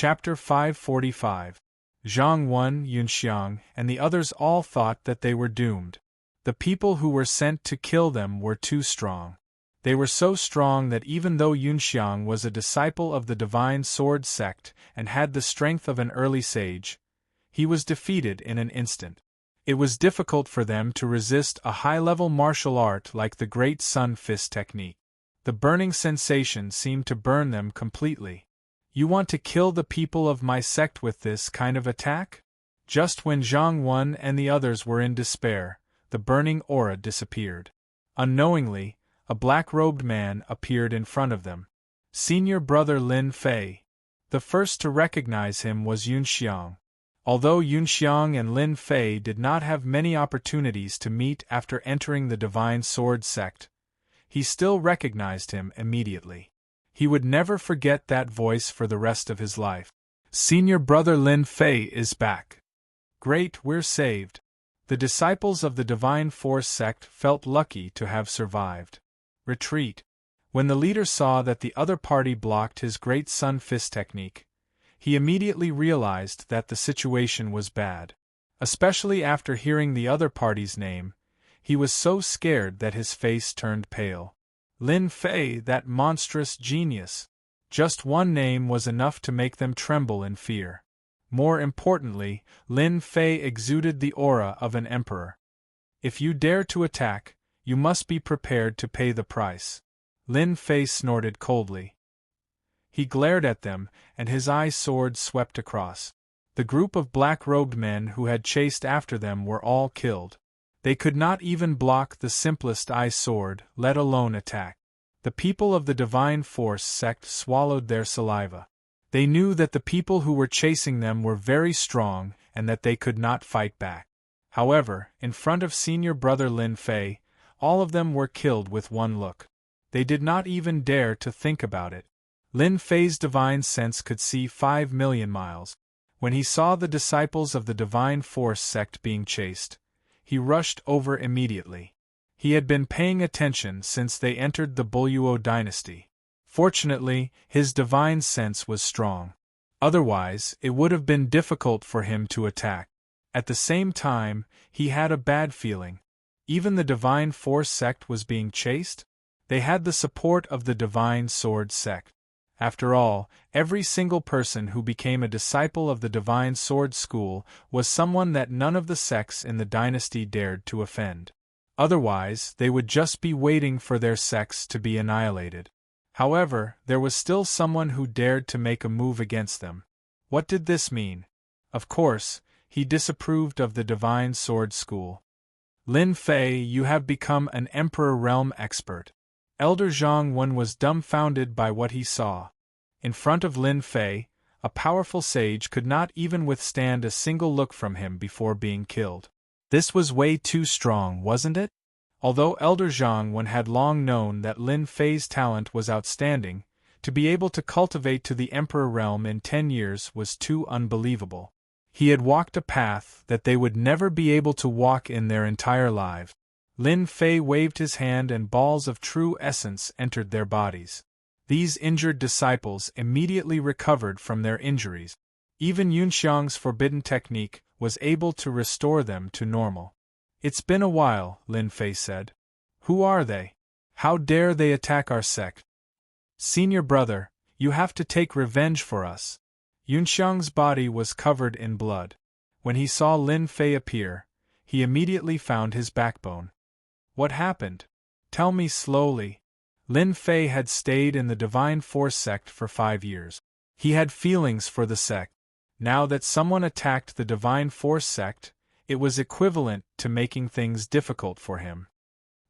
Chapter 545. Zhang Wen, Yunxiang, and the others all thought that they were doomed. The people who were sent to kill them were too strong. They were so strong that even though Yunxiang was a disciple of the Divine Sword sect and had the strength of an early sage, he was defeated in an instant. It was difficult for them to resist a high-level martial art like the Great Sun Fist technique. The burning sensation seemed to burn them completely. You want to kill the people of my sect with this kind of attack? Just when Zhang Wen and the others were in despair, the burning aura disappeared. Unknowingly, a black-robed man appeared in front of them. Senior brother Lin Fei. The first to recognize him was Yunxiang. Although Yunxiang and Lin Fei did not have many opportunities to meet after entering the Divine Sword sect, he still recognized him immediately. He would never forget that voice for the rest of his life. Senior brother Lin Fei is back. Great, we're saved. The disciples of the Divine Force sect felt lucky to have survived. Retreat. When the leader saw that the other party blocked his Great Sun Fist technique, he immediately realized that the situation was bad. Especially after hearing the other party's name, he was so scared that his face turned pale. Lin Fei, that monstrous genius. Just one name was enough to make them tremble in fear. More importantly, Lin Fei exuded the aura of an emperor. If you dare to attack, you must be prepared to pay the price. Lin Fei snorted coldly. He glared at them, and his eye-sword swept across. The group of black-robed men who had chased after them were all killed. They could not even block the simplest eye-sword, let alone attack. The people of the Divine Force sect swallowed their saliva. They knew that the people who were chasing them were very strong and that they could not fight back. However, in front of senior brother Lin Fei, all of them were killed with one look. They did not even dare to think about it. Lin Fei's divine sense could see 5 million miles. When he saw the disciples of the Divine Force sect being chased, he rushed over immediately. He had been paying attention since they entered the Buyuo dynasty. Fortunately, his divine sense was strong. Otherwise, it would have been difficult for him to attack. At the same time, he had a bad feeling. Even the Divine Force sect was being chased? They had the support of the Divine Sword sect. After all, every single person who became a disciple of the Divine Sword School was someone that none of the sects in the dynasty dared to offend. Otherwise, they would just be waiting for their sects to be annihilated. However, there was still someone who dared to make a move against them. What did this mean? Of course, he disapproved of the Divine Sword School. Lin Fei, you have become an Emperor Realm expert. Elder Zhang Wen was dumbfounded by what he saw. In front of Lin Fei, a powerful sage could not even withstand a single look from him before being killed. This was way too strong, wasn't it? Although Elder Zhang Wen had long known that Lin Fei's talent was outstanding, to be able to cultivate to the Emperor Realm in 10 years was too unbelievable. He had walked a path that they would never be able to walk in their entire lives. Lin Fei waved his hand and balls of true essence entered their bodies. These injured disciples immediately recovered from their injuries. Even Yunxiang's forbidden technique was able to restore them to normal. It's been a while, Lin Fei said. Who are they? How dare they attack our sect? Senior brother, you have to take revenge for us. Yunxiang's body was covered in blood. When he saw Lin Fei appear, he immediately found his backbone. What happened? Tell me slowly. Lin Fei had stayed in the Divine Force sect for 5 years. He had feelings for the sect. Now that someone attacked the Divine Force sect, it was equivalent to making things difficult for him.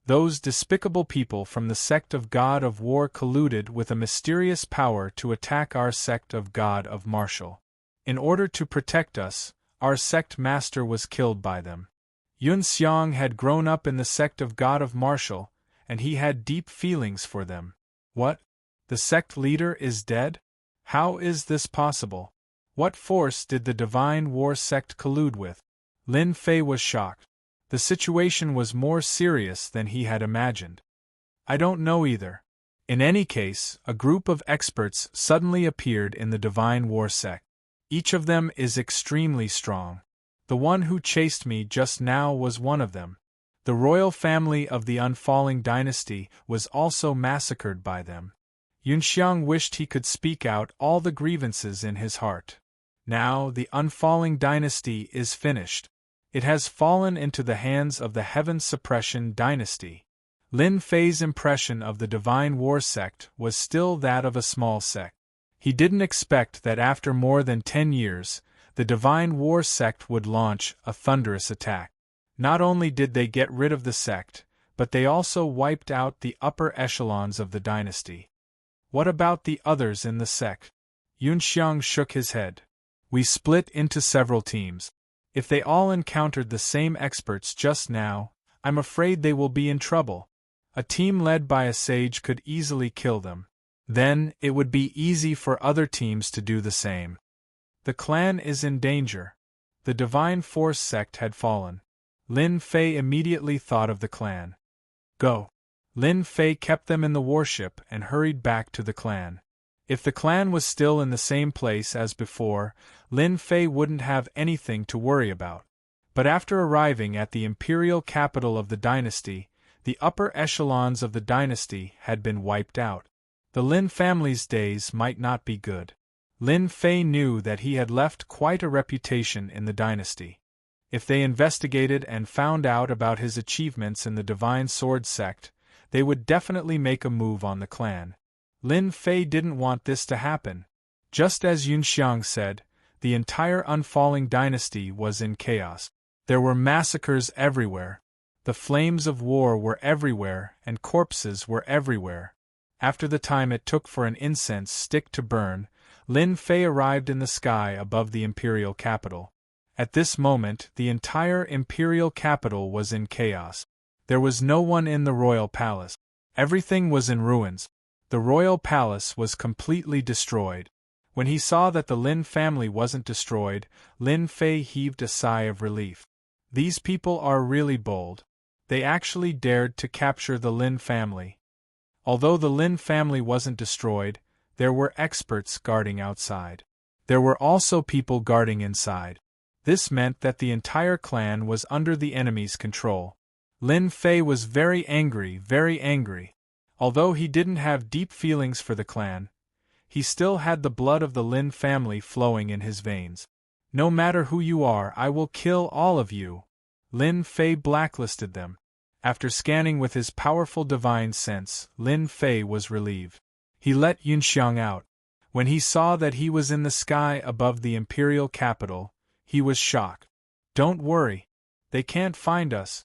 Those despicable people from the sect of God of War colluded with a mysterious power to attack our sect of God of Martial. In order to protect us, our sect master was killed by them. Yunxiang had grown up in the sect of God of Martial, and he had deep feelings for them. What? The sect leader is dead? How is this possible? What force did the Divine War sect collude with? Lin Fei was shocked. The situation was more serious than he had imagined. I don't know either. In any case, a group of experts suddenly appeared in the Divine War sect. Each of them is extremely strong. The one who chased me just now was one of them. The royal family of the unfalling dynasty was also massacred by them. Yunxiang wished he could speak out all the grievances in his heart. Now the unfalling dynasty is finished. It has fallen into the hands of the Heaven Suppression dynasty. Lin Fei's impression of the Divine War sect was still that of a small sect. He didn't expect that after more than 10 years, the Divine War sect would launch a thunderous attack. Not only did they get rid of the sect, but they also wiped out the upper echelons of the dynasty. What about the others in the sect? Yunxiang shook his head. We split into several teams. If they all encountered the same experts just now, I'm afraid they will be in trouble. A team led by a sage could easily kill them. Then, it would be easy for other teams to do the same. The clan is in danger. The Divine Force sect had fallen. Lin Fei immediately thought of the clan. Go. Lin Fei kept them in the warship and hurried back to the clan. If the clan was still in the same place as before, Lin Fei wouldn't have anything to worry about. But after arriving at the imperial capital of the dynasty, the upper echelons of the dynasty had been wiped out. The Lin family's days might not be good. Lin Fei knew that he had left quite a reputation in the dynasty. If they investigated and found out about his achievements in the Divine Sword sect, they would definitely make a move on the clan. Lin Fei didn't want this to happen. Just as Yunxiang said, the entire unfalling dynasty was in chaos. There were massacres everywhere. The flames of war were everywhere and corpses were everywhere. After the time it took for an incense stick to burn, Lin Fei arrived in the sky above the imperial capital. At this moment, the entire imperial capital was in chaos. There was no one in the royal palace. Everything was in ruins. The royal palace was completely destroyed. When he saw that the Lin family wasn't destroyed, Lin Fei heaved a sigh of relief. These people are really bold. They actually dared to capture the Lin family. Although the Lin family wasn't destroyed, there were experts guarding outside. There were also people guarding inside. This meant that the entire clan was under the enemy's control. Lin Fei was very angry, very angry. Although he didn't have deep feelings for the clan, he still had the blood of the Lin family flowing in his veins. No matter who you are, I will kill all of you. Lin Fei blacklisted them. After scanning with his powerful divine sense, Lin Fei was relieved. He let Yunxiang out. When he saw that he was in the sky above the imperial capital, he was shocked. Don't worry. They can't find us.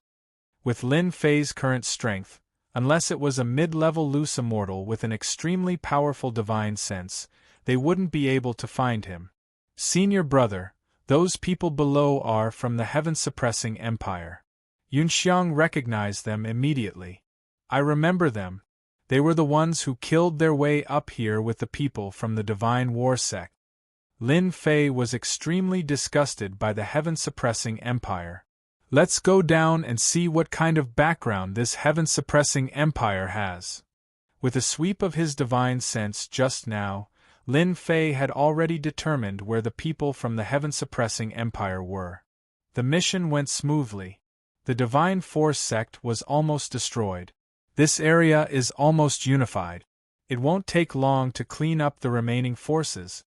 With Lin Fei's current strength, unless it was a mid-level loose immortal with an extremely powerful divine sense, they wouldn't be able to find him. Senior brother, those people below are from the heaven-suppressing empire. Yunxiang recognized them immediately. I remember them. They were the ones who killed their way up here with the people from the Divine War sect. Lin Fei was extremely disgusted by the heaven-suppressing empire. Let's go down and see what kind of background this heaven-suppressing empire has. With a sweep of his divine sense just now, Lin Fei had already determined where the people from the heaven-suppressing empire were. The mission went smoothly. The Divine Force sect was almost destroyed. This area is almost unified. It won't take long to clean up the remaining forces.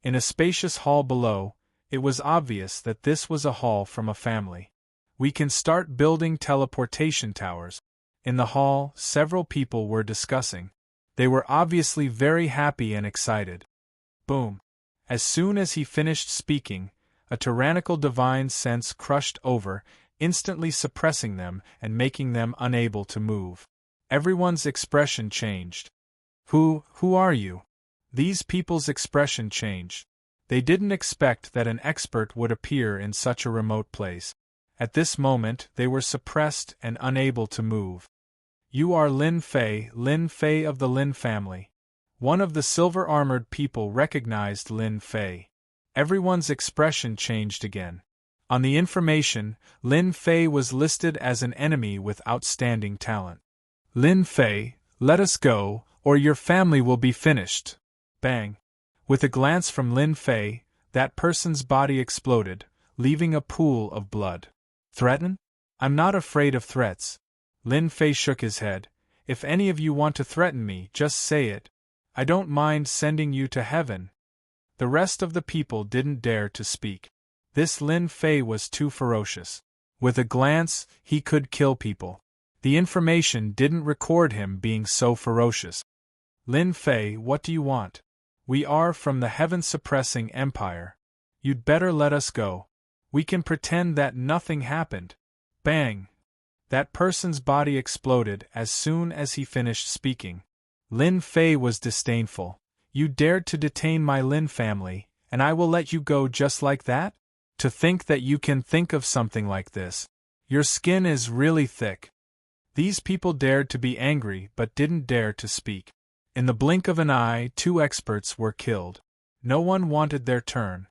In a spacious hall below, it was obvious that this was a hall from a family. We can start building teleportation towers. In the hall, several people were discussing. They were obviously very happy and excited. Boom! As soon as he finished speaking, a tyrannical divine sense crushed over, instantly suppressing them and making them unable to move. Everyone's expression changed. Who are you? These people's expression changed. They didn't expect that an expert would appear in such a remote place. At this moment, they were suppressed and unable to move. You are Lin Fei of the Lin family. One of the silver-armored people recognized Lin Fei. Everyone's expression changed again. On the information, Lin Fei was listed as an enemy with outstanding talent. Lin Fei, let us go, or your family will be finished. Bang! With a glance from Lin Fei, that person's body exploded, leaving a pool of blood. Threaten? I'm not afraid of threats. Lin Fei shook his head. If any of you want to threaten me, just say it. I don't mind sending you to heaven. The rest of the people didn't dare to speak. This Lin Fei was too ferocious. With a glance, he could kill people. The information didn't record him being so ferocious. Lin Fei, what do you want? We are from the heaven-suppressing empire. You'd better let us go. We can pretend that nothing happened. Bang! That person's body exploded as soon as he finished speaking. Lin Fei was disdainful. You dared to detain my Lin family, and I will let you go just like that? To think that you can think of something like this. Your skin is really thick. These people dared to be angry but didn't dare to speak. In the blink of an eye, 2 experts were killed. No one wanted their turn.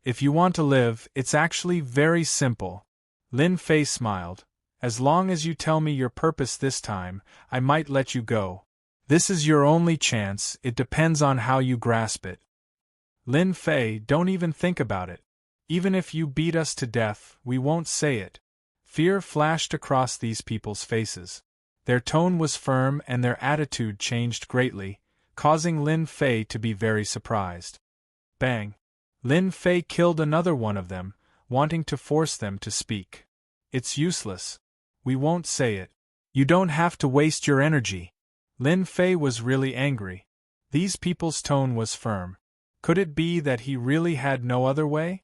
If you want to live, it's actually very simple. Lin Fei smiled. As long as you tell me your purpose this time, I might let you go. This is your only chance, it depends on how you grasp it. Lin Fei, don't even think about it. Even if you beat us to death, we won't say it. Fear flashed across these people's faces. Their tone was firm and their attitude changed greatly, causing Lin Fei to be very surprised. Bang! Lin Fei killed another one of them, wanting to force them to speak. It's useless. We won't say it. You don't have to waste your energy. Lin Fei was really angry. These people's tone was firm. Could it be that he really had no other way?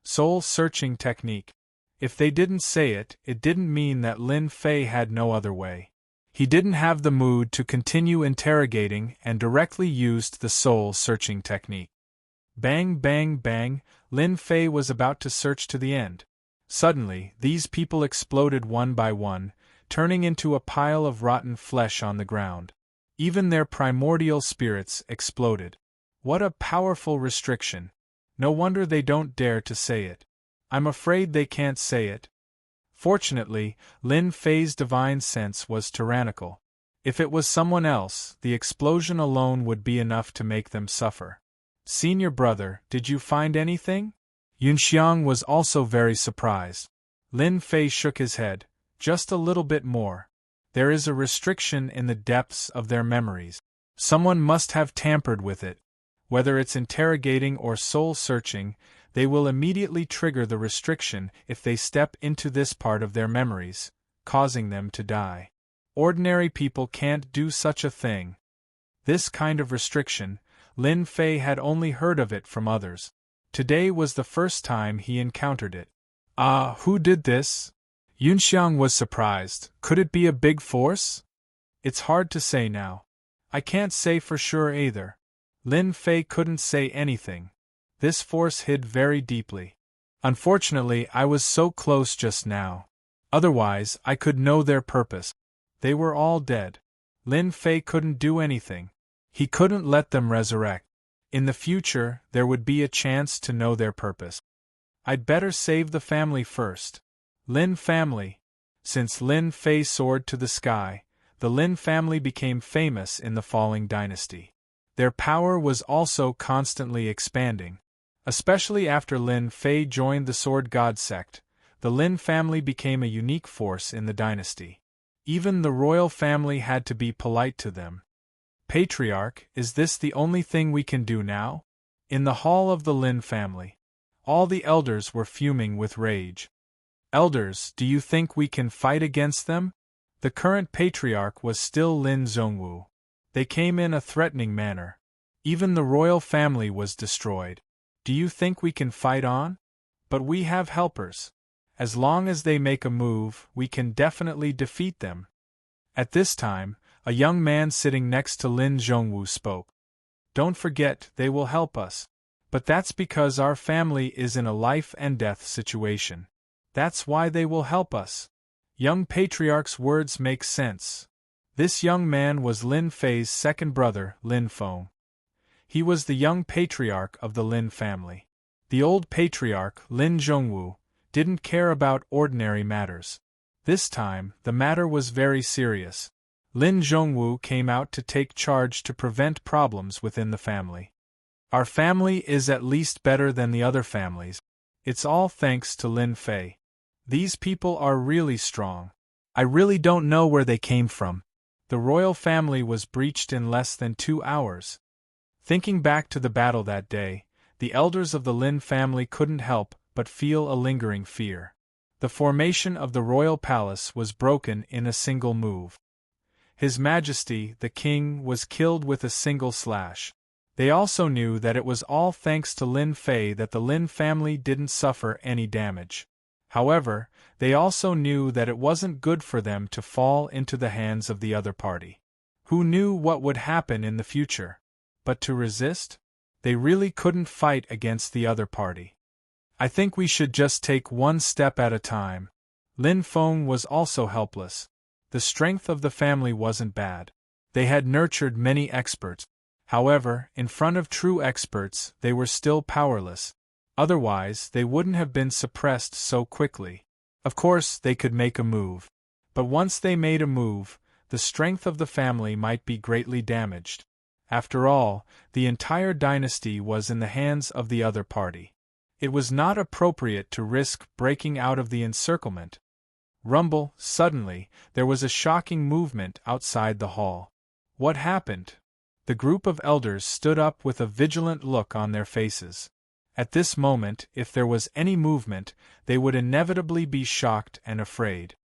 Soul-searching technique. If they didn't say it, it didn't mean that Lin Fei had no other way. He didn't have the mood to continue interrogating and directly used the soul-searching technique. Bang, bang, bang, Lin Fei was about to search to the end. Suddenly, these people exploded one by one, turning into a pile of rotten flesh on the ground. Even their primordial spirits exploded. What a powerful restriction. No wonder they don't dare to say it. I'm afraid they can't say it. Fortunately, Lin Fei's divine sense was tyrannical. If it was someone else, the explosion alone would be enough to make them suffer. Senior brother, did you find anything? Yunxiang was also very surprised. Lin Fei shook his head. Just a little bit more. There is a restriction in the depths of their memories. Someone must have tampered with it. Whether it's interrogating or soul-searching, they will immediately trigger the restriction if they step into this part of their memories, causing them to die. Ordinary people can't do such a thing. This kind of restriction, Lin Fei had only heard of it from others. Today was the first time he encountered it. Who did this? Yunxiang was surprised. Could it be a big force? It's hard to say now. I can't say for sure either. Lin Fei couldn't say anything. This force hid very deeply. Unfortunately, I was so close just now. Otherwise, I could know their purpose. They were all dead. Lin Fei couldn't do anything. He couldn't let them resurrect. In the future, there would be a chance to know their purpose. I'd better save the family first. Lin family. Since Lin Fei soared to the sky, the Lin family became famous in the falling dynasty. Their power was also constantly expanding. Especially after Lin Fei joined the Sword God sect, the Lin family became a unique force in the dynasty. Even the royal family had to be polite to them. Patriarch, is this the only thing we can do now? In the hall of the Lin family, all the elders were fuming with rage. Elders, do you think we can fight against them? The current patriarch was still Lin Zhongwu. They came in a threatening manner. Even the royal family was destroyed. Do you think we can fight on? But we have helpers. As long as they make a move, we can definitely defeat them. At this time, a young man sitting next to Lin Zhongwu spoke. Don't forget, they will help us. But that's because our family is in a life-and-death situation. That's why they will help us. Young Patriarch's words make sense. This young man was Lin Fei's second brother, Lin Feng. He was the young patriarch of the Lin family. The old patriarch, Lin Zhongwu, didn't care about ordinary matters. This time, the matter was very serious. Lin Zhongwu came out to take charge to prevent problems within the family. Our family is at least better than the other families. It's all thanks to Lin Fei. These people are really strong. I really don't know where they came from. The royal family was breached in less than 2 hours. Thinking back to the battle that day, the elders of the Lin family couldn't help but feel a lingering fear. The formation of the royal palace was broken in a single move. His Majesty, the king, was killed with a single slash. They also knew that it was all thanks to Lin Fei that the Lin family didn't suffer any damage. However, they also knew that it wasn't good for them to fall into the hands of the other party. Who knew what would happen in the future? But to resist? They really couldn't fight against the other party. I think we should just take one step at a time. Lin Feng was also helpless. The strength of the family wasn't bad. They had nurtured many experts. However, in front of true experts, they were still powerless. Otherwise, they wouldn't have been suppressed so quickly. Of course, they could make a move. But once they made a move, the strength of the family might be greatly damaged. After all, the entire dynasty was in the hands of the other party. It was not appropriate to risk breaking out of the encirclement. Rumble, suddenly, there was a shocking movement outside the hall. What happened? The group of elders stood up with a vigilant look on their faces. At this moment, if there was any movement, they would inevitably be shocked and afraid.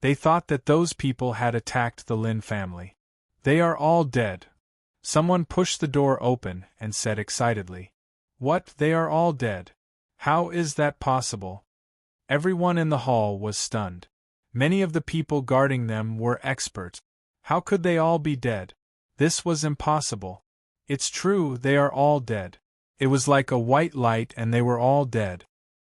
They thought that those people had attacked the Lin family. They are all dead. Someone pushed the door open and said excitedly, "What, they are all dead? How is that possible?" Everyone in the hall was stunned. Many of the people guarding them were experts. How could they all be dead? This was impossible. It's true, they are all dead. It was like a white light and they were all dead.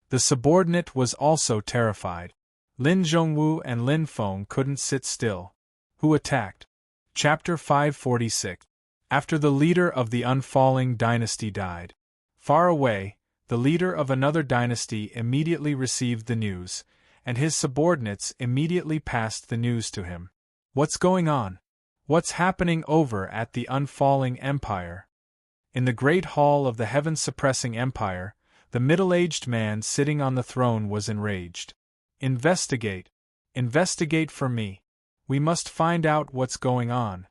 The subordinate was also terrified. Lin Zhongwu and Lin Feng couldn't sit still. Who attacked? Chapter 546. After the leader of the unfalling dynasty died. Far away, the leader of another dynasty immediately received the news, and his subordinates immediately passed the news to him. What's going on? What's happening over at the unfalling empire? In the great hall of the heaven-suppressing empire, the middle-aged man sitting on the throne was enraged. Investigate. Investigate for me. We must find out what's going on.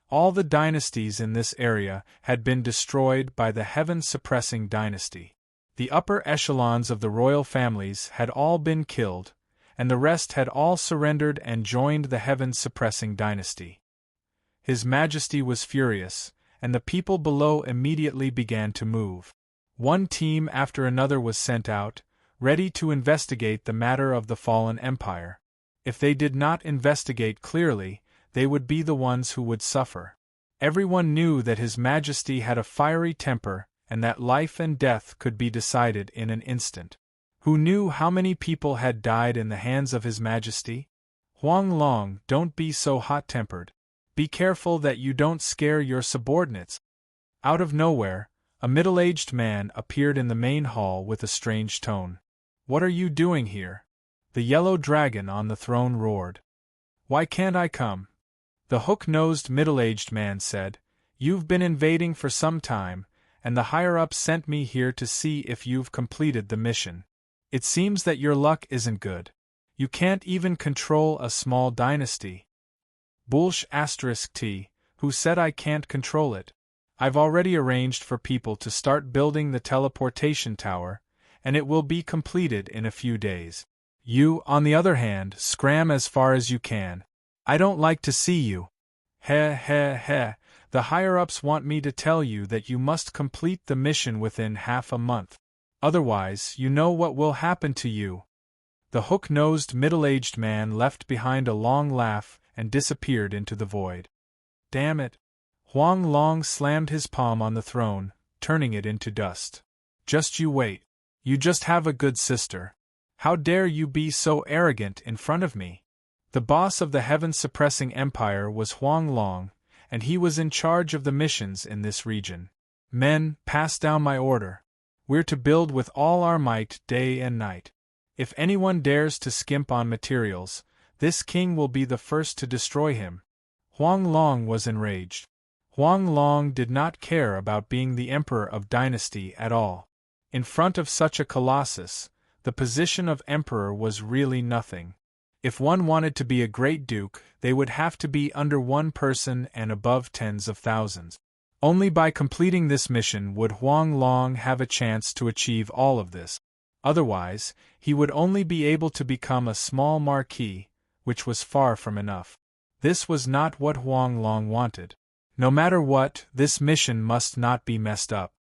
All the dynasties in this area had been destroyed by the heaven-suppressing dynasty. The upper echelons of the royal families had all been killed, and the rest had all surrendered and joined the heaven-suppressing dynasty. His Majesty was furious, and the people below immediately began to move. One team after another was sent out, ready to investigate the matter of the fallen empire. If they did not investigate clearly, they would be the ones who would suffer. Everyone knew that His Majesty had a fiery temper and that life and death could be decided in an instant. Who knew how many people had died in the hands of His Majesty? Huang Long, don't be so hot-tempered. Be careful that you don't scare your subordinates. Out of nowhere, a middle-aged man appeared in the main hall with a strange tone. What are you doing here? The yellow dragon on the throne roared. Why can't I come? The hook-nosed middle-aged man said, You've been invading for some time, and the higher-ups sent me here to see if you've completed the mission. It seems that your luck isn't good. You can't even control a small dynasty. Bullsh *T, who said I can't control it? I've already arranged for people to start building the teleportation tower, and it will be completed in a few days. You, on the other hand, scram as far as you can. I don't like to see you. Heh heh heh, the higher-ups want me to tell you that you must complete the mission within half a month. Otherwise, you know what will happen to you. The hook-nosed middle-aged man left behind a long laugh and disappeared into the void. Damn it! Huang Long slammed his palm on the throne, turning it into dust. Just you wait. You just have a good sister. How dare you be so arrogant in front of me? The boss of the heaven-suppressing empire was Huang Long, and he was in charge of the missions in this region. Men, pass down my order. We're to build with all our might day and night. If anyone dares to skimp on materials, this king will be the first to destroy him. Huang Long was enraged. Huang Long did not care about being the emperor of dynasty at all. In front of such a colossus, the position of emperor was really nothing. If one wanted to be a great duke, they would have to be under one person and above tens of thousands. Only by completing this mission would Huang Long have a chance to achieve all of this. Otherwise, he would only be able to become a small marquis, which was far from enough. This was not what Huang Long wanted. No matter what, this mission must not be messed up.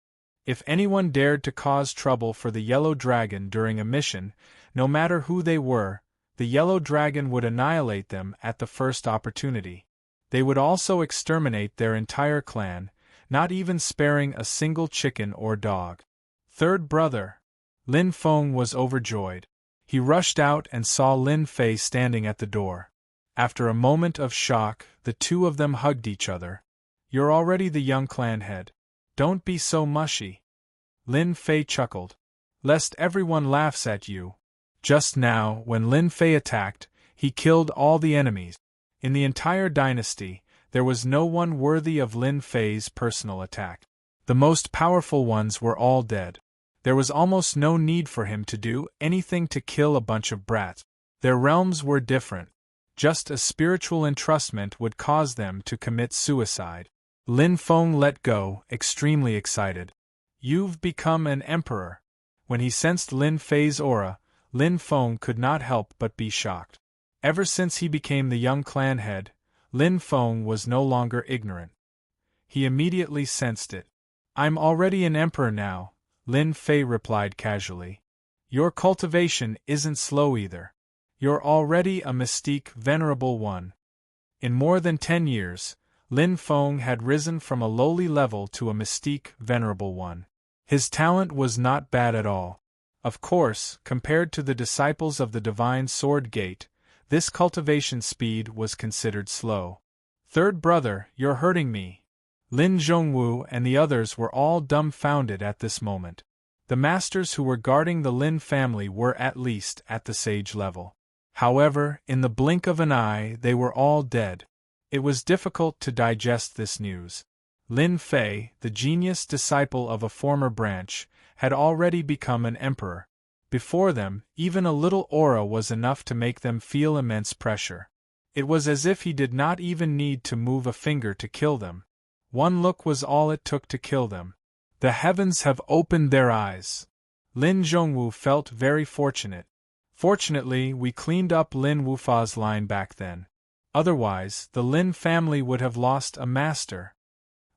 If anyone dared to cause trouble for the Yellow Dragon during a mission, no matter who they were, the Yellow Dragon would annihilate them at the first opportunity. They would also exterminate their entire clan, not even sparing a single chicken or dog. Third brother. Lin Feng was overjoyed. He rushed out and saw Lin Fei standing at the door. After a moment of shock, the two of them hugged each other. "You're already the young clan head. Don't be so mushy." Lin Fei chuckled. "Lest everyone laughs at you." Just now, when Lin Fei attacked, he killed all the enemies. In the entire dynasty, there was no one worthy of Lin Fei's personal attack. The most powerful ones were all dead. There was almost no need for him to do anything to kill a bunch of brats. Their realms were different. Just a spiritual entrustment would cause them to commit suicide. Lin Feng let go, extremely excited. "You've become an emperor." When he sensed Lin Fei's aura, Lin Feng could not help but be shocked. Ever since he became the young clan head, Lin Feng was no longer ignorant. He immediately sensed it. "I'm already an emperor now," Lin Fei replied casually. "Your cultivation isn't slow either. You're already a mystique venerable one." In more than 10 years, Lin Feng had risen from a lowly level to a mystique venerable one. His talent was not bad at all. Of course, compared to the disciples of the Divine Sword Gate, this cultivation speed was considered slow. "Third brother, you're hurting me." Lin Zhongwu and the others were all dumbfounded at this moment. The masters who were guarding the Lin family were at least at the sage level. However, in the blink of an eye they were all dead. It was difficult to digest this news. Lin Fei, the genius disciple of a former branch, had already become an emperor. Before them, even a little aura was enough to make them feel immense pressure. It was as if he did not even need to move a finger to kill them. One look was all it took to kill them. The heavens have opened their eyes. Lin Zhongwu felt very fortunate. Fortunately, we cleaned up Lin Wufa's line back then. Otherwise, the Lin family would have lost a master.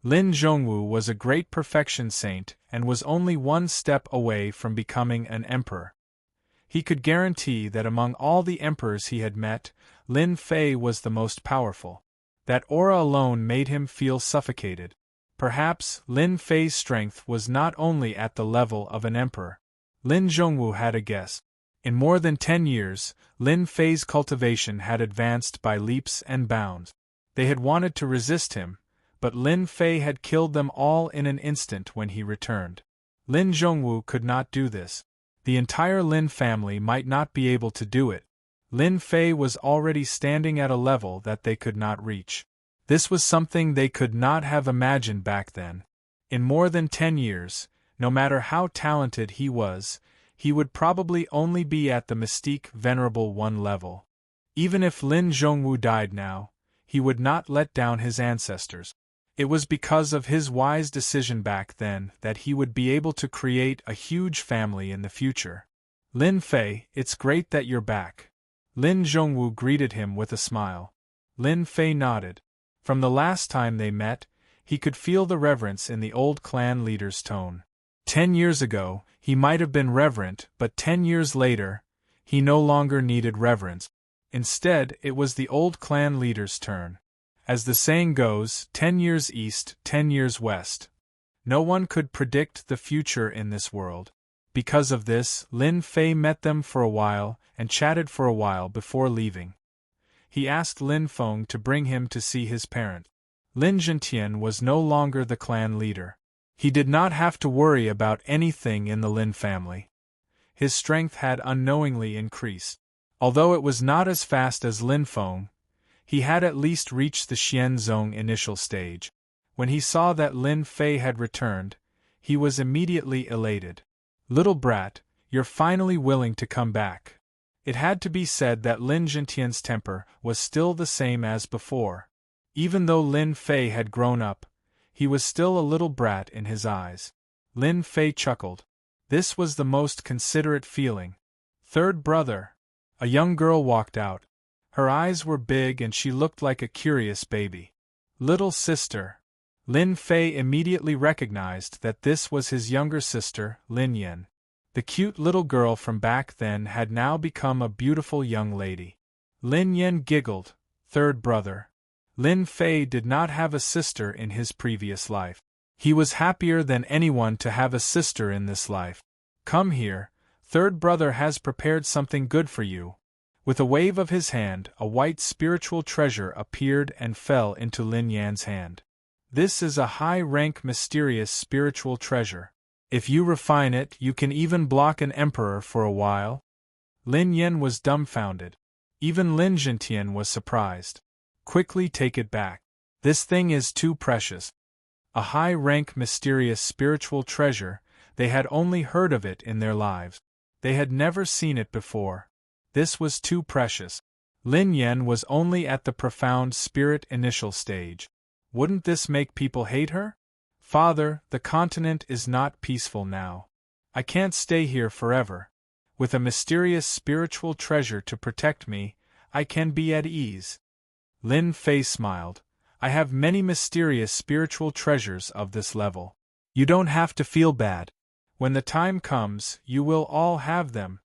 Lin Zhongwu was a great perfection saint and was only one step away from becoming an emperor. He could guarantee that among all the emperors he had met, Lin Fei was the most powerful. That aura alone made him feel suffocated. Perhaps Lin Fei's strength was not only at the level of an emperor. Lin Zhongwu had a guess. In more than 10 years, Lin Fei's cultivation had advanced by leaps and bounds. They had wanted to resist him, but Lin Fei had killed them all in an instant when he returned. Lin Zhongwu could not do this. The entire Lin family might not be able to do it. Lin Fei was already standing at a level that they could not reach. This was something they could not have imagined back then. In more than 10 years, no matter how talented he was, he would probably only be at the mystique venerable one level. Even if Lin Zhongwu died now, he would not let down his ancestors. It was because of his wise decision back then that he would be able to create a huge family in the future. "Lin Fei, it's great that you're back." Lin Zhongwu greeted him with a smile. Lin Fei nodded. From the last time they met, he could feel the reverence in the old clan leader's tone. 10 years ago, he might have been reverent, but 10 years later, he no longer needed reverence. Instead, it was the old clan leader's turn. As the saying goes, 10 years east, 10 years west. No one could predict the future in this world. Because of this, Lin Fei met them for a while and chatted for a while before leaving. He asked Lin Feng to bring him to see his parent. Lin Zhentian was no longer the clan leader. He did not have to worry about anything in the Lin family. His strength had unknowingly increased. Although it was not as fast as Lin Feng, He had at least reached the Xianzong initial stage. When he saw that Lin Fei had returned, he was immediately elated. "Little brat, you're finally willing to come back." It had to be said that Lin Zhentian's temper was still the same as before. Even though Lin Fei had grown up, he was still a little brat in his eyes. Lin Fei chuckled. This was the most considerate feeling. "Third brother." A young girl walked out. Her eyes were big and she looked like a curious baby. "Little sister." Lin Fei immediately recognized that this was his younger sister, Lin Yan. The cute little girl from back then had now become a beautiful young lady. Lin Yan giggled. "Third brother." Lin Fei did not have a sister in his previous life. He was happier than anyone to have a sister in this life. "Come here, third brother has prepared something good for you." With a wave of his hand, a white spiritual treasure appeared and fell into Lin Yan's hand. "This is a high-rank mysterious spiritual treasure. If you refine it, you can even block an emperor for a while." Lin Yan was dumbfounded. Even Lin Zhentian was surprised. "Quickly take it back. This thing is too precious." A high-rank mysterious spiritual treasure, they had only heard of it in their lives. They had never seen it before. This was too precious. Lin Yan was only at the profound spirit initial stage. Wouldn't this make people hate her? "Father, the continent is not peaceful now. I can't stay here forever. With a mysterious spiritual treasure to protect me, I can be at ease." Lin Fei smiled. "I have many mysterious spiritual treasures of this level. You don't have to feel bad. When the time comes, you will all have them."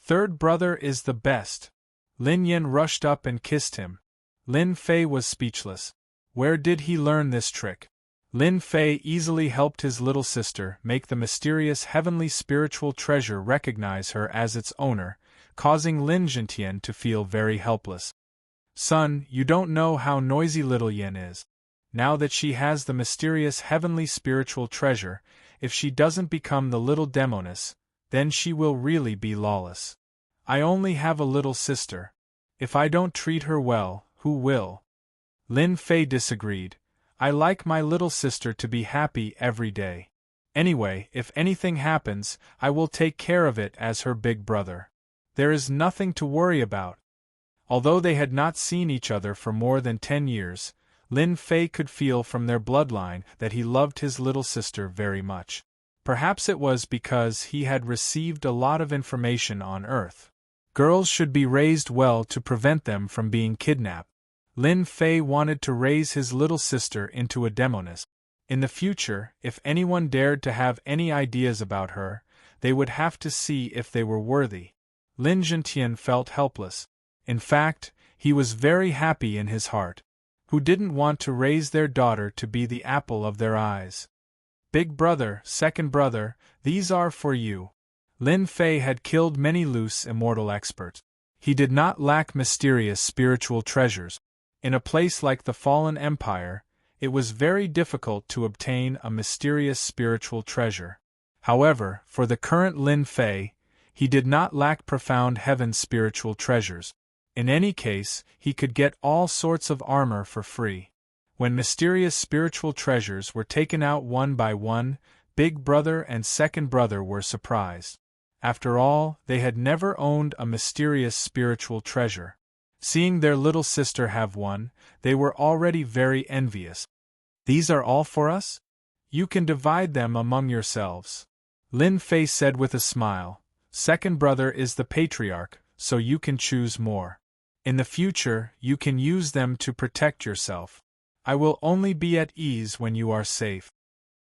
"Third brother is the best." Lin Yan rushed up and kissed him. Lin Fei was speechless. Where did he learn this trick? Lin Fei easily helped his little sister make the mysterious heavenly spiritual treasure recognize her as its owner, causing Lin Zhentian to feel very helpless. "Son, you don't know how noisy little Yin is. Now that she has the mysterious heavenly spiritual treasure, if she doesn't become the little demoness, then she will really be lawless. I only have a little sister. If I don't treat her well, who will?" Lin Fei disagreed. "I like my little sister to be happy every day. Anyway, if anything happens, I will take care of it as her big brother. There is nothing to worry about." Although they had not seen each other for more than 10 years, Lin Fei could feel from their bloodline that he loved his little sister very much. Perhaps it was because he had received a lot of information on Earth. Girls should be raised well to prevent them from being kidnapped. Lin Fei wanted to raise his little sister into a demoness. In the future, if anyone dared to have any ideas about her, they would have to see if they were worthy. Lin Zhentian felt helpless. In fact, he was very happy in his heart. Who didn't want to raise their daughter to be the apple of their eyes? "Big brother, second brother, these are for you." Lin Fei had killed many loose immortal experts. He did not lack mysterious spiritual treasures. In a place like the Fallen Empire, it was very difficult to obtain a mysterious spiritual treasure. However, for the current Lin Fei, he did not lack profound heaven spiritual treasures. In any case, he could get all sorts of armor for free. When mysterious spiritual treasures were taken out one by one, Big Brother and Second Brother were surprised. After all, they had never owned a mysterious spiritual treasure. Seeing their little sister have one, they were already very envious. "These are all for us? You can divide them among yourselves," Lin Fei said with a smile. "Second brother is the patriarch, so you can choose more. In the future, you can use them to protect yourself. I will only be at ease when you are safe."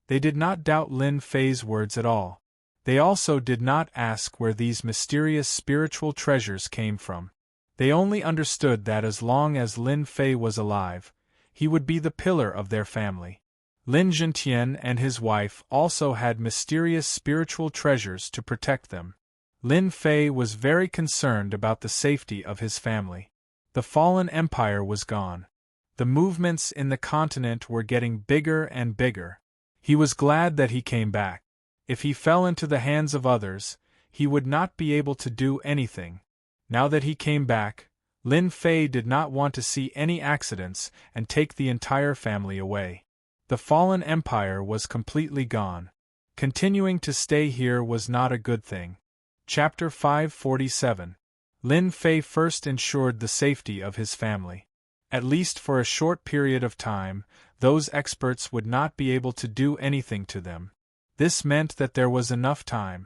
They did not doubt Lin Fei's words at all. They also did not ask where these mysterious spiritual treasures came from. They only understood that as long as Lin Fei was alive, he would be the pillar of their family. Lin Zhentian and his wife also had mysterious spiritual treasures to protect them. Lin Fei was very concerned about the safety of his family. The Fallen Empire was gone. The movements in the continent were getting bigger and bigger. He was glad that he came back. If he fell into the hands of others, he would not be able to do anything. Now that he came back, Lin Fei did not want to see any accidents and take the entire family away. The fallen empire was completely gone. Continuing to stay here was not a good thing. Chapter 547. Lin Fei first ensured the safety of his family. At least for a short period of time, those experts would not be able to do anything to them. This meant that there was enough time.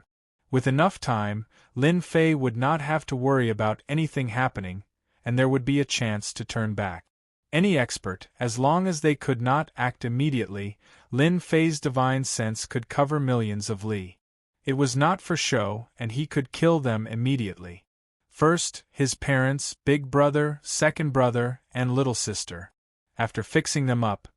With enough time, Lin Fei would not have to worry about anything happening, and there would be a chance to turn back. Any expert, as long as they could not act immediately, Lin Fei's divine sense could cover millions of li. It was not for show, and he could kill them immediately. First, his parents, big brother, second brother, and little sister. After fixing them up,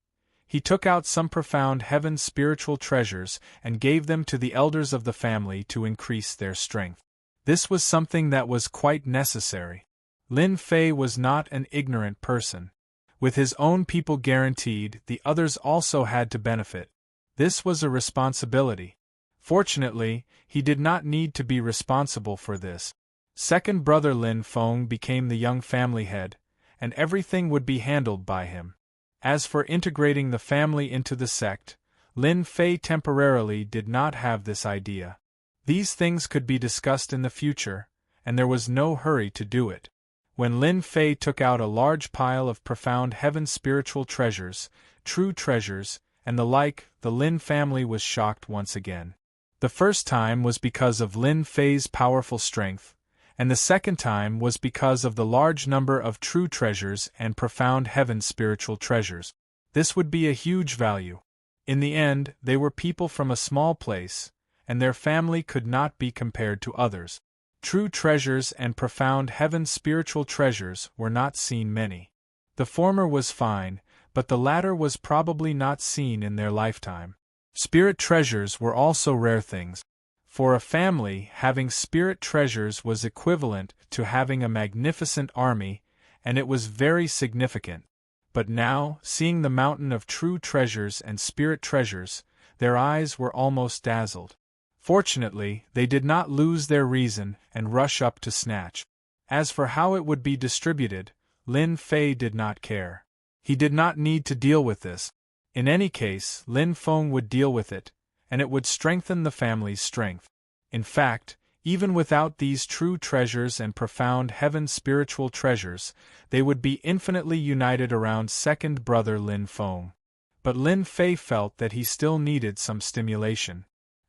he took out some profound heaven's spiritual treasures and gave them to the elders of the family to increase their strength. This was something that was quite necessary. Lin Fei was not an ignorant person. With his own people guaranteed, the others also had to benefit. This was a responsibility. Fortunately, he did not need to be responsible for this. Second brother Lin Feng became the young family head, and everything would be handled by him. As for integrating the family into the sect, Lin Fei temporarily did not have this idea. These things could be discussed in the future, and there was no hurry to do it. When Lin Fei took out a large pile of profound heaven spiritual treasures, true treasures, and the like, the Lin family was shocked once again. The first time was because of Lin Fei's powerful strength, and the second time was because of the large number of true treasures and profound heaven spiritual treasures. This would be a huge value. In the end, they were people from a small place, and their family could not be compared to others. True treasures and profound heaven spiritual treasures were not seen many. The former was fine, but the latter was probably not seen in their lifetime. Spirit treasures were also rare things. For a family, having spirit treasures was equivalent to having a magnificent army, and it was very significant. But now, seeing the mountain of true treasures and spirit treasures, their eyes were almost dazzled. Fortunately, they did not lose their reason and rush up to snatch. As for how it would be distributed, Lin Fei did not care. He did not need to deal with this. In any case, Lin Feng would deal with it, and it would strengthen the family's strength. In fact, even without these true treasures and profound heaven spiritual treasures, they would be infinitely united around second brother Lin Feng. But Lin Fei felt that he still needed some stimulation.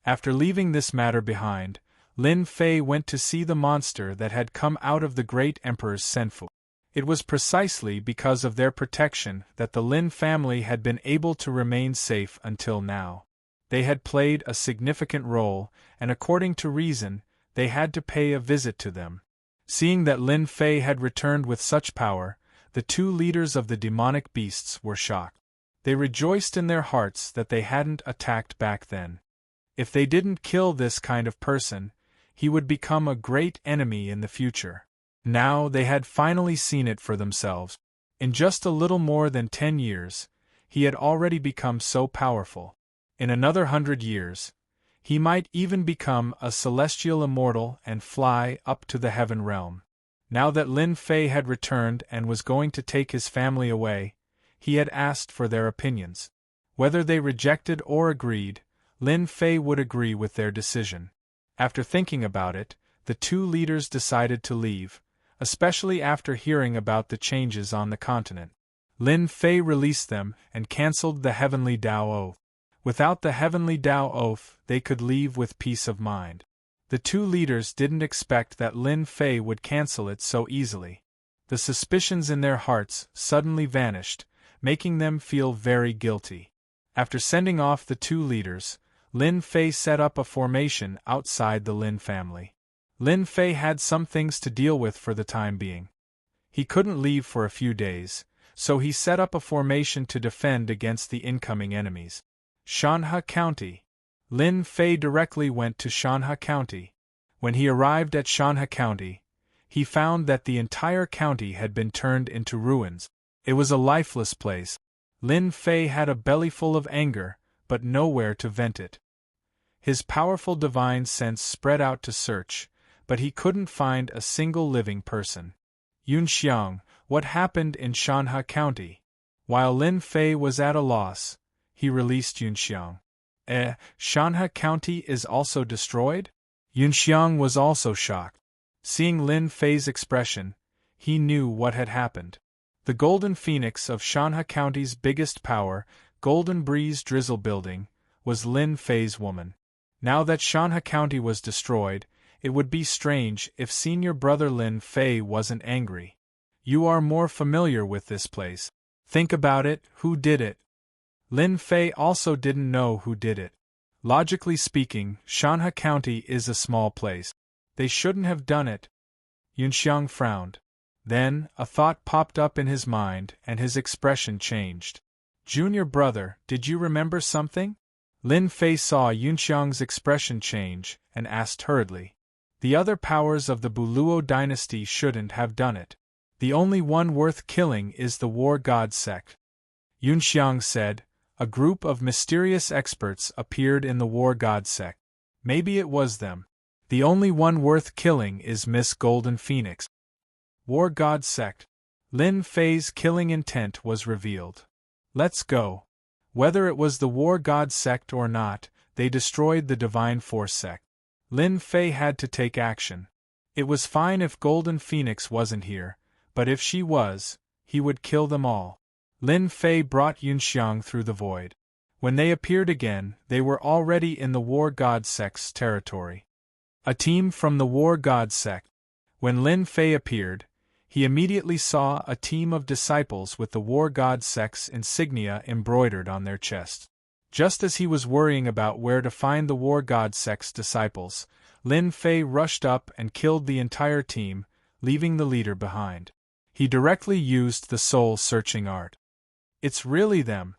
After leaving this matter behind, Lin Fei went to see the monster that had come out of the great emperor's senfu. It was precisely because of their protection that the Lin family had been able to remain safe until now. They had played a significant role, and according to reason, they had to pay a visit to them. Seeing that Lin Fei had returned with such power, the two leaders of the demonic beasts were shocked. They rejoiced in their hearts that they hadn't attacked back then. If they didn't kill this kind of person, he would become a great enemy in the future. Now they had finally seen it for themselves. In just a little more than 10 years, he had already become so powerful. In another 100 years, he might even become a celestial immortal and fly up to the heaven realm. Now that Lin Fei had returned and was going to take his family away, he had asked for their opinions. Whether they rejected or agreed, Lin Fei would agree with their decision. After thinking about it, the two leaders decided to leave, especially after hearing about the changes on the continent. Lin Fei released them and cancelled the heavenly Tao oath. Without the heavenly Tao oath, they could leave with peace of mind. The two leaders didn't expect that Lin Fei would cancel it so easily. The suspicions in their hearts suddenly vanished, making them feel very guilty. After sending off the two leaders, Lin Fei set up a formation outside the Lin family. Lin Fei had some things to deal with for the time being. He couldn't leave for a few days, so he set up a formation to defend against the incoming enemies. Shanha County. Lin Fei directly went to Shanha County. When he arrived at Shanha County, he found that the entire county had been turned into ruins. It was a lifeless place. Lin Fei had a bellyful of anger, but nowhere to vent it. His powerful divine sense spread out to search, but he couldn't find a single living person. Yunxiang, what happened in Shanhe County? While Lin Fei was at a loss, he released Yunxiang. Shanhe County is also destroyed? Yunxiang was also shocked. Seeing Lin Fei's expression, he knew what had happened. The Golden Phoenix of Shanhe County's biggest power, Golden Breeze Drizzle Building, was Lin Fei's woman. Now that Shanhe County was destroyed, it would be strange if senior brother Lin Fei wasn't angry. You are more familiar with this place. Think about it, who did it? Lin Fei also didn't know who did it. Logically speaking, Shanhe County is a small place. They shouldn't have done it. Yunxiang frowned. Then, a thought popped up in his mind and his expression changed. Junior brother, did you remember something? Lin Fei saw Yunxiang's expression change and asked hurriedly. The other powers of the Buluo dynasty shouldn't have done it. The only one worth killing is the War God sect. Yunxiang said. A group of mysterious experts appeared in the War God sect. Maybe it was them. The only one worth killing is Miss Golden Phoenix. War God sect. Lin Fei's killing intent was revealed. Let's go. Whether it was the War God sect or not, they destroyed the Divine Force sect. Lin Fei had to take action. It was fine if Golden Phoenix wasn't here, but if she was, he would kill them all. Lin Fei brought Yunxiang through the void. When they appeared again, they were already in the War God sect's territory. A team from the War God sect. When Lin Fei appeared, he immediately saw a team of disciples with the War God sect's insignia embroidered on their chests. Just as he was worrying about where to find the War God sect's disciples, Lin Fei rushed up and killed the entire team, leaving the leader behind. He directly used the soul-searching art. It's really them.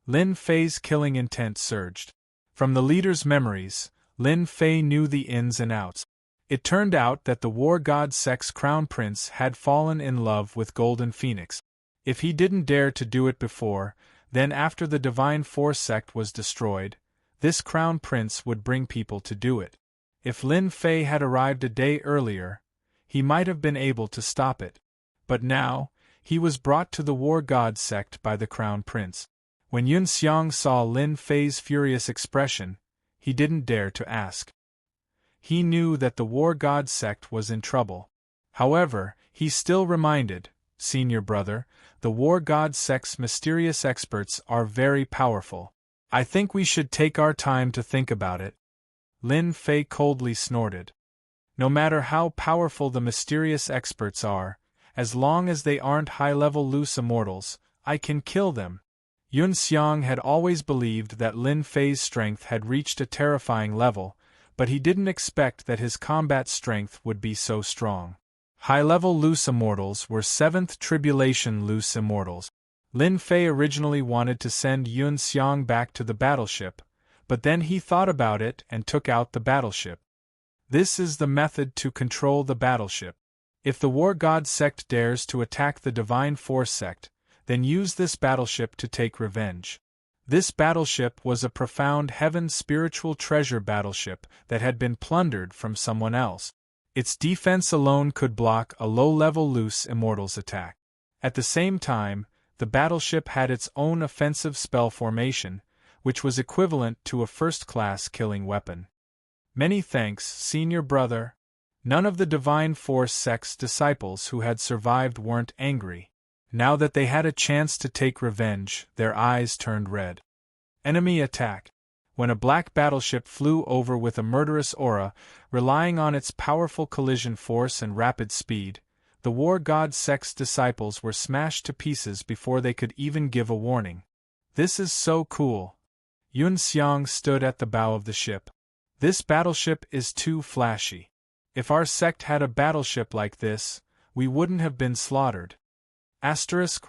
Lin Fei's killing intent surged. From the leader's memories, Lin Fei knew the ins and outs. It turned out that the War God sect's crown prince had fallen in love with Golden Phoenix. If he didn't dare to do it before, then after the Divine Force sect was destroyed, this crown prince would bring people to do it. If Lin Fei had arrived a day earlier, he might have been able to stop it. But now, he was brought to the War God sect by the Crown Prince. When Yunxiang saw Lin Fei's furious expression, he didn't dare to ask. He knew that the War God sect was in trouble. However, he still reminded, Senior brother, the War God sect's mysterious experts are very powerful. I think we should take our time to think about it. Lin Fei coldly snorted. No matter how powerful the mysterious experts are, as long as they aren't high-level loose immortals, I can kill them. Yunxiang had always believed that Lin Fei's strength had reached a terrifying level, but he didn't expect that his combat strength would be so strong. High-level loose immortals were 7th Tribulation loose immortals. Lin Fei originally wanted to send Yunxiang back to the battleship, but then he thought about it and took out the battleship. This is the method to control the battleship. If the War God sect dares to attack the Divine Force sect, then use this battleship to take revenge. This battleship was a profound heaven spiritual treasure battleship that had been plundered from someone else. Its defense alone could block a low-level loose immortal's attack. At the same time, the battleship had its own offensive spell formation, which was equivalent to a first-class killing weapon. Many thanks, Senior Brother. None of the Divine Force sect's disciples who had survived weren't angry. Now that they had a chance to take revenge, their eyes turned red. Enemy attack. When a black battleship flew over with a murderous aura, relying on its powerful collision force and rapid speed, the War God sect's disciples were smashed to pieces before they could even give a warning. This is so cool. Yunxiang stood at the bow of the ship. This battleship is too flashy. If our sect had a battleship like this, we wouldn't have been slaughtered.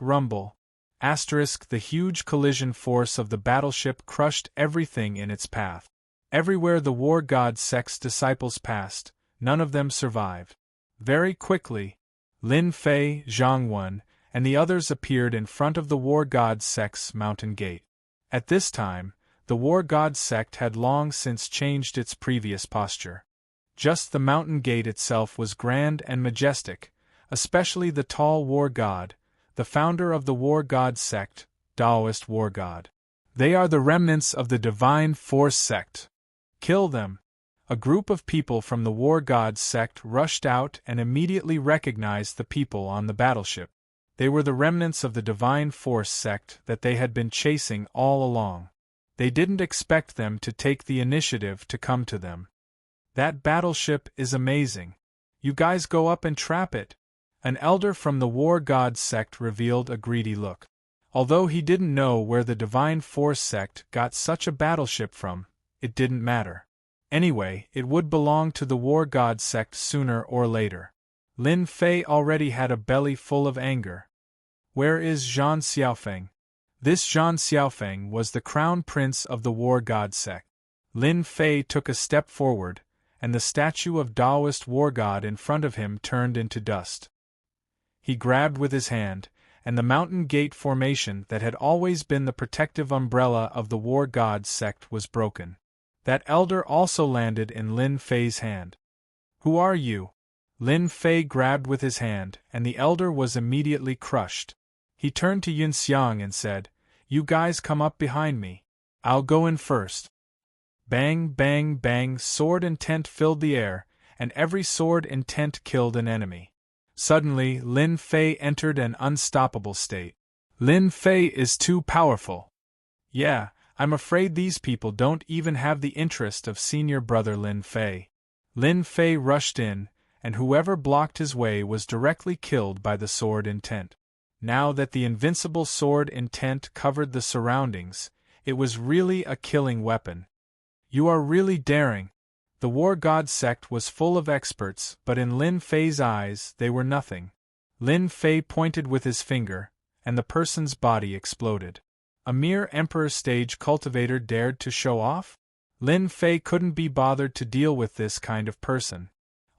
Rumble. The huge collision force of the battleship crushed everything in its path. Everywhere the War God sect's disciples passed, none of them survived. Very quickly, Lin Fei, Zhang Wen, and the others appeared in front of the War God sect's mountain gate. At this time, the War God sect had long since changed its previous posture. Just the mountain gate itself was grand and majestic, especially the tall war god, the founder of the war god sect, Taoist war god. They are the remnants of the divine force sect. Kill them. A group of people from the war god sect rushed out and immediately recognized the people on the battleship. They were the remnants of the divine force sect that they had been chasing all along. They didn't expect them to take the initiative to come to them. That battleship is amazing. You guys go up and trap it. An elder from the war god sect revealed a greedy look. Although he didn't know where the divine force sect got such a battleship from, it didn't matter. Anyway, it would belong to the war god sect sooner or later. Lin Fei already had a belly full of anger. Where is Zhang Xiaofeng? This Zhang Xiaofeng was the crown prince of the war god sect. Lin Fei took a step forward, and the statue of Taoist war god in front of him turned into dust. He grabbed with his hand, and the mountain gate formation that had always been the protective umbrella of the war god sect was broken. That elder also landed in Lin Fei's hand. Who are you? Lin Fei grabbed with his hand, and the elder was immediately crushed. He turned to Yunxiang and said, "You guys come up behind me. I'll go in first." Bang, bang, bang, sword intent filled the air, and every sword intent killed an enemy. Suddenly, Lin Fei entered an unstoppable state. Lin Fei is too powerful. Yeah, I'm afraid these people don't even have the interest of senior brother Lin Fei. Lin Fei rushed in, and whoever blocked his way was directly killed by the sword intent. Now that the invincible sword intent covered the surroundings, it was really a killing weapon. You are really daring. The war god sect was full of experts, but in Lin Fei's eyes they were nothing. Lin Fei pointed with his finger, and the person's body exploded. A mere emperor stage cultivator dared to show off? Lin Fei couldn't be bothered to deal with this kind of person.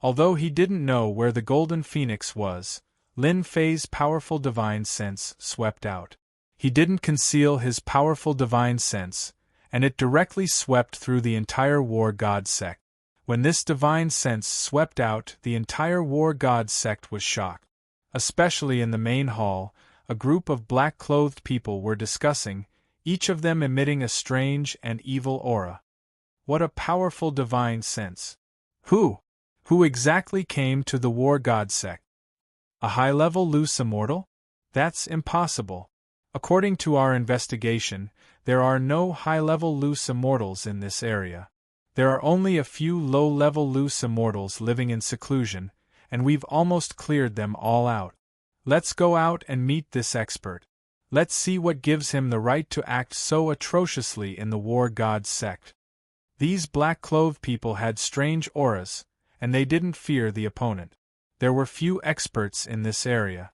Although he didn't know where the golden phoenix was, Lin Fei's powerful divine sense swept out. He didn't conceal his powerful divine sense, and it directly swept through the entire war god sect. When this divine sense swept out, the entire war god sect was shocked. Especially in the main hall, a group of black-clothed people were discussing, each of them emitting a strange and evil aura. What a powerful divine sense! Who exactly came to the war god sect? A high-level loose immortal? That's impossible. According to our investigation, there are no high-level loose immortals in this area. There are only a few low-level loose immortals living in seclusion, and we've almost cleared them all out. Let's go out and meet this expert. Let's see what gives him the right to act so atrociously in the war god sect. These black-clothed people had strange auras, and they didn't fear the opponent. There were few experts in this area.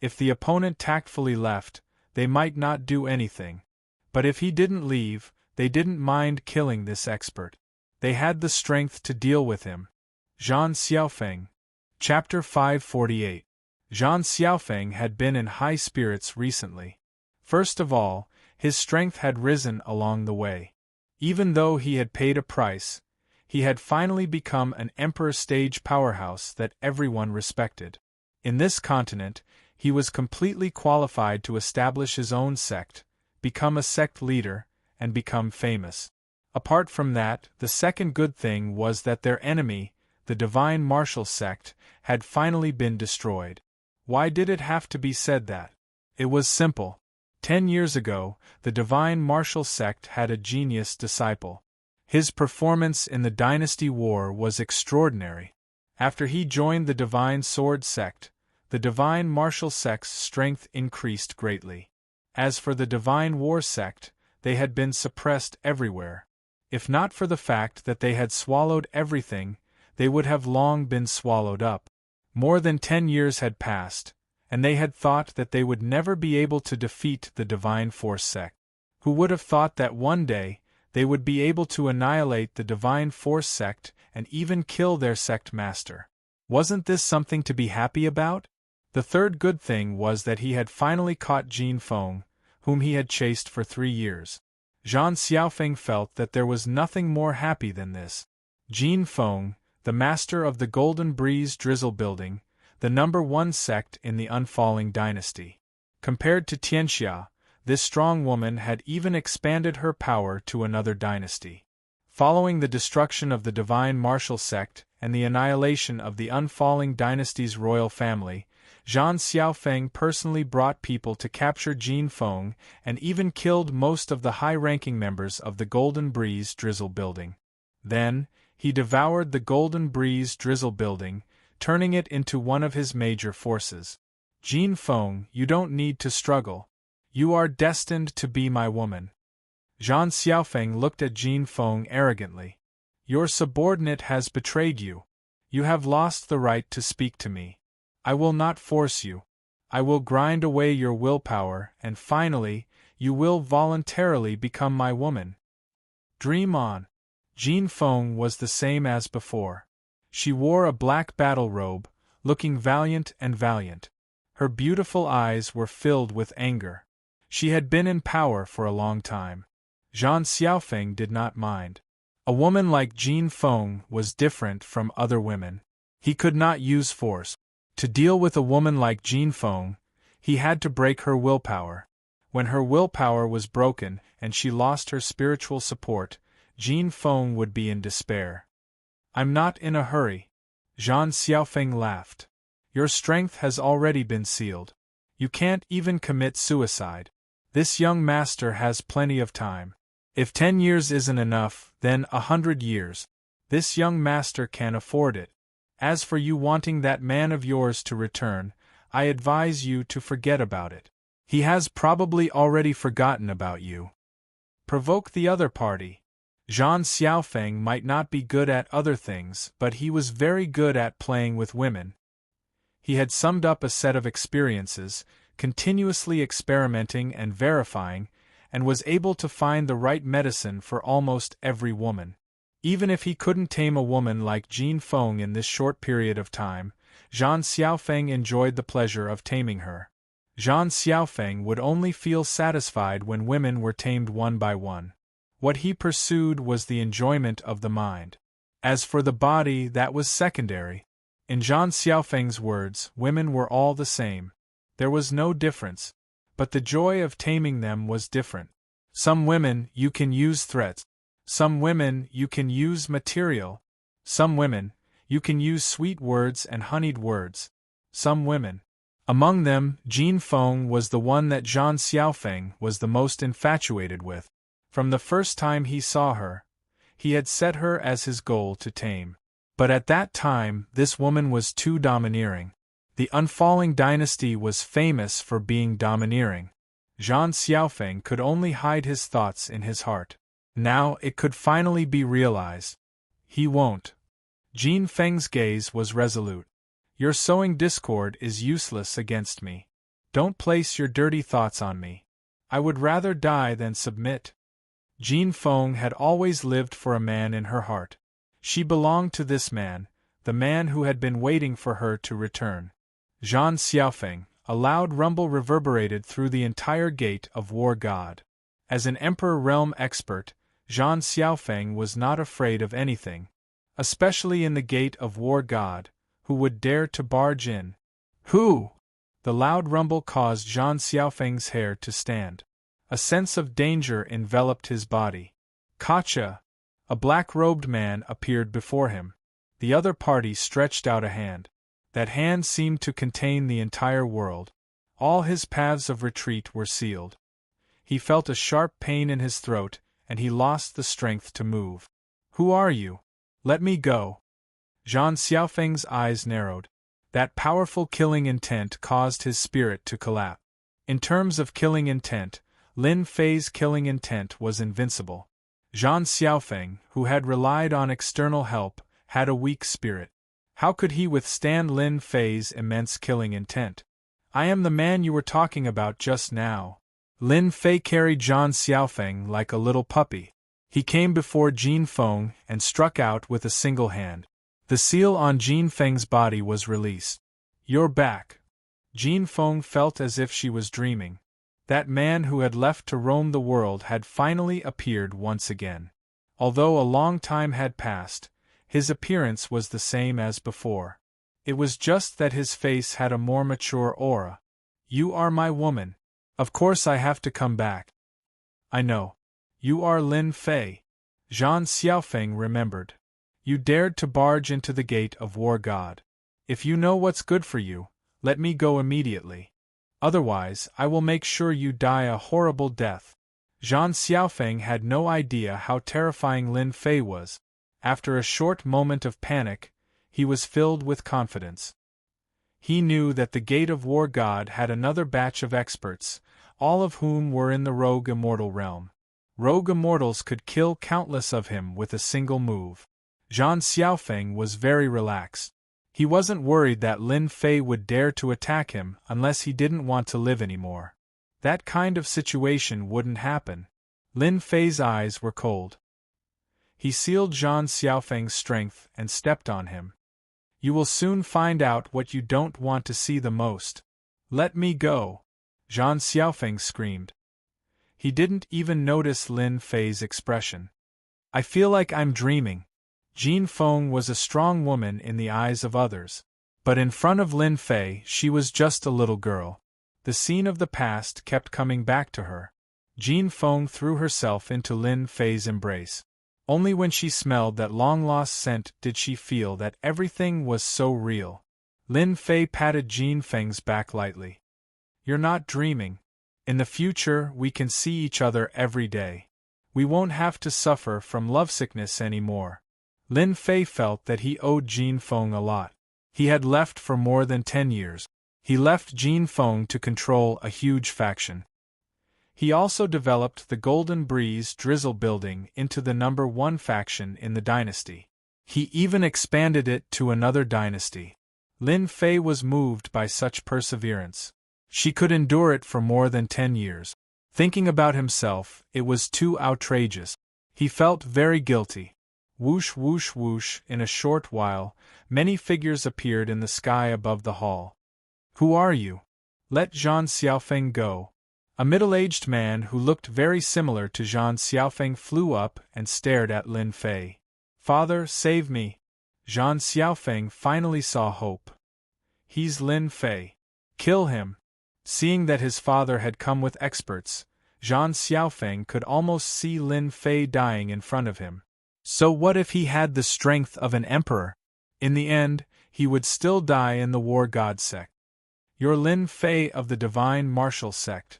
If the opponent tactfully left, they might not do anything. But if he didn't leave, they didn't mind killing this expert. They had the strength to deal with him. Zhang Xiaofeng. Chapter 548. Zhang Xiaofeng had been in high spirits recently. First of all, his strength had risen along the way. Even though he had paid a price, he had finally become an emperor stage powerhouse that everyone respected. In this continent, he was completely qualified to establish his own sect, become a sect leader, and become famous. Apart from that, the second good thing was that their enemy, the divine martial sect, had finally been destroyed. Why did it have to be said that? It was simple. 10 years ago, the divine martial sect had a genius disciple. His performance in the dynasty war was extraordinary. After he joined the divine sword sect, the divine martial sect's strength increased greatly. As for the divine war sect, they had been suppressed everywhere. If not for the fact that they had swallowed everything, they would have long been swallowed up. More than 10 years had passed, and they had thought that they would never be able to defeat the divine force sect. Who would have thought that one day, they would be able to annihilate the divine force sect and even kill their sect master? Wasn't this something to be happy about? The third good thing was that he had finally caught Jin Feng, whom he had chased for 3 years. Zhang Xiaofeng felt that there was nothing more happy than this. Jin Feng, the master of the Golden Breeze Drizzle Building, the #1 sect in the unfalling dynasty. Compared to Tianxia, this strong woman had even expanded her power to another dynasty. Following the destruction of the divine martial sect and the annihilation of the unfalling dynasty's royal family, Zhang Xiaofeng personally brought people to capture Jin Feng and even killed most of the high-ranking members of the Golden Breeze Drizzle Building. Then, he devoured the Golden Breeze Drizzle Building, turning it into one of his major forces. Jin Feng, you don't need to struggle. You are destined to be my woman. Zhang Xiaofeng looked at Jin Feng arrogantly. Your subordinate has betrayed you. You have lost the right to speak to me. I will not force you. I will grind away your willpower, and finally, you will voluntarily become my woman. Dream on. Jin Feng was the same as before. She wore a black battle robe, looking valiant and valiant. Her beautiful eyes were filled with anger. She had been in power for a long time. Zhang Xiaofeng did not mind. A woman like Jin Feng was different from other women. He could not use force. To deal with a woman like Jin Feng, he had to break her willpower. When her willpower was broken and she lost her spiritual support, Jin Feng would be in despair. I'm not in a hurry. Zhang Xiaofeng laughed. Your strength has already been sealed. You can't even commit suicide. This young master has plenty of time. If 10 years isn't enough, then 100 years. This young master can afford it. As for you wanting that man of yours to return, I advise you to forget about it. He has probably already forgotten about you. Provoke the other party. Zhang Xiaofeng might not be good at other things, but he was very good at playing with women. He had summed up a set of experiences, continuously experimenting and verifying, and was able to find the right medicine for almost every woman. Even if he couldn't tame a woman like Jin Feng in this short period of time, Zhang Xiaofeng enjoyed the pleasure of taming her. Zhang Xiaofeng would only feel satisfied when women were tamed one by one. What he pursued was the enjoyment of the mind. As for the body, that was secondary. In Zhang Xiaofeng's words, women were all the same. There was no difference. But the joy of taming them was different. Some women, you can use threats. Some women, you can use material. Some women, you can use sweet words and honeyed words. Some women. Among them, Jin Feng was the one that Zhang Xiaofeng was the most infatuated with. From the first time he saw her, he had set her as his goal to tame. But at that time, this woman was too domineering. The unfalling dynasty was famous for being domineering. Zhang Xiaofeng could only hide his thoughts in his heart. Now it could finally be realized. He won't. Jin Feng's gaze was resolute. Your sowing discord is useless against me. Don't place your dirty thoughts on me. I would rather die than submit. Jin Feng had always lived for a man in her heart. She belonged to this man, the man who had been waiting for her to return. Zhang Xiaofeng, a loud rumble reverberated through the entire gate of War God. As an Emperor realm expert, Zhang Xiaofeng was not afraid of anything, especially in the gate of War God. Who would dare to barge in? Who? The loud rumble caused Zhang Xiaofeng's hair to stand. A sense of danger enveloped his body. Kacha! A black-robed man appeared before him. The other party stretched out a hand. That hand seemed to contain the entire world. All his paths of retreat were sealed. He felt a sharp pain in his throat, and he lost the strength to move. Who are you? Let me go. Zhang Xiaofeng's eyes narrowed. That powerful killing intent caused his spirit to collapse. In terms of killing intent, Lin Fei's killing intent was invincible. Zhang Xiaofeng, who had relied on external help, had a weak spirit. How could he withstand Lin Fei's immense killing intent? I am the man you were talking about just now. Lin Fei carried Zhang Xiaofeng like a little puppy. He came before Jin Feng and struck out with a single hand. The seal on Jin Feng's body was released. You're back. Jin Feng felt as if she was dreaming. That man who had left to roam the world had finally appeared once again. Although a long time had passed, his appearance was the same as before. It was just that his face had a more mature aura. You are my woman. Of course I have to come back. I know. You are Lin Fei. Zhang Xiaofeng remembered. You dared to barge into the gate of War God. If you know what's good for you, let me go immediately. Otherwise, I will make sure you die a horrible death. Zhang Xiaofeng had no idea how terrifying Lin Fei was. After a short moment of panic, he was filled with confidence. He knew that the Gate of War God had another batch of experts, all of whom were in the rogue immortal realm. Rogue immortals could kill countless of him with a single move. Zhang Xiaofeng was very relaxed. He wasn't worried that Lin Fei would dare to attack him unless he didn't want to live anymore. That kind of situation wouldn't happen. Lin Fei's eyes were cold. He sealed Zhang Xiaofeng's strength and stepped on him. You will soon find out what you don't want to see the most. Let me go! Zhang Xiaofeng screamed. He didn't even notice Lin Fei's expression. I feel like I'm dreaming. Jin Feng was a strong woman in the eyes of others. But in front of Lin Fei she was just a little girl. The scene of the past kept coming back to her. Jin Feng threw herself into Lin Fei's embrace. Only when she smelled that long-lost scent did she feel that everything was so real. Lin Fei patted Jin Feng's back lightly. You're not dreaming. In the future we can see each other every day. We won't have to suffer from lovesickness anymore. Lin Fei felt that he owed Jin Feng a lot. He had left for more than 10 years. He left Jin Feng to control a huge faction. He also developed the Golden Breeze Drizzle building into the #1 faction in the dynasty. He even expanded it to another dynasty. Lin Fei was moved by such perseverance. She could endure it for more than 10 years. Thinking about himself, it was too outrageous. He felt very guilty. Whoosh whoosh whoosh, in a short while, many figures appeared in the sky above the hall. Who are you? Let Zhang Xiaofeng go. A middle-aged man who looked very similar to Zhang Xiaofeng flew up and stared at Lin Fei. Father, save me. Zhang Xiaofeng finally saw hope. He's Lin Fei. Kill him. Seeing that his father had come with experts, Zhang Xiaofeng could almost see Lin Fei dying in front of him. So what if he had the strength of an emperor? In the end, he would still die in the War God sect. You're Lin Fei of the Divine Martial sect.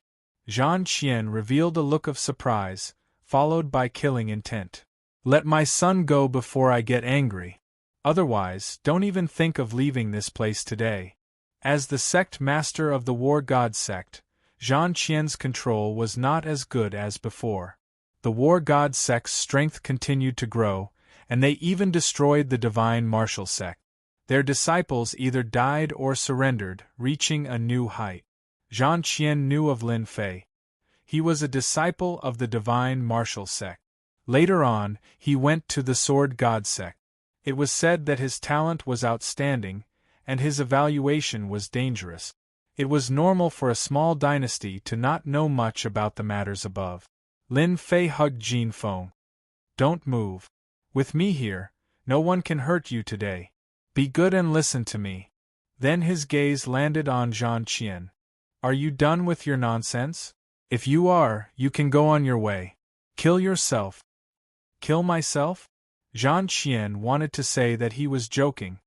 Zhang Qian revealed a look of surprise, followed by killing intent. Let my son go before I get angry. Otherwise, don't even think of leaving this place today. As the sect master of the War God sect, Zhang Qian's control was not as good as before. The War God sect's strength continued to grow, and they even destroyed the Divine Martial sect. Their disciples either died or surrendered, reaching a new height. Zhang Qian knew of Lin Fei. He was a disciple of the Divine Martial sect. Later on, he went to the Sword God sect. It was said that his talent was outstanding, and his evaluation was dangerous. It was normal for a small dynasty to not know much about the matters above. Lin Fei hugged Jin Feng. Don't move. With me here, no one can hurt you today. Be good and listen to me. Then his gaze landed on Zhang Qian. Are you done with your nonsense? If you are, you can go on your way. Kill yourself. Kill myself? Zhang Qian wanted to say that he was joking.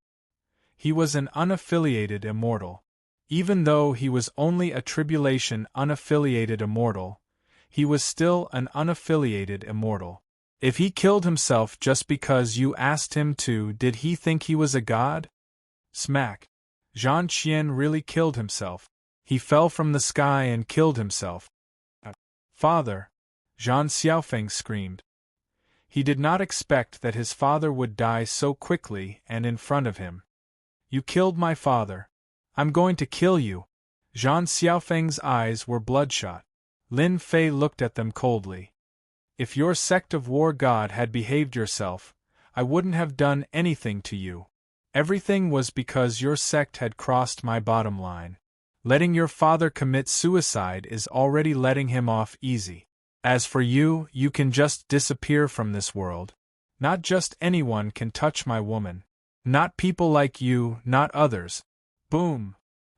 He was an unaffiliated immortal. Even though he was only a tribulation unaffiliated immortal, he was still an unaffiliated immortal. If he killed himself just because you asked him to, did he think he was a god? Smack. Zhang Qian really killed himself. He fell from the sky and killed himself. Father! Zhang Xiaofeng screamed. He did not expect that his father would die so quickly and in front of him. You killed my father. I'm going to kill you. Zhang Xiaofeng's eyes were bloodshot. Lin Fei looked at them coldly. If your sect of War God had behaved yourself, I wouldn't have done anything to you. Everything was because your sect had crossed my bottom line. Letting your father commit suicide is already letting him off easy. As for you, you can just disappear from this world. Not just anyone can touch my woman. Not people like you, not others. Boom!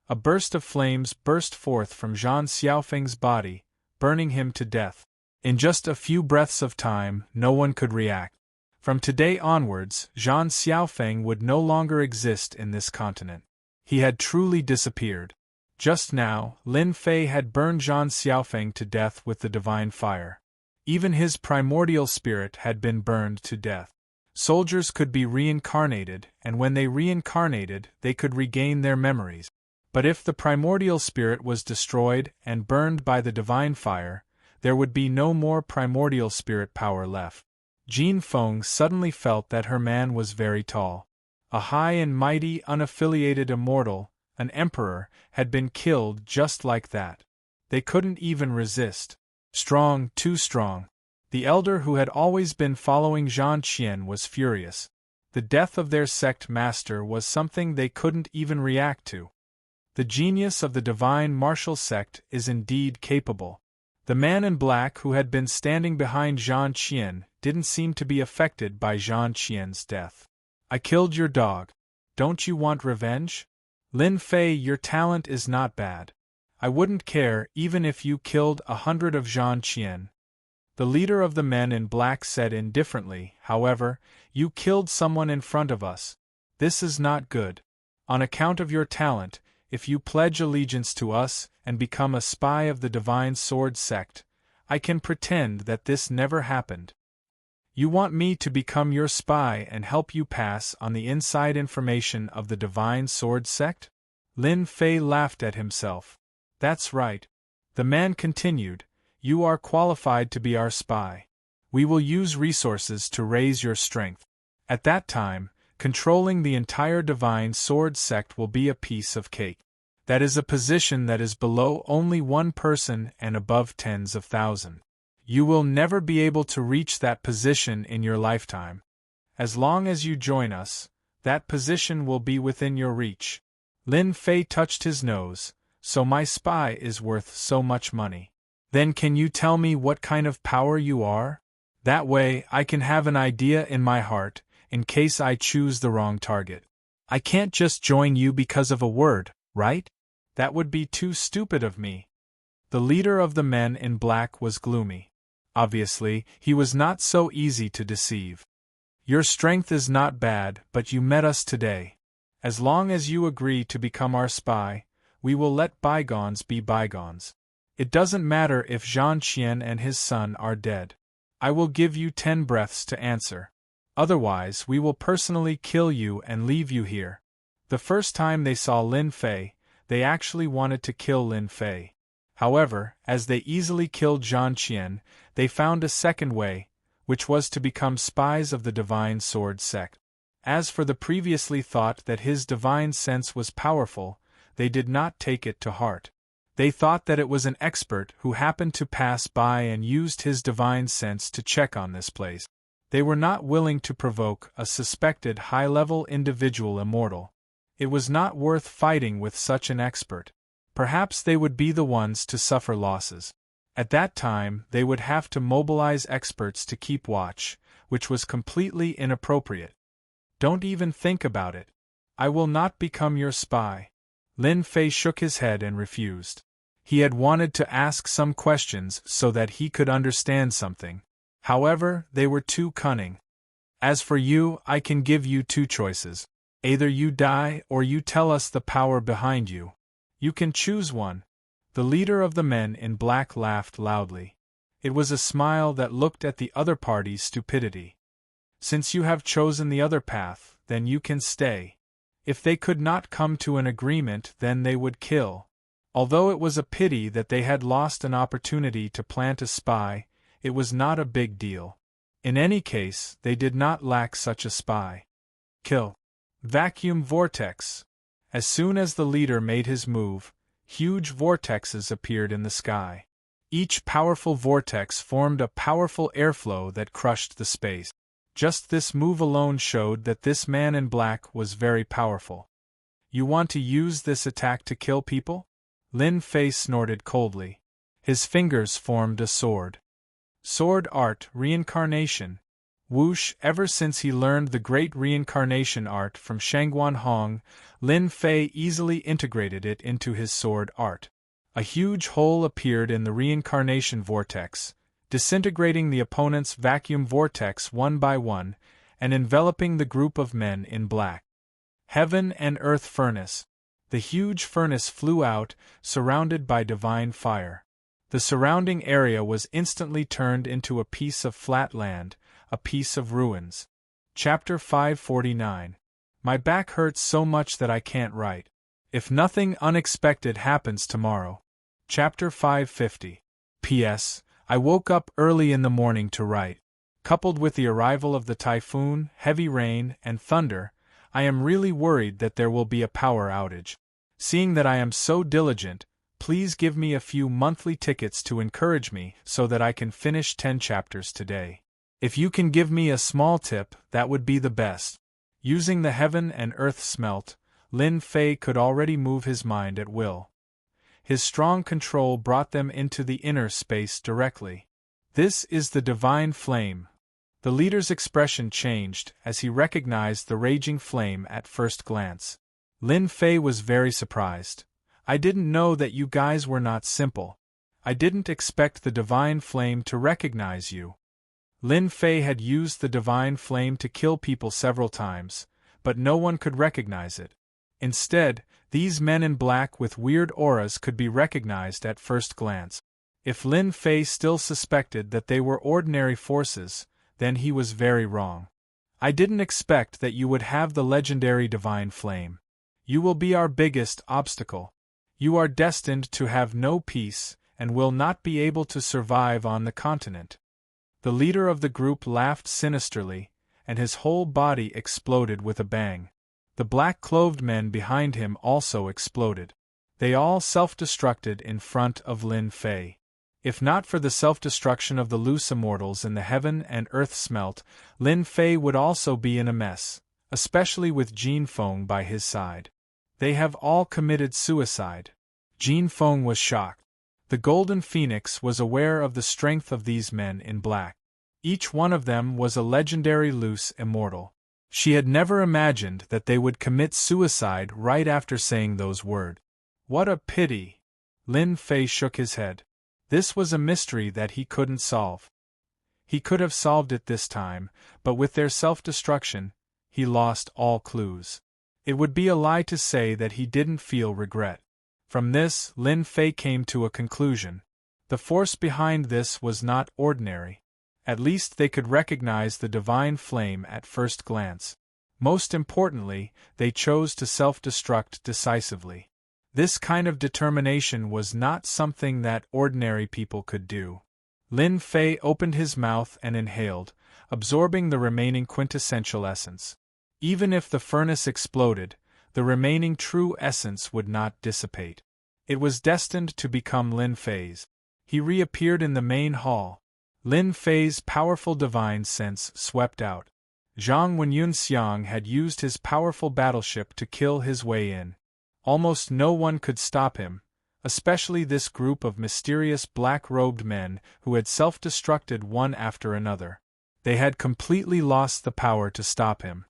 A burst of flames burst forth from Zhang Xiaofeng's body, burning him to death. In just a few breaths of time, no one could react. From today onwards, Zhang Xiaofeng would no longer exist in this continent. He had truly disappeared. Just now, Lin Fei had burned Zhang Xiaofeng to death with the divine fire. Even his primordial spirit had been burned to death. Soldiers could be reincarnated, and when they reincarnated, they could regain their memories. But if the primordial spirit was destroyed and burned by the divine fire, there would be no more primordial spirit power left. Jin Feng suddenly felt that her man was very tall. A high and mighty unaffiliated immortal, an emperor, had been killed just like that. They couldn't even resist. Strong, too strong. The elder who had always been following Zhang Qian was furious. The death of their sect master was something they couldn't even react to. The genius of the divine martial sect is indeed capable. The man in black who had been standing behind Zhang Qian didn't seem to be affected by Zhang Qian's death. I killed your dog. Don't you want revenge? Lin Fei, your talent is not bad. I wouldn't care even if you killed 100 of Zhang Qian. The leader of the men in black said indifferently, however, you killed someone in front of us. This is not good. On account of your talent, if you pledge allegiance to us and become a spy of the Divine Sword sect, I can pretend that this never happened. You want me to become your spy and help you pass on the inside information of the Divine Sword sect? Lin Fei laughed at himself. That's right. The man continued, you are qualified to be our spy. We will use resources to raise your strength. At that time, controlling the entire Divine Sword sect will be a piece of cake. That is a position that is below only one person and above tens of thousands. You will never be able to reach that position in your lifetime. As long as you join us, that position will be within your reach. Lin Fei touched his nose. So my spy is worth so much money. Then can you tell me what kind of power you are? That way I can have an idea in my heart, in case I choose the wrong target. I can't just join you because of a word, right? That would be too stupid of me. The leader of the men in black was gloomy. Obviously, he was not so easy to deceive. Your strength is not bad, but you met us today. As long as you agree to become our spy, we will let bygones be bygones. It doesn't matter if Zhang Qian and his son are dead. I will give you 10 breaths to answer. Otherwise, we will personally kill you and leave you here. The first time they saw Lin Fei, they actually wanted to kill Lin Fei. However, as they easily killed Zhang Qian, they found a second way, which was to become spies of the Divine Sword sect. As for the previously thought that his divine sense was powerful, they did not take it to heart. They thought that it was an expert who happened to pass by and used his divine sense to check on this place. They were not willing to provoke a suspected high-level individual immortal. It was not worth fighting with such an expert. Perhaps they would be the ones to suffer losses. At that time, they would have to mobilize experts to keep watch, which was completely inappropriate. Don't even think about it. I will not become your spy. Lin Fei shook his head and refused. He had wanted to ask some questions so that he could understand something. However, they were too cunning. As for you, I can give you 2 choices. Either you die or you tell us the power behind you. You can choose one. The leader of the men in black laughed loudly. It was a smile that looked at the other party's stupidity. Since you have chosen the other path, then you can stay. If they could not come to an agreement, then they would kill. Although it was a pity that they had lost an opportunity to plant a spy, it was not a big deal. In any case, they did not lack such a spy. Kill. Vacuum vortex. As soon as the leader made his move, huge vortexes appeared in the sky. Each powerful vortex formed a powerful airflow that crushed the space. Just this move alone showed that this man in black was very powerful. You want to use this attack to kill people? Lin Fei snorted coldly. His fingers formed a sword. Sword art, reincarnation. Whoosh! Ever since he learned the great reincarnation art from Shangguan Hong, Lin Fei easily integrated it into his sword art. A huge hole appeared in the reincarnation vortex, disintegrating the opponent's vacuum vortex one by one, and enveloping the group of men in black. Heaven and Earth Furnace. The huge furnace flew out, surrounded by divine fire. The surrounding area was instantly turned into a piece of flat land, a piece of ruins. Chapter 549. My back hurts so much that I can't write. If nothing unexpected happens tomorrow. Chapter 550. P.S. I woke up early in the morning to write. Coupled with the arrival of the typhoon, heavy rain, and thunder, I am really worried that there will be a power outage. Seeing that I am so diligent, please give me a few monthly tickets to encourage me so that I can finish 10 chapters today. If you can give me a small tip, that would be the best. Using the heaven and earth smelt, Lin Fei could already move his mind at will. His strong control brought them into the inner space directly. This is the divine flame. The leader's expression changed as he recognized the raging flame at first glance. Lin Fei was very surprised. I didn't know that you guys were not simple. I didn't expect the divine flame to recognize you. Lin Fei had used the divine flame to kill people several times, but no one could recognize it. Instead, these men in black with weird auras could be recognized at first glance. If Lin Fei still suspected that they were ordinary forces, then he was very wrong. I didn't expect that you would have the legendary divine flame. You will be our biggest obstacle. You are destined to have no peace, and will not be able to survive on the continent. The leader of the group laughed sinisterly, and his whole body exploded with a bang. The black-clothed men behind him also exploded. They all self-destructed in front of Lin Fei. If not for the self-destruction of the loose immortals in the heaven and earth smelt, Lin Fei would also be in a mess, especially with Jin Feng by his side. They have all committed suicide. Jin Feng was shocked. The Golden Phoenix was aware of the strength of these men in black. Each one of them was a legendary loose immortal. She had never imagined that they would commit suicide right after saying those words. What a pity! Lin Fei shook his head. This was a mystery that he couldn't solve. He could have solved it this time, but with their self-destruction, he lost all clues. It would be a lie to say that he didn't feel regret. From this, Lin Fei came to a conclusion. The force behind this was not ordinary. At least they could recognize the divine flame at first glance. Most importantly, they chose to self-destruct decisively. This kind of determination was not something that ordinary people could do. Lin Fei opened his mouth and inhaled, absorbing the remaining quintessential essence. Even if the furnace exploded, the remaining true essence would not dissipate. It was destined to become Lin Fei's. He reappeared in the main hall. Lin Fei's powerful divine sense swept out. Zhang Wenyunxiang had used his powerful battleship to kill his way in. Almost no one could stop him, especially this group of mysterious black-robed men who had self-destructed one after another. They had completely lost the power to stop him.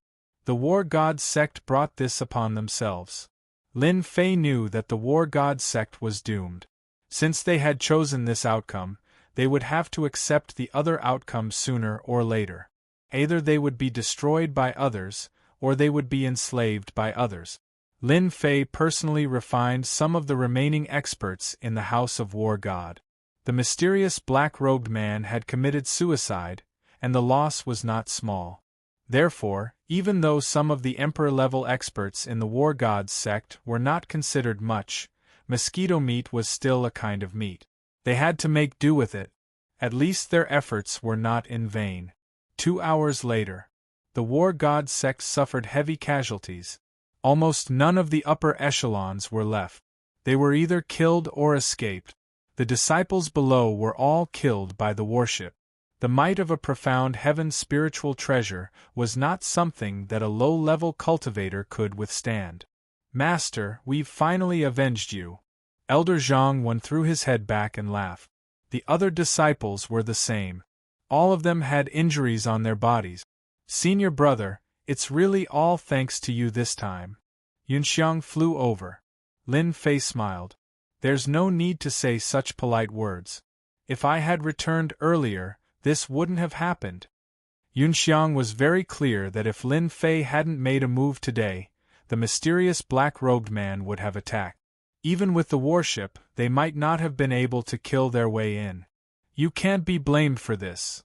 The War God sect brought this upon themselves. Lin Fei knew that the War God sect was doomed. Since they had chosen this outcome, they would have to accept the other outcome sooner or later. Either they would be destroyed by others, or they would be enslaved by others. Lin Fei personally refined some of the remaining experts in the House of War God. The mysterious black-robed man had committed suicide, and the loss was not small. Therefore, even though some of the Emperor-level experts in the War God sect were not considered much, mosquito meat was still a kind of meat. They had to make do with it. At least their efforts were not in vain. 2 hours later, the War God sect suffered heavy casualties. Almost none of the upper echelons were left. They were either killed or escaped. The disciples below were all killed by the warship. The might of a profound heaven's spiritual treasure was not something that a low-level cultivator could withstand. Master, we've finally avenged you. Elder Zhang Wen threw his head back and laughed. The other disciples were the same. All of them had injuries on their bodies. Senior brother, it's really all thanks to you this time. Yunxiang flew over. Lin Fei smiled. There's no need to say such polite words. If I had returned earlier, this wouldn't have happened. Yunxiang was very clear that if Lin Fei hadn't made a move today, the mysterious black-robed man would have attacked. Even with the warship, they might not have been able to kill their way in. You can't be blamed for this,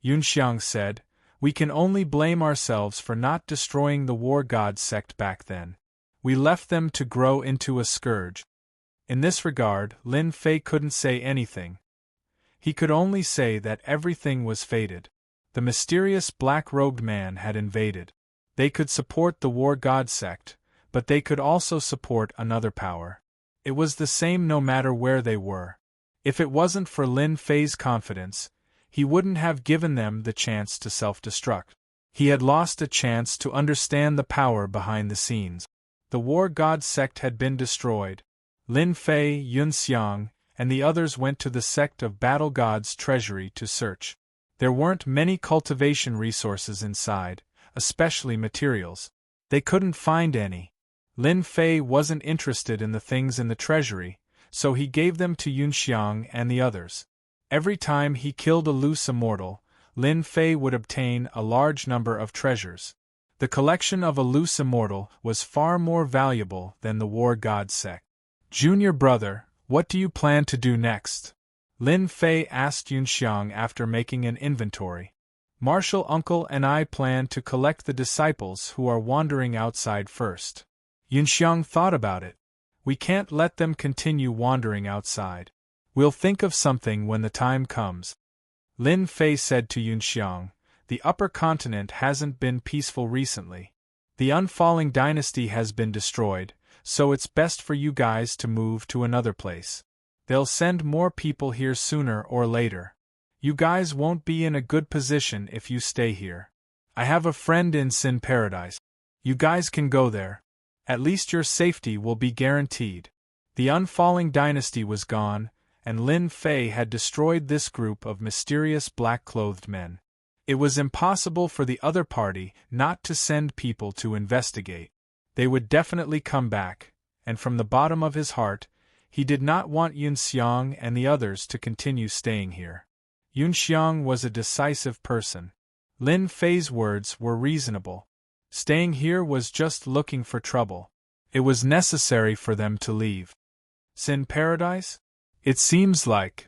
Yunxiang said. We can only blame ourselves for not destroying the war god sect back then. We left them to grow into a scourge. In this regard, Lin Fei couldn't say anything. He could only say that everything was fated. The mysterious black-robed man had invaded. They could support the war god sect, but they could also support another power. It was the same no matter where they were. If it wasn't for Lin Fei's confidence, he wouldn't have given them the chance to self-destruct. He had lost a chance to understand the power behind the scenes. The war god sect had been destroyed. Lin Fei, Yunxiang, and the others went to the sect of battle gods' treasury to search. There weren't many cultivation resources inside, especially materials. They couldn't find any. Lin Fei wasn't interested in the things in the treasury, so he gave them to Yunxiang and the others. Every time he killed a loose immortal, Lin Fei would obtain a large number of treasures. The collection of a loose immortal was far more valuable than the war god sect. Junior brother, what do you plan to do next? Lin Fei asked Yunxiang after making an inventory. Martial uncle and I plan to collect the disciples who are wandering outside first. Yunxiang thought about it. We can't let them continue wandering outside. We'll think of something when the time comes. Lin Fei said to Yunxiang, the upper continent hasn't been peaceful recently. The unfalling dynasty has been destroyed, so it's best for you guys to move to another place. They'll send more people here sooner or later. You guys won't be in a good position if you stay here. I have a friend in Sin Paradise. You guys can go there. At least your safety will be guaranteed. The unfalling dynasty was gone, and Lin Fei had destroyed this group of mysterious black-clothed men. It was impossible for the other party not to send people to investigate. They would definitely come back, and from the bottom of his heart, he did not want Yunxiang and the others to continue staying here. Yunxiang was a decisive person. Lin Fei's words were reasonable. Staying here was just looking for trouble. It was necessary for them to leave. Sin Paradise? It seems like.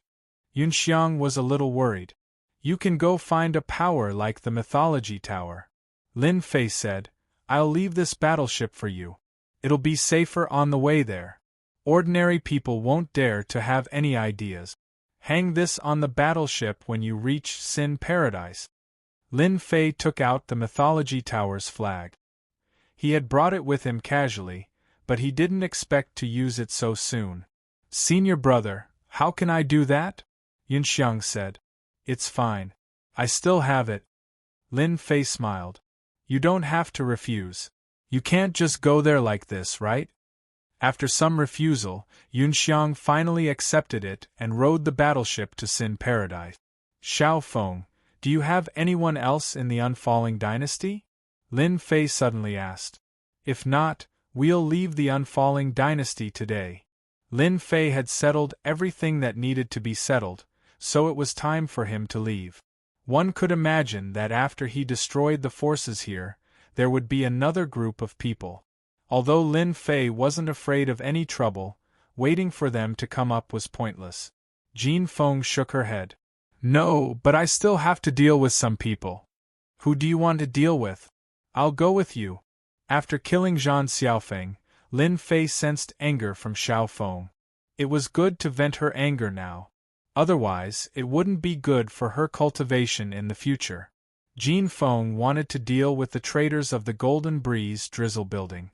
Yunxiang was a little worried. You can go find a power like the mythology tower. Lin Fei said, I'll leave this battleship for you. It'll be safer on the way there. Ordinary people won't dare to have any ideas. Hang this on the battleship when you reach Sin Paradise. Lin Fei took out the mythology tower's flag. He had brought it with him casually, but he didn't expect to use it so soon. Senior brother, how can I do that? Yunxiang said. It's fine. I still have it. Lin Fei smiled. You don't have to refuse. You can't just go there like this, right? After some refusal, Yunxiang finally accepted it and rowed the battleship to Sin Paradise. Xiao Feng, do you have anyone else in the unfalling dynasty? Lin Fei suddenly asked. If not, we'll leave the unfalling dynasty today. Lin Fei had settled everything that needed to be settled, so it was time for him to leave. One could imagine that after he destroyed the forces here, there would be another group of people. Although Lin Fei wasn't afraid of any trouble, waiting for them to come up was pointless. Jin Feng shook her head. No, but I still have to deal with some people. Who do you want to deal with? I'll go with you. After killing Zhan Xiaofeng, Lin Fei sensed anger from Xiao Feng. It was good to vent her anger now. Otherwise, it wouldn't be good for her cultivation in the future. Jin Feng wanted to deal with the traders of the Golden Breeze Drizzle Building.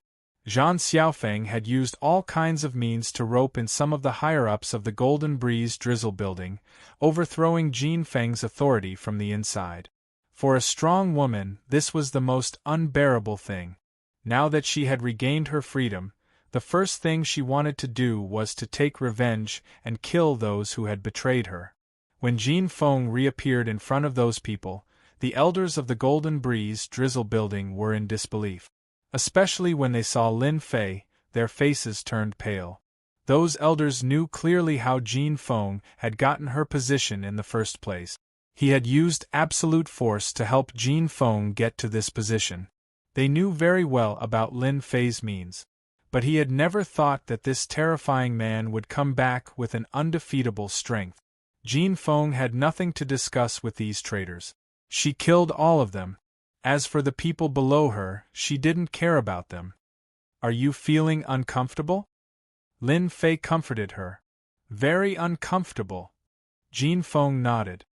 Zhan Xiaofeng had used all kinds of means to rope in some of the higher-ups of the Golden Breeze Drizzle Building, overthrowing Jin Feng's authority from the inside. For a strong woman, this was the most unbearable thing. Now that she had regained her freedom, the first thing she wanted to do was to take revenge and kill those who had betrayed her. When Jin Feng reappeared in front of those people, the elders of the Golden Breeze Drizzle building were in disbelief. Especially when they saw Lin Fei, their faces turned pale. Those elders knew clearly how Jin Feng had gotten her position in the first place. He had used absolute force to help Jin Feng get to this position. They knew very well about Lin Fei's means. But he had never thought that this terrifying man would come back with an undefeatable strength. Jin Feng had nothing to discuss with these traitors. She killed all of them. As for the people below her, she didn't care about them. Are you feeling uncomfortable? Lin Fei comforted her. Very uncomfortable. Jin Feng nodded.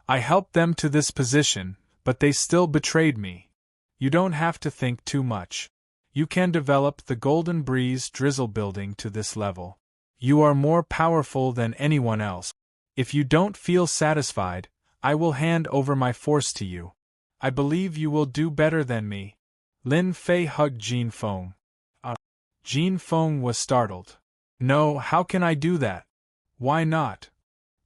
I helped them to this position, but they still betrayed me. You don't have to think too much. You can develop the Golden Breeze Drizzle building to this level. You are more powerful than anyone else. If you don't feel satisfied, I will hand over my force to you. I believe you will do better than me. Lin Fei hugged Jin Feng. Jin Feng was startled. No, how can I do that? Why not?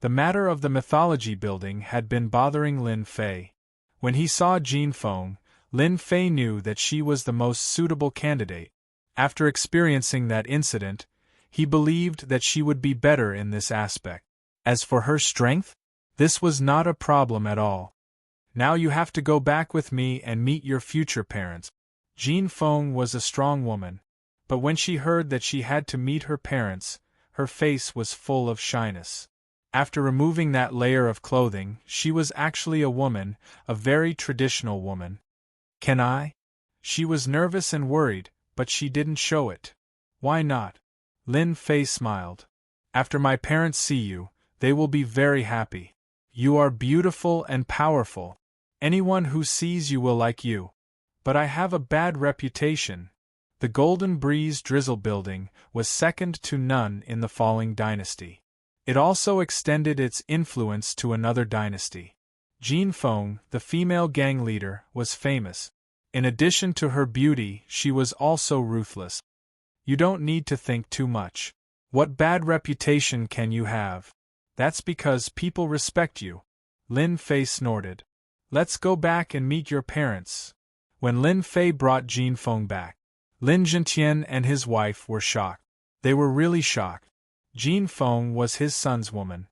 The matter of the mythology building had been bothering Lin Fei. When he saw Jin Feng, Lin Fei knew that she was the most suitable candidate. After experiencing that incident, he believed that she would be better in this aspect. As for her strength, this was not a problem at all. Now you have to go back with me and meet your future parents. Jin Feng was a strong woman, but when she heard that she had to meet her parents, her face was full of shyness. After removing that layer of clothing, she was actually a woman, a very traditional woman. Can I? She was nervous and worried, but she didn't show it. Why not? Lin Fei smiled. After my parents see you, they will be very happy. You are beautiful and powerful. Anyone who sees you will like you. But I have a bad reputation. The Golden Breeze Drizzle building was second to none in the falling dynasty. It also extended its influence to another dynasty. Jin Feng, the female gang leader, was famous. In addition to her beauty, she was also ruthless. You don't need to think too much. What bad reputation can you have? That's because people respect you. Lin Fei snorted. Let's go back and meet your parents. When Lin Fei brought Jin Feng back, Lin Zhentian and his wife were shocked. They were really shocked. Jin Feng was his son's woman.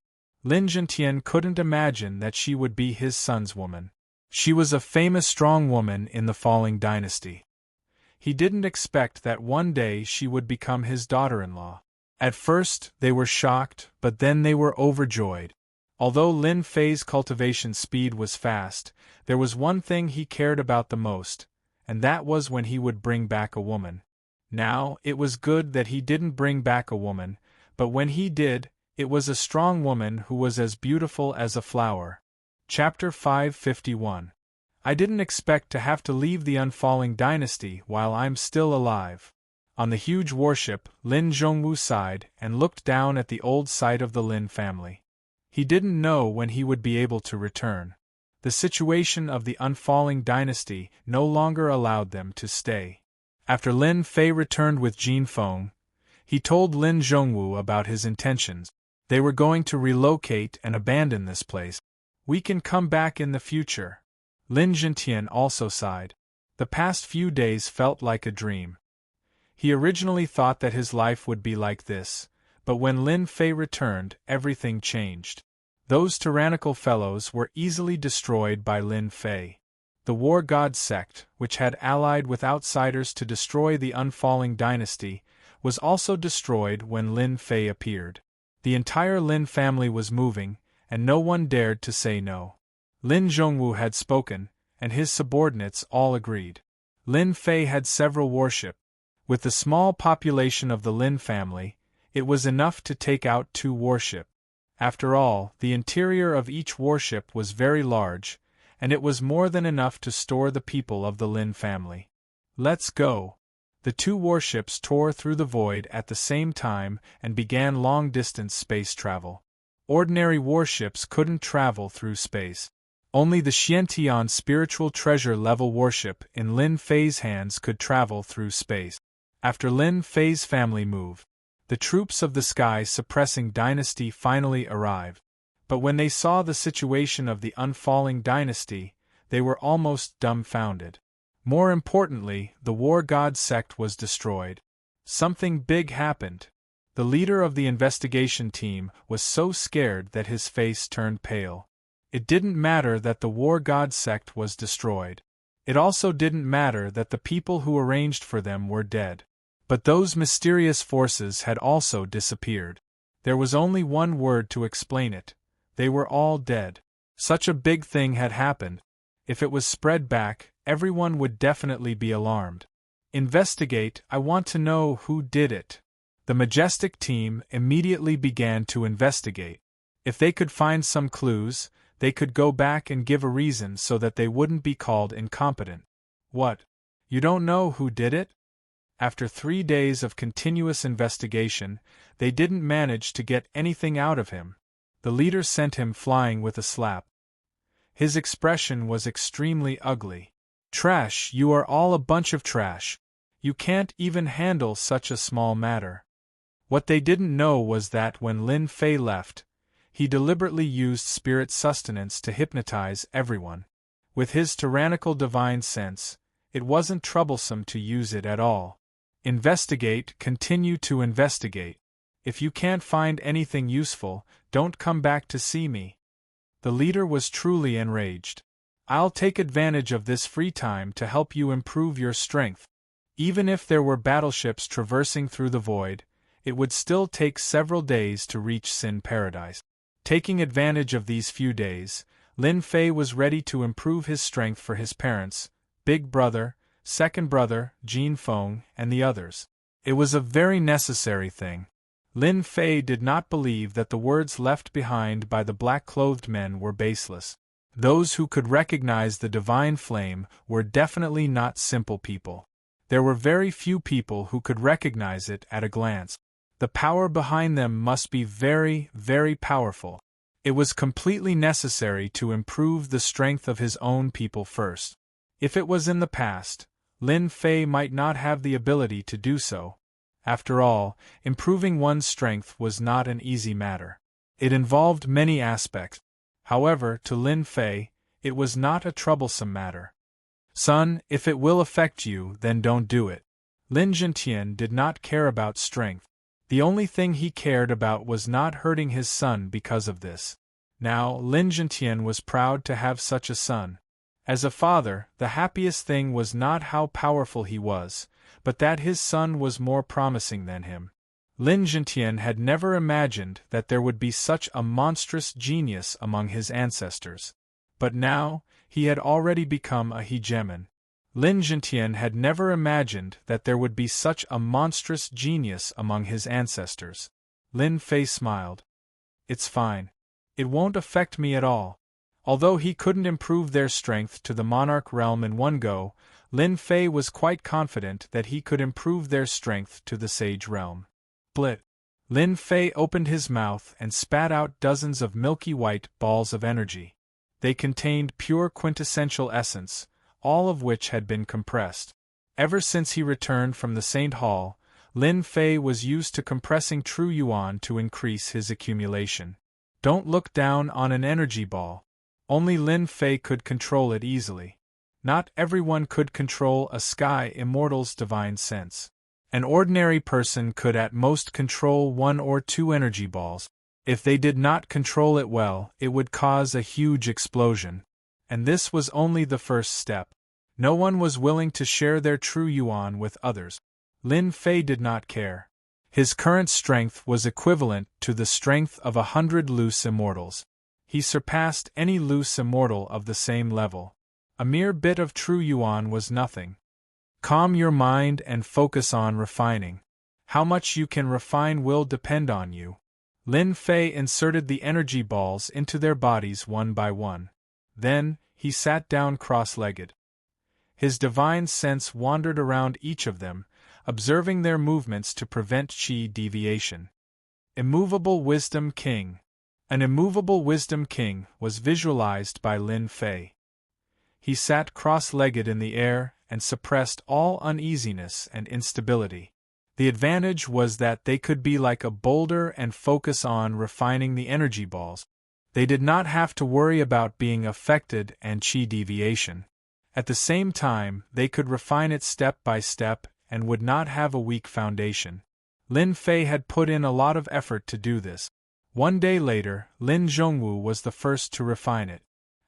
Lin Zhentian couldn't imagine that she would be his son's woman. She was a famous strong woman in the falling dynasty. He didn't expect that one day she would become his daughter-in-law. At first, they were shocked, but then they were overjoyed. Although Lin Fei's cultivation speed was fast, there was one thing he cared about the most, and that was when he would bring back a woman. Now, it was good that he didn't bring back a woman, but when he did, it was a strong woman who was as beautiful as a flower. Chapter 551. I didn't expect to have to leave the unfalling dynasty while I'm still alive. On the huge warship, Lin Zhongwu sighed and looked down at the old site of the Lin family. He didn't know when he would be able to return. The situation of the unfalling dynasty no longer allowed them to stay. After Lin Fei returned with Jin Feng, he told Lin Zhongwu about his intentions. They were going to relocate and abandon this place. We can come back in the future. Lin Zhentian also sighed. The past few days felt like a dream. He originally thought that his life would be like this, but when Lin Fei returned, everything changed. Those tyrannical fellows were easily destroyed by Lin Fei. The War God sect, which had allied with outsiders to destroy the unfalling dynasty, was also destroyed when Lin Fei appeared. The entire Lin family was moving, and no one dared to say no. Lin Zhongwu had spoken, and his subordinates all agreed. Lin Fei had several warships. With the small population of the Lin family, it was enough to take out 2 warships. After all, the interior of each warship was very large, and it was more than enough to store the people of the Lin family. Let's go. The 2 warships tore through the void at the same time and began long-distance space travel. Ordinary warships couldn't travel through space. Only the Xiantian spiritual treasure level warship in Lin Fei's hands could travel through space. After Lin Fei's family moved, the troops of the sky suppressing dynasty finally arrived. But when they saw the situation of the unfalling dynasty, they were almost dumbfounded. More importantly, the war god sect was destroyed. Something big happened. The leader of the investigation team was so scared that his face turned pale. It didn't matter that the war god sect was destroyed. It also didn't matter that the people who arranged for them were dead. But those mysterious forces had also disappeared. There was only one word to explain it. They were all dead. Such a big thing had happened. If it was spread back, everyone would definitely be alarmed. Investigate, I want to know who did it. The majestic team immediately began to investigate. If they could find some clues, they could go back and give a reason so that they wouldn't be called incompetent. What? You don't know who did it? After 3 days of continuous investigation, they didn't manage to get anything out of him. The leader sent him flying with a slap. His expression was extremely ugly. Trash, you are all a bunch of trash. You can't even handle such a small matter. What they didn't know was that when Lin Fei left, he deliberately used spirit sustenance to hypnotize everyone. With his tyrannical divine sense, it wasn't troublesome to use it at all. Investigate, continue to investigate. If you can't find anything useful, don't come back to see me. The leader was truly enraged. I'll take advantage of this free time to help you improve your strength. Even if there were battleships traversing through the void, it would still take several days to reach Sin Paradise. Taking advantage of these few days, Lin Fei was ready to improve his strength for his parents, big brother, second brother, Jin Feng, and the others. It was a very necessary thing. Lin Fei did not believe that the words left behind by the black-clothed men were baseless. Those who could recognize the divine flame were definitely not simple people. There were very few people who could recognize it at a glance. The power behind them must be very, very powerful. It was completely necessary to improve the strength of his own people first. If it was in the past, Lin Fei might not have the ability to do so. After all, improving one's strength was not an easy matter. It involved many aspects. However, to Lin Fei, it was not a troublesome matter. Son, if it will affect you, then don't do it. Lin Zhentian did not care about strength. The only thing he cared about was not hurting his son because of this. Now, Lin Zhentian was proud to have such a son. As a father, the happiest thing was not how powerful he was, but that his son was more promising than him. Lin Zhentian had never imagined that there would be such a monstrous genius among his ancestors. But now, he had already become a hegemon. Lin Zhentian had never imagined that there would be such a monstrous genius among his ancestors. Lin Fei smiled. It's fine. It won't affect me at all. Although he couldn't improve their strength to the monarch realm in one go, Lin Fei was quite confident that he could improve their strength to the sage realm. Blit. Lin Fei opened his mouth and spat out dozens of milky white balls of energy. They contained pure quintessential essence, all of which had been compressed. Ever since he returned from the Saint Hall, Lin Fei was used to compressing true yuan to increase his accumulation. Don't look down on an energy ball. Only Lin Fei could control it easily. Not everyone could control a Sky Immortal's divine sense. An ordinary person could at most control 1 or 2 energy balls. If they did not control it well, it would cause a huge explosion. And this was only the first step. No one was willing to share their true yuan with others. Lin Fei did not care. His current strength was equivalent to the strength of 100 loose immortals. He surpassed any loose immortal of the same level. A mere bit of true yuan was nothing. Calm your mind and focus on refining. How much you can refine will depend on you. Lin Fei inserted the energy balls into their bodies one by one. Then, he sat down cross-legged. His divine sense wandered around each of them, observing their movements to prevent qi deviation. Immovable Wisdom King. An immovable Wisdom King was visualized by Lin Fei. He sat cross-legged in the air and suppressed all uneasiness and instability. The advantage was that they could be like a boulder and focus on refining the energy balls. They did not have to worry about being affected and chi deviation. At the same time, they could refine it step by step and would not have a weak foundation. Lin Fei had put in a lot of effort to do this. One day later, Lin Zhongwu was the first to refine it.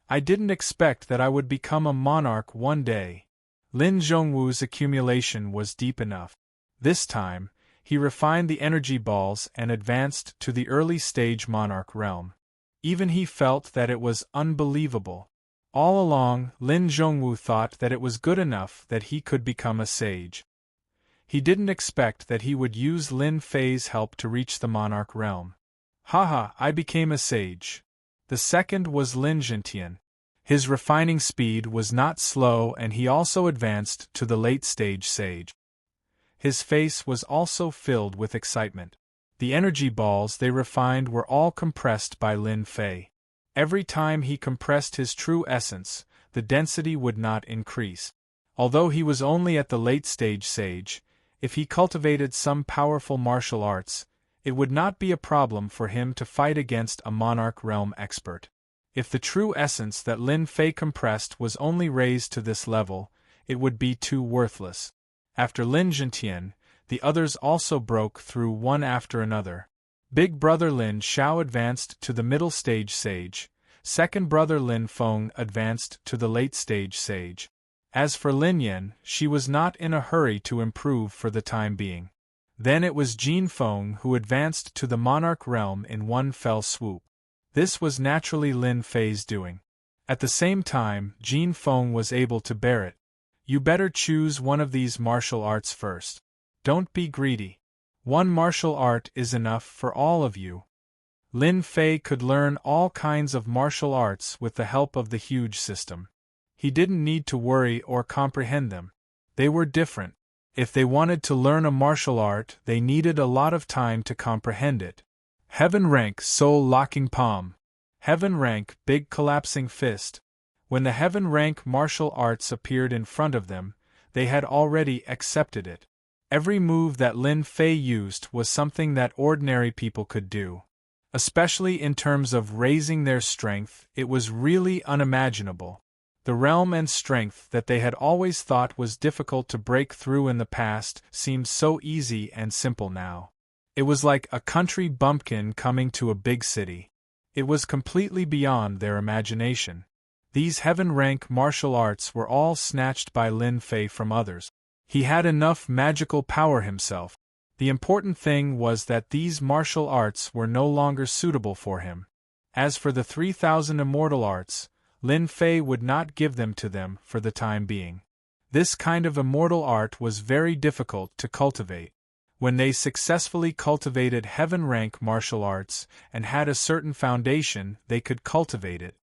I didn't expect that I would become a monarch one day. Lin Zhongwu's accumulation was deep enough. This time, he refined the energy balls and advanced to the early stage monarch realm. Even he felt that it was unbelievable. All along, Lin Zhongwu thought that it was good enough that he could become a sage. He didn't expect that he would use Lin Fei's help to reach the monarch realm. Haha, I became a sage. The second was Lin Zhentian. His refining speed was not slow and he also advanced to the late stage sage. His face was also filled with excitement. The energy balls they refined were all compressed by Lin Fei. Every time he compressed his true essence, the density would not increase. Although he was only at the late stage sage, if he cultivated some powerful martial arts, it would not be a problem for him to fight against a monarch realm expert. If the true essence that Lin Fei compressed was only raised to this level, it would be too worthless. After Lin Zhentian, the others also broke through one after another. Big brother Lin Xiao advanced to the middle stage sage. Second brother Lin Feng advanced to the late stage sage. As for Lin Yan, she was not in a hurry to improve for the time being. Then it was Jin Feng who advanced to the monarch realm in one fell swoop. This was naturally Lin Fei's doing. At the same time, Jin Feng was able to bear it. You better choose one of these martial arts first. Don't be greedy. One martial art is enough for all of you. Lin Fei could learn all kinds of martial arts with the help of the huge system. He didn't need to worry or comprehend them. They were different. If they wanted to learn a martial art, they needed a lot of time to comprehend it. Heaven rank soul locking palm. Heaven rank big collapsing fist. When the heaven rank martial arts appeared in front of them, they had already accepted it. Every move that Lin Fei used was something that ordinary people could do. Especially in terms of raising their strength, it was really unimaginable. The realm and strength that they had always thought was difficult to break through in the past seemed so easy and simple now. It was like a country bumpkin coming to a big city. It was completely beyond their imagination. These heaven-rank martial arts were all snatched by Lin Fei from others. He had enough magical power himself. The important thing was that these martial arts were no longer suitable for him. As for the 3,000 immortal arts, Lin Fei would not give them to them for the time being. This kind of immortal art was very difficult to cultivate. When they successfully cultivated heaven-rank martial arts and had a certain foundation, they could cultivate it.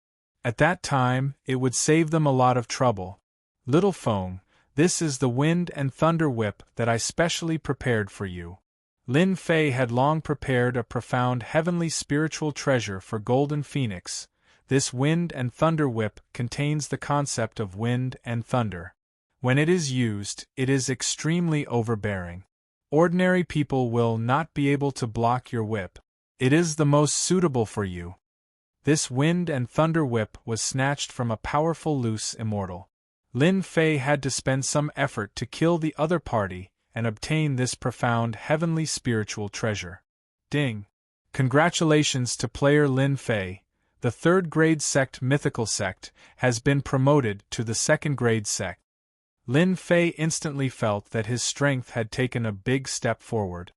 At that time, it would save them a lot of trouble. Little Feng, this is the wind and thunder whip that I specially prepared for you. Lin Fei had long prepared a profound heavenly spiritual treasure for Golden Phoenix. This wind and thunder whip contains the concept of wind and thunder. When it is used, it is extremely overbearing. Ordinary people will not be able to block your whip. It is the most suitable for you. This wind and thunder whip was snatched from a powerful loose immortal. Lin Fei had to spend some effort to kill the other party and obtain this profound heavenly spiritual treasure. Ding! Congratulations to player Lin Fei. The third-grade sect mythical sect has been promoted to the second-grade sect. Lin Fei instantly felt that his strength had taken a big step forward.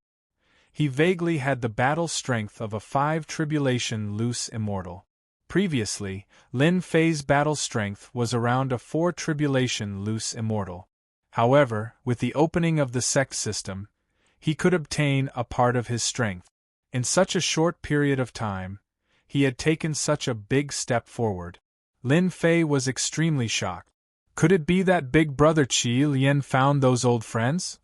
He vaguely had the battle strength of a 5-tribulation loose immortal. Previously, Lin Fei's battle strength was around a 4-tribulation loose immortal. However, with the opening of the sect system, he could obtain a part of his strength. In such a short period of time, he had taken such a big step forward. Lin Fei was extremely shocked. Could it be that big brother Qi Lian found those old friends?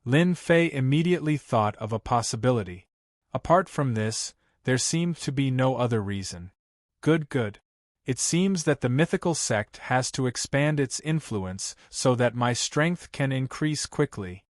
Lin Fei immediately thought of a possibility. Apart from this, there seemed to be no other reason. Good. It seems that the mythical sect has to expand its influence so that my strength can increase quickly.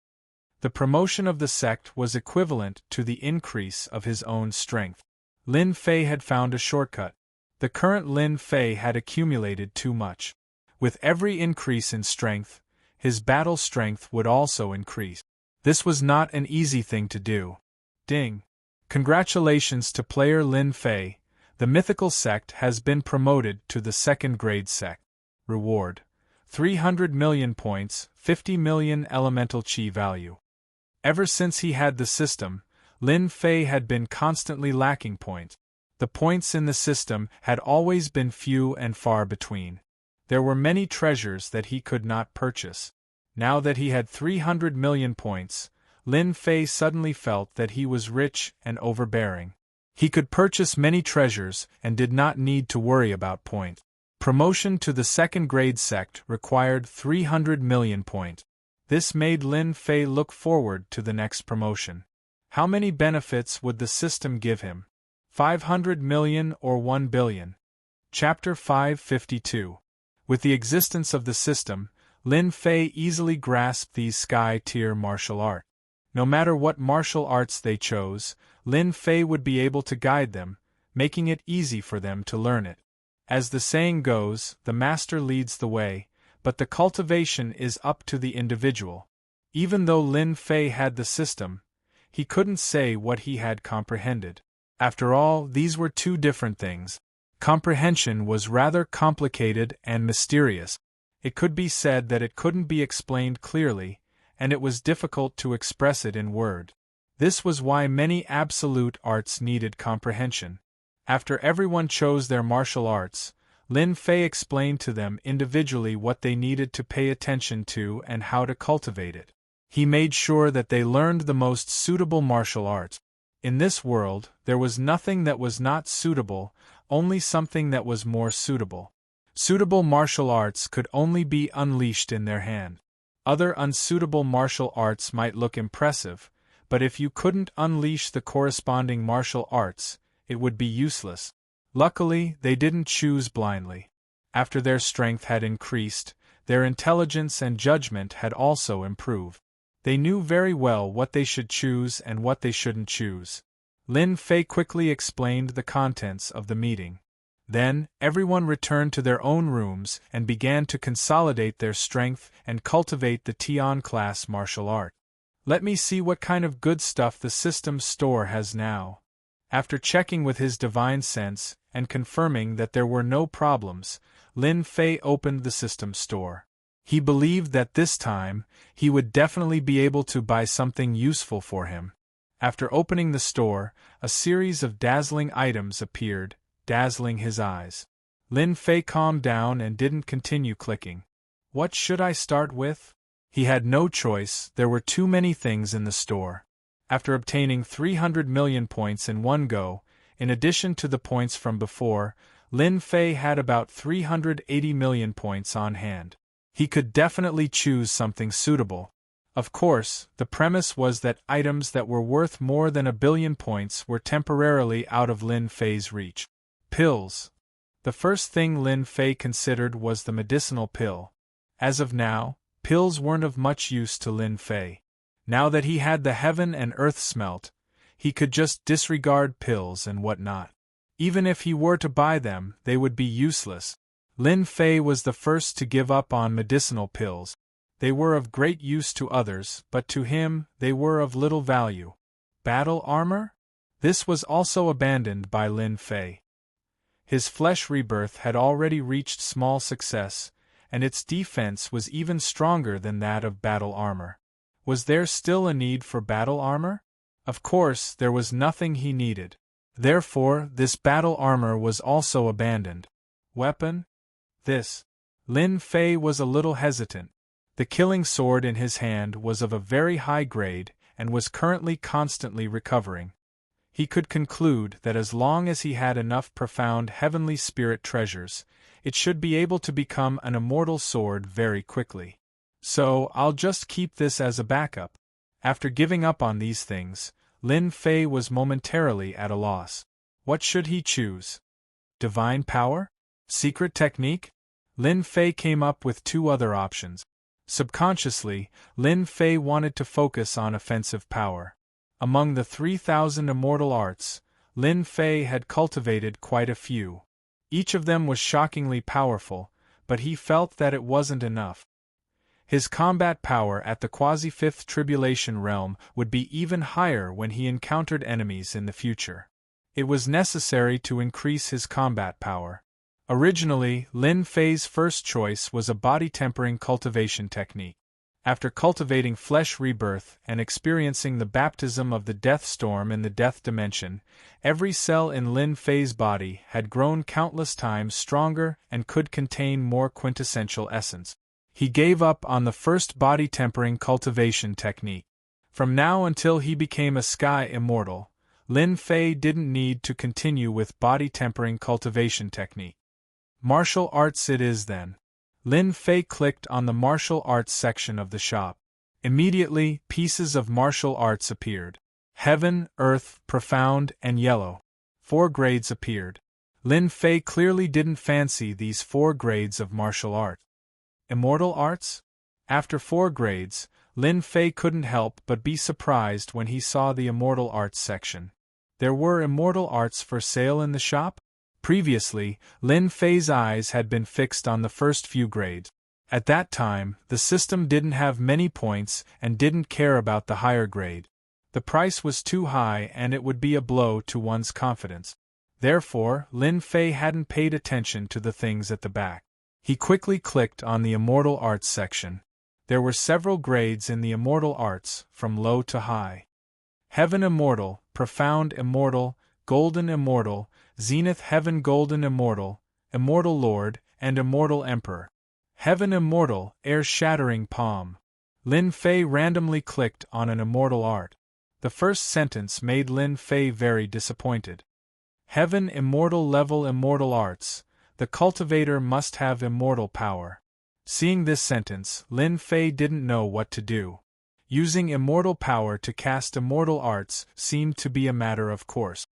The promotion of the sect was equivalent to the increase of his own strength. Lin Fei had found a shortcut. The current Lin Fei had accumulated too much. With every increase in strength, his battle strength would also increase. This was not an easy thing to do. Ding! Congratulations to player Lin Fei. The mythical sect has been promoted to the second grade sect. Reward: 300 million points, 50 million elemental chi value. Ever since he had the system, Lin Fei had been constantly lacking points. The points in the system had always been few and far between. There were many treasures that he could not purchase. Now that he had 300 million points, Lin Fei suddenly felt that he was rich and overbearing. He could purchase many treasures and did not need to worry about points. Promotion to the second grade sect required 300 million points. This made Lin Fei look forward to the next promotion. How many benefits would the system give him? 500 million or 1 billion? Chapter 552. With the existence of the system, Lin Fei easily grasped these sky-tier martial arts. No matter what martial arts they chose, Lin Fei would be able to guide them, making it easy for them to learn it. As the saying goes, the master leads the way, but the cultivation is up to the individual. Even though Lin Fei had the system, he couldn't say what he had comprehended. After all, these were two different things. Comprehension was rather complicated and mysterious. It could be said that it couldn't be explained clearly, and it was difficult to express it in word. This was why many absolute arts needed comprehension. After everyone chose their martial arts, Lin Fei explained to them individually what they needed to pay attention to and how to cultivate it. He made sure that they learned the most suitable martial arts. In this world, there was nothing that was not suitable, only something that was more suitable. Suitable martial arts could only be unleashed in their hand. Other unsuitable martial arts might look impressive, but if you couldn't unleash the corresponding martial arts, it would be useless. Luckily, they didn't choose blindly. After their strength had increased, their intelligence and judgment had also improved. They knew very well what they should choose and what they shouldn't choose. Lin Fei quickly explained the contents of the meeting. Then, everyone returned to their own rooms and began to consolidate their strength and cultivate the Tian class martial art. Let me see what kind of good stuff the system's store has now. After checking with his divine sense and confirming that there were no problems, Lin Fei opened the system store. He believed that this time, he would definitely be able to buy something useful for him. After opening the store, a series of dazzling items appeared, dazzling his eyes. Lin Fei calmed down and didn't continue clicking. What should I start with? He had no choice, there were too many things in the store. After obtaining 300 million points in one go, in addition to the points from before, Lin Fei had about 380 million points on hand. He could definitely choose something suitable. Of course, the premise was that items that were worth more than 1 billion points were temporarily out of Lin Fei's reach. Pills. The first thing Lin Fei considered was the medicinal pill. As of now, pills weren't of much use to Lin Fei. Now that he had the heaven and earth smelt, he could just disregard pills and whatnot. Even if he were to buy them, they would be useless. Lin Fei was the first to give up on medicinal pills. They were of great use to others, but to him, they were of little value. Battle armor? This was also abandoned by Lin Fei. His flesh rebirth had already reached small success, and its defense was even stronger than that of battle armor. Was there still a need for battle armor? Of course, there was nothing he needed. Therefore, this battle armor was also abandoned. Weapon? This. Lin Fei was a little hesitant. The killing sword in his hand was of a very high grade and was currently constantly recovering. He could conclude that as long as he had enough profound heavenly spirit treasures, it should be able to become an immortal sword very quickly. So, I'll just keep this as a backup. After giving up on these things, Lin Fei was momentarily at a loss. What should he choose? Divine power? Secret technique? Lin Fei came up with two other options. Subconsciously, Lin Fei wanted to focus on offensive power. Among the 3,000 immortal arts, Lin Fei had cultivated quite a few. Each of them was shockingly powerful, but he felt that it wasn't enough. His combat power at the quasi-fifth tribulation realm would be even higher when he encountered enemies in the future. It was necessary to increase his combat power. Originally, Lin Fei's first choice was a body-tempering cultivation technique. After cultivating flesh rebirth and experiencing the baptism of the death storm in the death dimension, every cell in Lin Fei's body had grown countless times stronger and could contain more quintessential essence. He gave up on the first body-tempering cultivation technique. From now until he became a sky immortal, Lin Fei didn't need to continue with body-tempering cultivation technique. Martial arts it is then. Lin Fei clicked on the martial arts section of the shop. Immediately, pieces of martial arts appeared. Heaven, Earth, Profound, and Yellow. 4 grades appeared. Lin Fei clearly didn't fancy these 4 grades of martial art. Immortal arts? After 4 grades, Lin Fei couldn't help but be surprised when he saw the immortal arts section. There were immortal arts for sale in the shop? Previously, Lin Fei's eyes had been fixed on the first few grades. At that time, the system didn't have many points and didn't care about the higher grade. The price was too high and it would be a blow to one's confidence. Therefore, Lin Fei hadn't paid attention to the things at the back. He quickly clicked on the Immortal Arts section. There were several grades in the Immortal Arts, from low to high. Heaven Immortal, Profound Immortal, Golden Immortal, Zenith Heaven Golden Immortal, Immortal Lord, and Immortal Emperor. Heaven Immortal, Air-Shattering Palm. Lin Fei randomly clicked on an immortal art. The first sentence made Lin Fei very disappointed. Heaven Immortal Level Immortal Arts. The cultivator must have immortal power. Seeing this sentence, Lin Fei didn't know what to do. Using immortal power to cast immortal arts seemed to be a matter of course.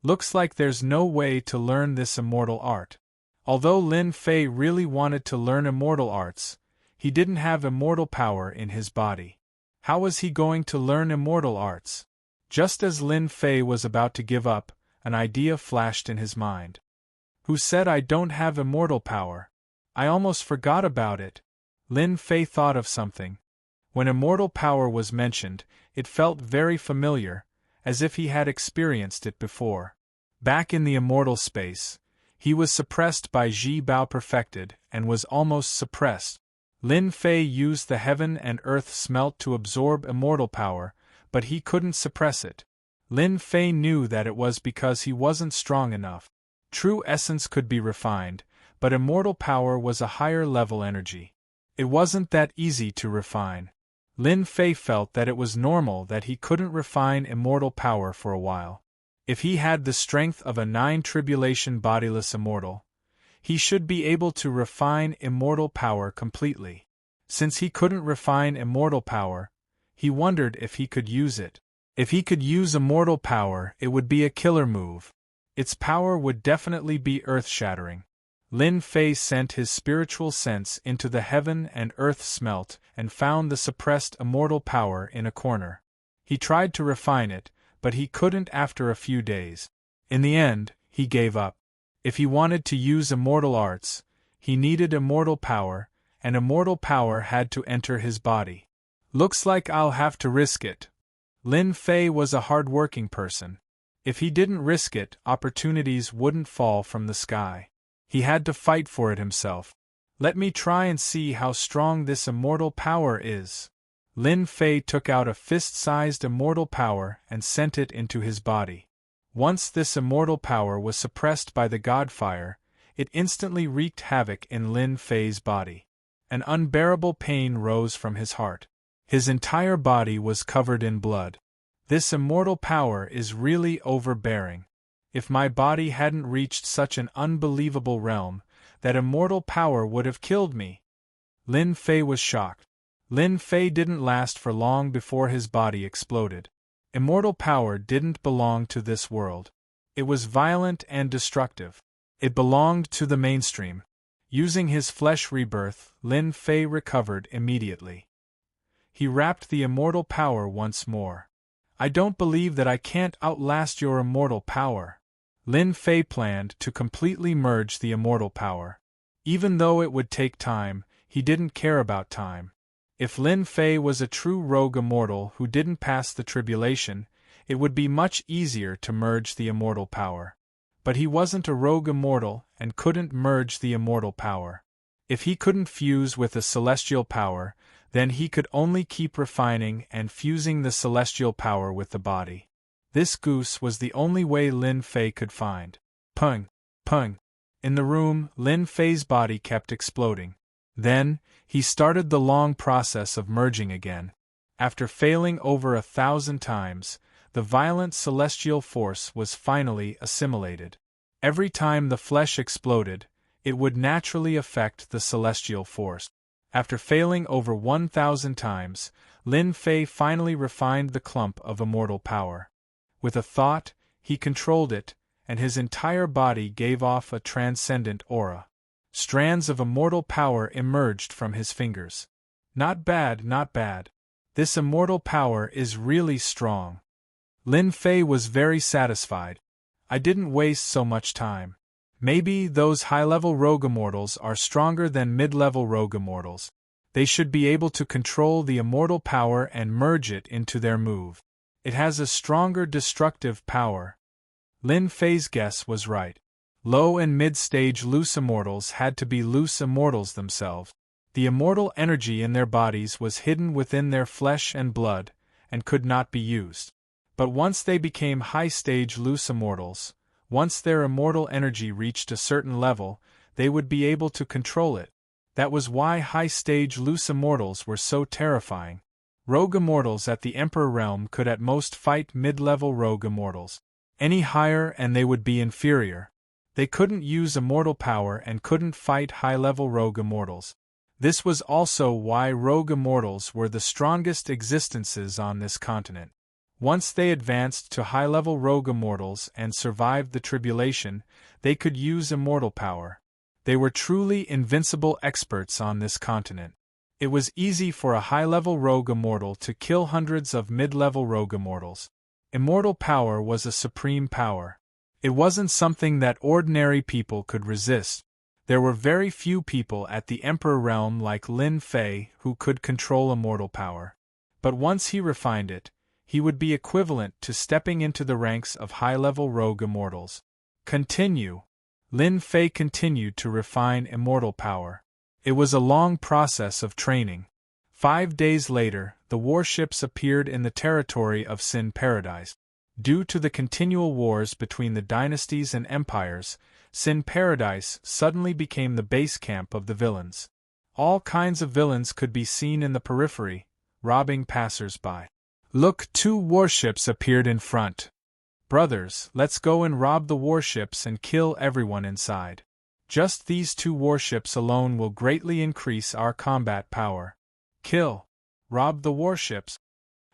Looks like there's no way to learn this immortal art. Although Lin Fei really wanted to learn immortal arts, he didn't have immortal power in his body. How was he going to learn immortal arts? Just as Lin Fei was about to give up, an idea flashed in his mind. Who said I don't have immortal power? I almost forgot about it. Lin Fei thought of something. When immortal power was mentioned, it felt very familiar, as if he had experienced it before. Back in the immortal space, he was suppressed by Ji Bao Perfected and was almost suppressed. Lin Fei used the heaven and earth smelt to absorb immortal power, but he couldn't suppress it. Lin Fei knew that it was because he wasn't strong enough. True essence could be refined, but immortal power was a higher level energy. It wasn't that easy to refine. Lin Fei felt that it was normal that he couldn't refine immortal power for a while. If he had the strength of a 9-tribulation bodiless immortal, he should be able to refine immortal power completely. Since he couldn't refine immortal power, he wondered if he could use it. If he could use immortal power, it would be a killer move. Its power would definitely be earth-shattering. Lin Fei sent his spiritual sense into the heaven and earth smelt and found the suppressed immortal power in a corner. He tried to refine it, but he couldn't after a few days. In the end, he gave up. If he wanted to use immortal arts, he needed immortal power, and immortal power had to enter his body. Looks like I'll have to risk it. Lin Fei was a hard-working person. If he didn't risk it, opportunities wouldn't fall from the sky. He had to fight for it himself. Let me try and see how strong this immortal power is. Lin Fei took out a fist-sized immortal power and sent it into his body. Once this immortal power was suppressed by the god fire, it instantly wreaked havoc in Lin Fei's body. An unbearable pain rose from his heart. His entire body was covered in blood. This immortal power is really overbearing. If my body hadn't reached such an unbelievable realm, that immortal power would have killed me. Lin Fei was shocked. Lin Fei didn't last for long before his body exploded. Immortal power didn't belong to this world. It was violent and destructive. It belonged to the mainstream. Using his flesh rebirth, Lin Fei recovered immediately. He wrapped the immortal power once more. I don't believe that I can't outlast your immortal power. Lin Fei planned to completely merge the immortal power. Even though it would take time, he didn't care about time. If Lin Fei was a true rogue immortal who didn't pass the tribulation, it would be much easier to merge the immortal power. But he wasn't a rogue immortal and couldn't merge the immortal power. If he couldn't fuse with a celestial power, then he could only keep refining and fusing the celestial power with the body. This goose was the only way Lin Fei could find. Pung! Pung! In the room, Lin Fei's body kept exploding. Then, he started the long process of merging again. After failing over 1,000 times, the violent celestial force was finally assimilated. Every time the flesh exploded, it would naturally affect the celestial force. After failing over 1,000 times, Lin Fei finally refined the clump of immortal power. With a thought, he controlled it, and his entire body gave off a transcendent aura. Strands of immortal power emerged from his fingers. Not bad, not bad. This immortal power is really strong. Lin Fei was very satisfied. I didn't waste so much time. Maybe those high-level rogue immortals are stronger than mid-level rogue immortals. They should be able to control the immortal power and merge it into their move. It has a stronger destructive power. Lin Fei's guess was right. Low and mid-stage loose immortals had to be loose immortals themselves. The immortal energy in their bodies was hidden within their flesh and blood, and could not be used. But once they became high-stage loose immortals, once their immortal energy reached a certain level, they would be able to control it. That was why high-stage loose immortals were so terrifying. Rogue immortals at the Emperor realm could at most fight mid-level rogue immortals. Any higher and they would be inferior. They couldn't use immortal power and couldn't fight high-level rogue immortals. This was also why rogue immortals were the strongest existences on this continent. Once they advanced to high-level rogue immortals and survived the tribulation, they could use immortal power. They were truly invincible experts on this continent. It was easy for a high-level rogue immortal to kill hundreds of mid-level rogue immortals. Immortal power was a supreme power. It wasn't something that ordinary people could resist. There were very few people at the Emperor realm like Lin Fei who could control immortal power. But once he refined it, he would be equivalent to stepping into the ranks of high-level rogue immortals. Continue. Lin Fei continued to refine immortal power. It was a long process of training. 5 days later, the warships appeared in the territory of Sin Paradise. Due to the continual wars between the dynasties and empires, Sin Paradise suddenly became the base camp of the villains. All kinds of villains could be seen in the periphery, robbing passers-by. Look, 2 warships appeared in front. Brothers, let's go and rob the warships and kill everyone inside. Just these 2 warships alone will greatly increase our combat power. Kill. Rob the warships.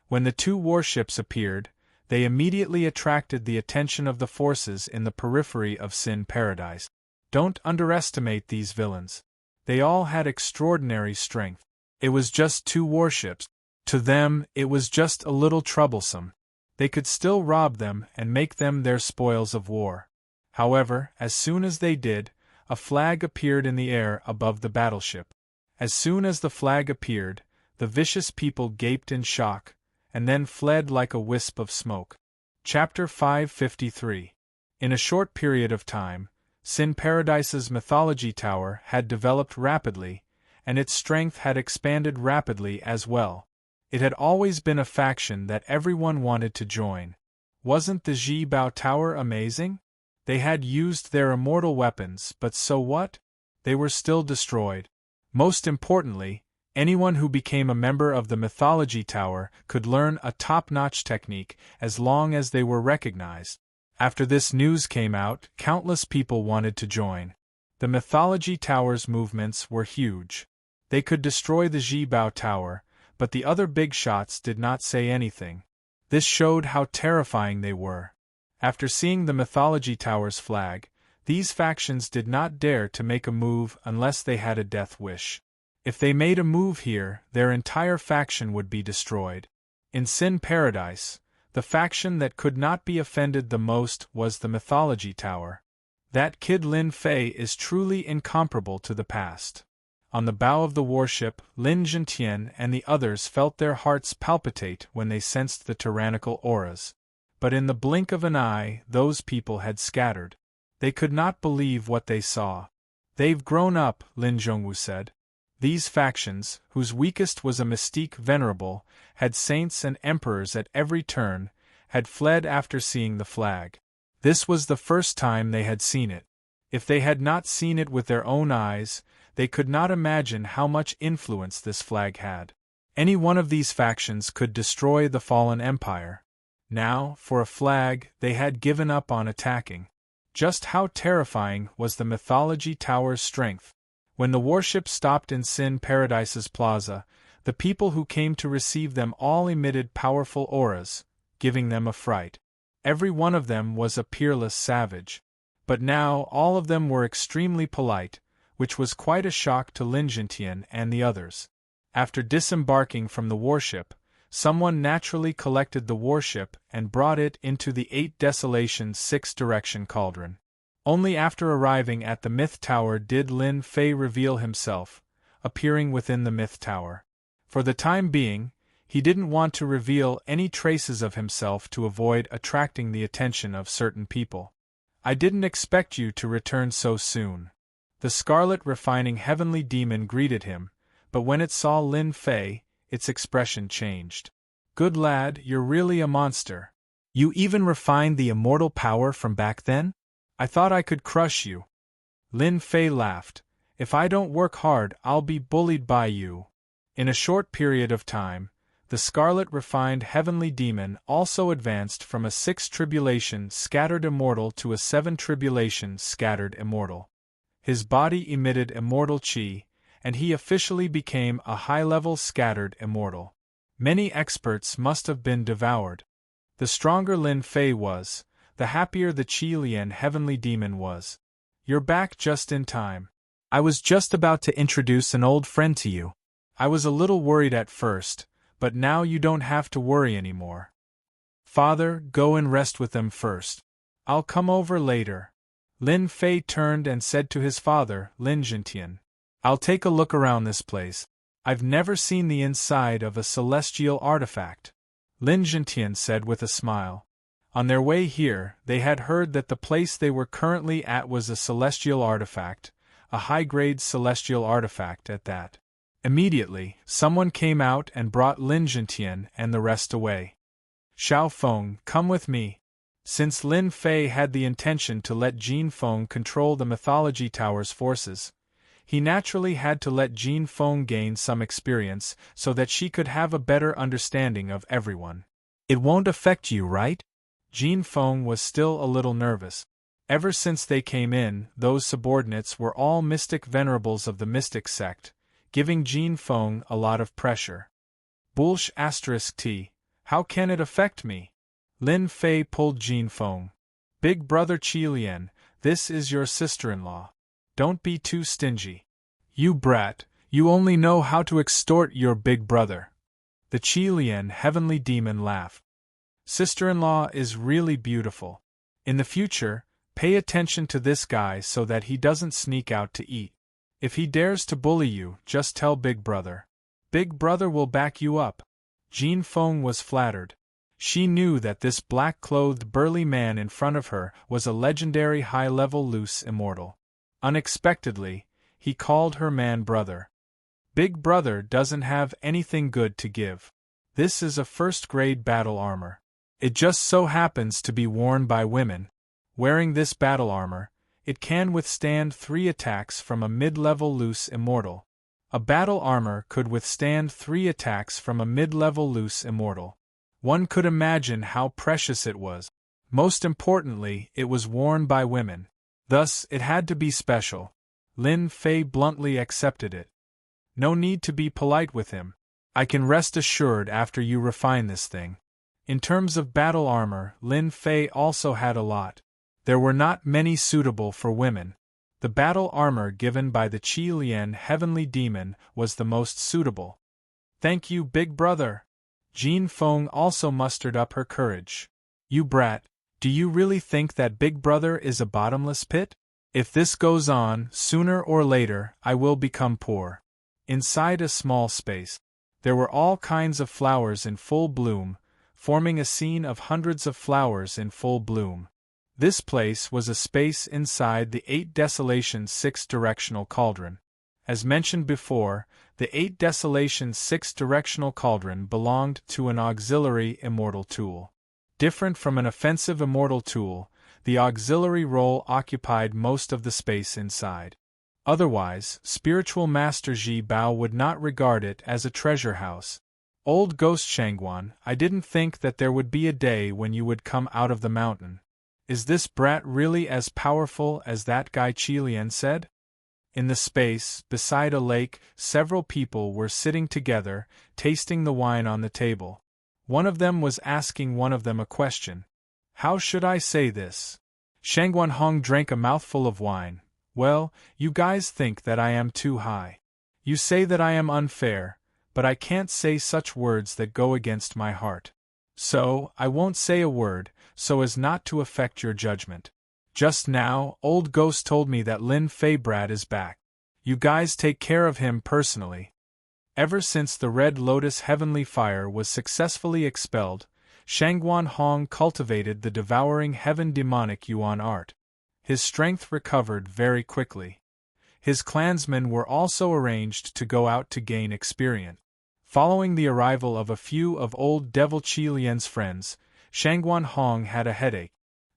When the 2 warships appeared, they immediately attracted the attention of the forces in the periphery of Sin Paradise. Don't underestimate these villains. They all had extraordinary strength. It was just 2 warships. To them, it was just a little troublesome. They could still rob them and make them their spoils of war. However, as soon as they did, a flag appeared in the air above the battleship. As soon as the flag appeared, the vicious people gaped in shock, and then fled like a wisp of smoke. Chapter 553. In a short period of time, Sin Paradise's mythology tower had developed rapidly, and its strength had expanded rapidly as well. It had always been a faction that everyone wanted to join. Wasn't the Zhibao Tower amazing? They had used their immortal weapons, but so what? They were still destroyed. Most importantly, anyone who became a member of the Mythology Tower could learn a top-notch technique as long as they were recognized. After this news came out, countless people wanted to join. The Mythology Tower's movements were huge. They could destroy the Zhibao Tower, but the other big shots did not say anything. This showed how terrifying they were. After seeing the Mythology Tower's flag, these factions did not dare to make a move unless they had a death wish. If they made a move here, their entire faction would be destroyed. In Sin Paradise, The faction that could not be offended the most was the Mythology Tower. That kid Lin Fei is truly incomparable to the past. On the bow of the warship, Lin Zhentian and the others felt their hearts palpitate when they sensed the tyrannical auras. But in the blink of an eye, those people had scattered. They could not believe what they saw. "They've grown up," Lin Zhongwu said. These factions, whose weakest was a mystique venerable, had saints and emperors at every turn, had fled after seeing the flag. This was the first time they had seen it. If they had not seen it with their own eyes, they could not imagine how much influence this flag had. Any one of these factions could destroy the fallen empire. Now, for a flag, they had given up on attacking. Just how terrifying was the Mythology Tower's strength. When the warship stopped in Sin Paradise's plaza, the people who came to receive them all emitted powerful auras, giving them a fright. Every one of them was a peerless savage. But now all of them were extremely polite, which was quite a shock to Lin Zhentian and the others. After disembarking from the warship, someone naturally collected the warship and brought it into the 8 Desolations 6-direction cauldron. Only after arriving at the Myth Tower did Lin Fei reveal himself, appearing within the Myth Tower. For the time being, he didn't want to reveal any traces of himself to avoid attracting the attention of certain people. "I didn't expect you to return so soon." The scarlet refining heavenly demon greeted him, but when it saw Lin Fei, its expression changed. "Good lad, you're really a monster. You even refined the immortal power from back then? I thought I could crush you." Lin Fei laughed. "If I don't work hard, I'll be bullied by you." In a short period of time, the scarlet refined heavenly demon also advanced from a 6 tribulation scattered immortal to a 7 tribulation scattered immortal. His body emitted immortal chi, and he officially became a high-level scattered immortal. Many experts must have been devoured. The stronger Lin Fei was, the happier the Qi Lian heavenly demon was. "You're back just in time. I was just about to introduce an old friend to you. I was a little worried at first, but now you don't have to worry anymore. Father, go and rest with them first. I'll come over later." Lin Fei turned and said to his father, Lin Zhentian, "I'll take a look around this place. I've never seen the inside of a celestial artifact." Lin Zhentian said with a smile. On their way here, they had heard that the place they were currently at was a celestial artifact, a high-grade celestial artifact at that. Immediately, someone came out and brought Lin Zhentian and the rest away. "Xiao Feng, come with me." Since Lin Fei had the intention to let Jin Feng control the Mythology Tower's forces, he naturally had to let Jin Feng gain some experience so that she could have a better understanding of everyone. "It won't affect you, right?" Jin Feng was still a little nervous. Ever since they came in, those subordinates were all mystic venerables of the mystic sect, giving Jin Feng a lot of pressure. Bullsh *T, how can it affect me? Lin Fei pulled Jin Feng. "Big brother Qi Lian, this is your sister-in-law. Don't be too stingy. You brat, you only know how to extort your big brother." The Qi Lian heavenly demon laughed. "Sister-in-law is really beautiful. In the future, pay attention to this guy so that he doesn't sneak out to eat. If he dares to bully you, just tell Big Brother. Big Brother will back you up." Jin Feng was flattered. She knew that this black-clothed burly man in front of her was a legendary high-level loose immortal. Unexpectedly, he called her man brother. "Big Brother doesn't have anything good to give. This is a first-grade battle armor. It just so happens to be worn by women. Wearing this battle armor, it can withstand 3 attacks from a mid-level loose immortal. A battle armor could withstand 3 attacks from a mid-level loose immortal. One could imagine how precious it was. Most importantly, it was worn by women. Thus, it had to be special. Lin Fei bluntly accepted it. "No need to be polite with him. I can rest assured after you refine this thing." In terms of battle armor, Lin Fei also had a lot. There were not many suitable for women. The battle armor given by the Qi Lian heavenly demon was the most suitable. "Thank you, Big Brother." Jean Feng also mustered up her courage. You brat, do you really think that Big Brother is a bottomless pit? If this goes on, sooner or later, I will become poor. Inside a small space, there were all kinds of flowers in full bloom, forming a scene of hundreds of flowers in full bloom. This place was a space inside the 8 Desolations 6-directional cauldron. As mentioned before, the 8 Desolations 6-directional cauldron belonged to an auxiliary immortal tool. Different from an offensive immortal tool, the auxiliary role occupied most of the space inside. Otherwise, spiritual master Ji Bao would not regard it as a treasure house. Old Ghost Shangguan, I didn't think that there would be a day when you would come out of the mountain. Is this brat really as powerful as that guy Qilian said? In the space, beside a lake, several people were sitting together, tasting the wine on the table. One of them was asking one of them a question. How should I say this? Shangguan Hong drank a mouthful of wine. Well, you guys think that I am too high. You say that I am unfair, but I can't say such words that go against my heart. So, I won't say a word, so as not to affect your judgment. Just now, Old Ghost told me that Lin Fei brat is back. You guys take care of him personally. Ever since the Red Lotus Heavenly Fire was successfully expelled, Shangguan Hong cultivated the devouring heaven demonic yuan art. His strength recovered very quickly. His clansmen were also arranged to go out to gain experience. Following the arrival of a few of old Devil Qilian's friends, Shangguan Hong had a headache.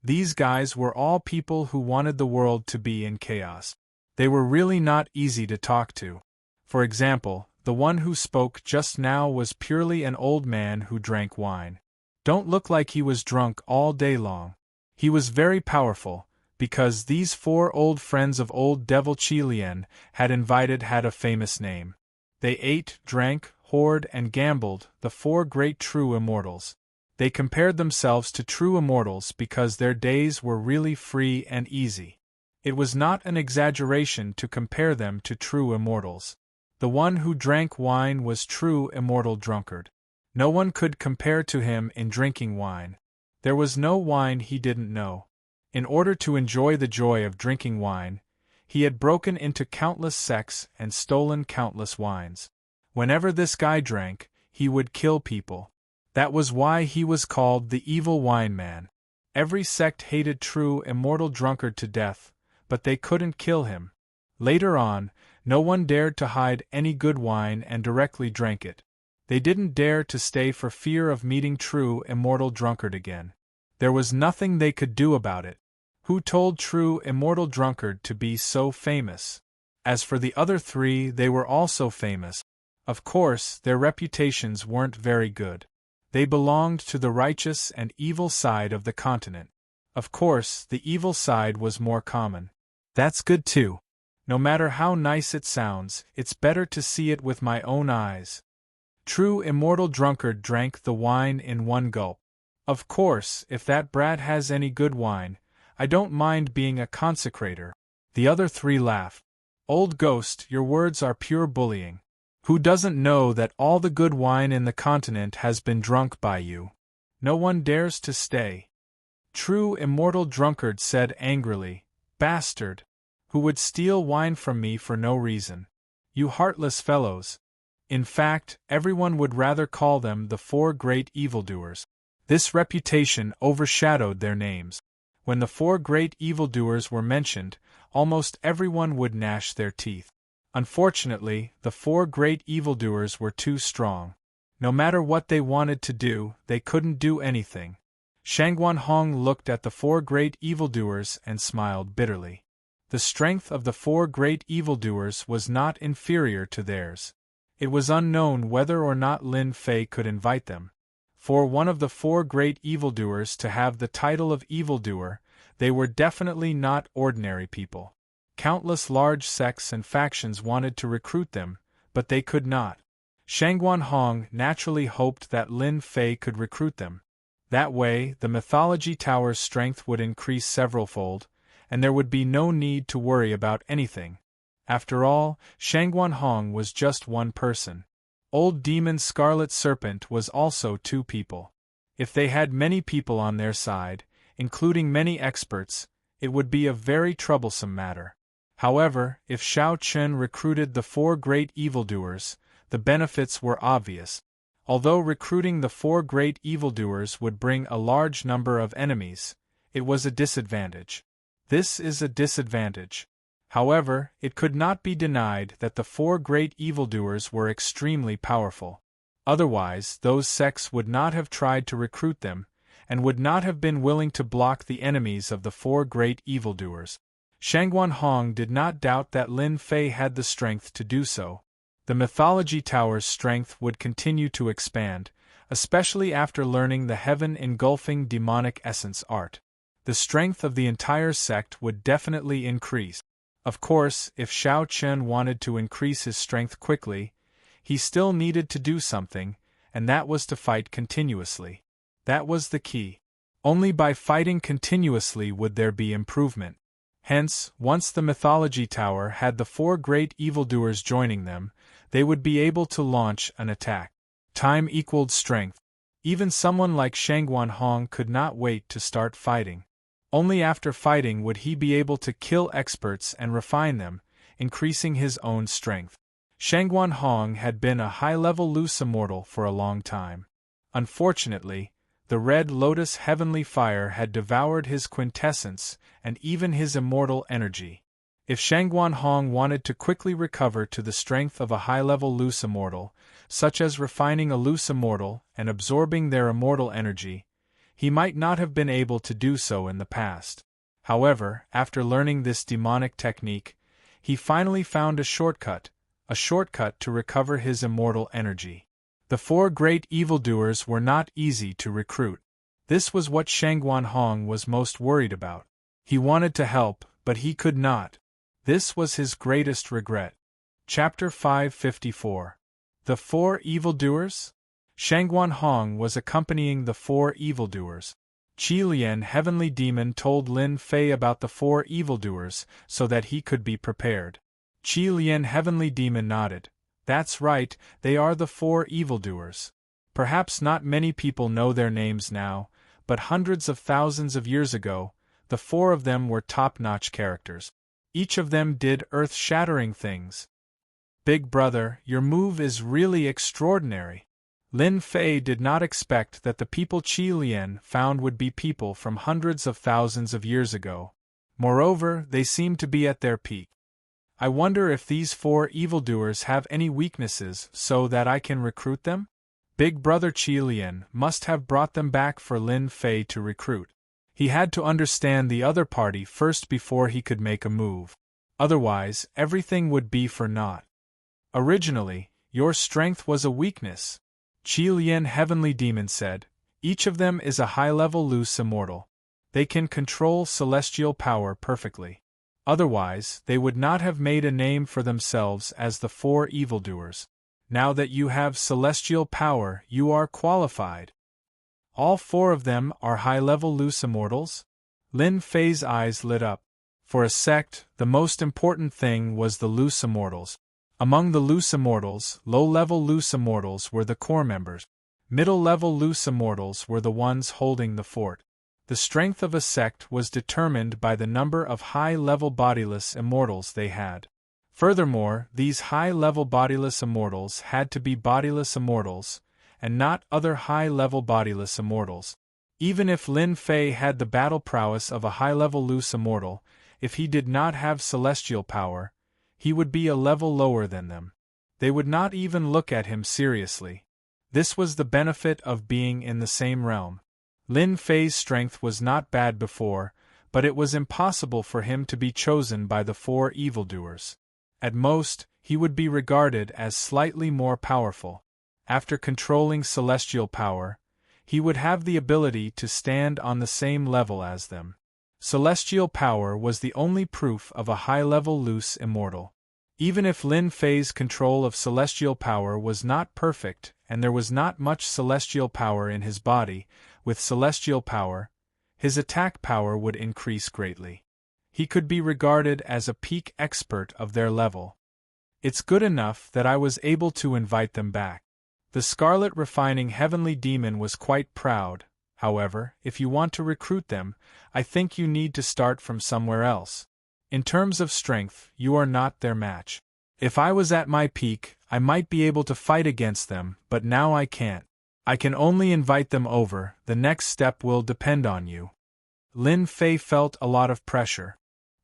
These guys were all people who wanted the world to be in chaos. They were really not easy to talk to. For example, the one who spoke just now was purely an old man who drank wine. Don't look like he was drunk all day long. He was very powerful, because these 4 old friends of old Devil Qilian had a famous name. They ate, drank, whored and gambled, the 4 great true immortals. They compared themselves to true immortals because their days were really free and easy. It was not an exaggeration to compare them to true immortals. The one who drank wine was true immortal drunkard. No one could compare to him in drinking wine. There was no wine he didn't know. In order to enjoy the joy of drinking wine, he had broken into countless sects and stolen countless wines. Whenever this guy drank, he would kill people. That was why he was called the Evil Wine Man. Every sect hated true immortal drunkard to death, but they couldn't kill him. Later on, no one dared to hide any good wine and directly drank it. They didn't dare to stay for fear of meeting true immortal drunkard again. There was nothing they could do about it. Who told true immortal drunkard to be so famous? As for the other 3, they were also famous. Of course, their reputations weren't very good. They belonged to the righteous and evil side of the continent. Of course, the evil side was more common. That's good too. No matter how nice it sounds, it's better to see it with my own eyes. True immortal drunkard drank the wine in one gulp. Of course, if that brat has any good wine, I don't mind being a consecrator. The other 3 laughed. Old Ghost, your words are pure bullying. Who doesn't know that all the good wine in the continent has been drunk by you? No one dares to stay. True immortal drunkard said angrily, Bastard! Who would steal wine from me for no reason? You heartless fellows! In fact, everyone would rather call them the 4 great evildoers. This reputation overshadowed their names. When the 4 great evildoers were mentioned, almost everyone would gnash their teeth. Unfortunately, the 4 great evildoers were too strong. No matter what they wanted to do, they couldn't do anything. Shangguan Hong looked at the 4 great evildoers and smiled bitterly. The strength of the 4 great evildoers was not inferior to theirs. It was unknown whether or not Lin Fei could invite them. For one of the 4 great evildoers to have the title of evildoer, they were definitely not ordinary people. Countless large sects and factions wanted to recruit them, but they could not. Shangguan Hong naturally hoped that Lin Fei could recruit them. That way, the Mythology Tower's strength would increase severalfold, and there would be no need to worry about anything. After all, Shangguan Hong was just one person. Old Demon Scarlet Serpent was also two people. If they had many people on their side, including many experts, it would be a very troublesome matter. However, if Shao Chun recruited the four great evildoers, the benefits were obvious. Although recruiting the four great evildoers would bring a large number of enemies, it was a disadvantage. This is a disadvantage. However, it could not be denied that the four great evildoers were extremely powerful. Otherwise, those sects would not have tried to recruit them, and would not have been willing to block the enemies of the four great evildoers. Shangguan Hong did not doubt that Lin Fei had the strength to do so. The Mythology Tower's strength would continue to expand, especially after learning the heaven-engulfing demonic essence art. The strength of the entire sect would definitely increase. Of course, if Shao Chun wanted to increase his strength quickly, he still needed to do something, and that was to fight continuously. That was the key. Only by fighting continuously would there be improvement. Hence, once the Mythology Tower had the four great evildoers joining them, they would be able to launch an attack. Time equaled strength. Even someone like Shangguan Hong could not wait to start fighting. Only after fighting would he be able to kill experts and refine them, increasing his own strength. Shangguan Hong had been a high-level loose immortal for a long time. Unfortunately, the Red Lotus heavenly fire had devoured his quintessence and even his immortal energy. If Shangguan Hong wanted to quickly recover to the strength of a high-level loose immortal, such as refining a loose immortal and absorbing their immortal energy, he might not have been able to do so in the past. However, after learning this demonic technique, he finally found a shortcut to recover his immortal energy. The four great evildoers were not easy to recruit. This was what Shangguan Hong was most worried about. He wanted to help, but he could not. This was his greatest regret. Chapter 554. The Four Evildoers? Shangguan Hong was accompanying the four evildoers. Qi Lian Heavenly Demon told Lin Fei about the four evildoers so that he could be prepared. Qi Lian Heavenly Demon nodded. That's right, they are the four evildoers. Perhaps not many people know their names now, but hundreds of thousands of years ago, the four of them were top-notch characters. Each of them did earth-shattering things. Big brother, your move is really extraordinary. Lin Fei did not expect that the people Qi Lian found would be people from hundreds of thousands of years ago. Moreover, they seemed to be at their peak. I wonder if these four evildoers have any weaknesses so that I can recruit them? Big brother Qi Lian must have brought them back for Lin Fei to recruit. He had to understand the other party first before he could make a move. Otherwise, everything would be for naught. Originally, your strength was a weakness, Qi Lian Heavenly Demon said. Each of them is a high-level loose immortal. They can control celestial power perfectly. Otherwise, they would not have made a name for themselves as the four evildoers. Now that you have celestial power, you are qualified. All four of them are high-level loose immortals? Lin Fei's eyes lit up. For a sect, the most important thing was the loose immortals. Among the loose immortals, low-level loose immortals were the core members. Middle-level loose immortals were the ones holding the fort. The strength of a sect was determined by the number of high-level bodiless immortals they had. Furthermore, these high-level bodiless immortals had to be bodiless immortals, and not other high-level bodiless immortals. Even if Lin Fei had the battle prowess of a high-level loose immortal, if he did not have celestial power, he would be a level lower than them. They would not even look at him seriously. This was the benefit of being in the same realm. Lin Fei's strength was not bad before, but it was impossible for him to be chosen by the four evildoers. At most, he would be regarded as slightly more powerful. After controlling celestial power, he would have the ability to stand on the same level as them. Celestial power was the only proof of a high-level loose immortal. Even if Lin Fei's control of celestial power was not perfect and there was not much celestial power in his body, with celestial power, his attack power would increase greatly. He could be regarded as a peak expert of their level. It's good enough that I was able to invite them back. The scarlet refining heavenly demon was quite proud. However, if you want to recruit them, I think you need to start from somewhere else. In terms of strength, you are not their match. If I was at my peak, I might be able to fight against them, but now I can't. I can only invite them over. The next step will depend on you. Lin Fei felt a lot of pressure.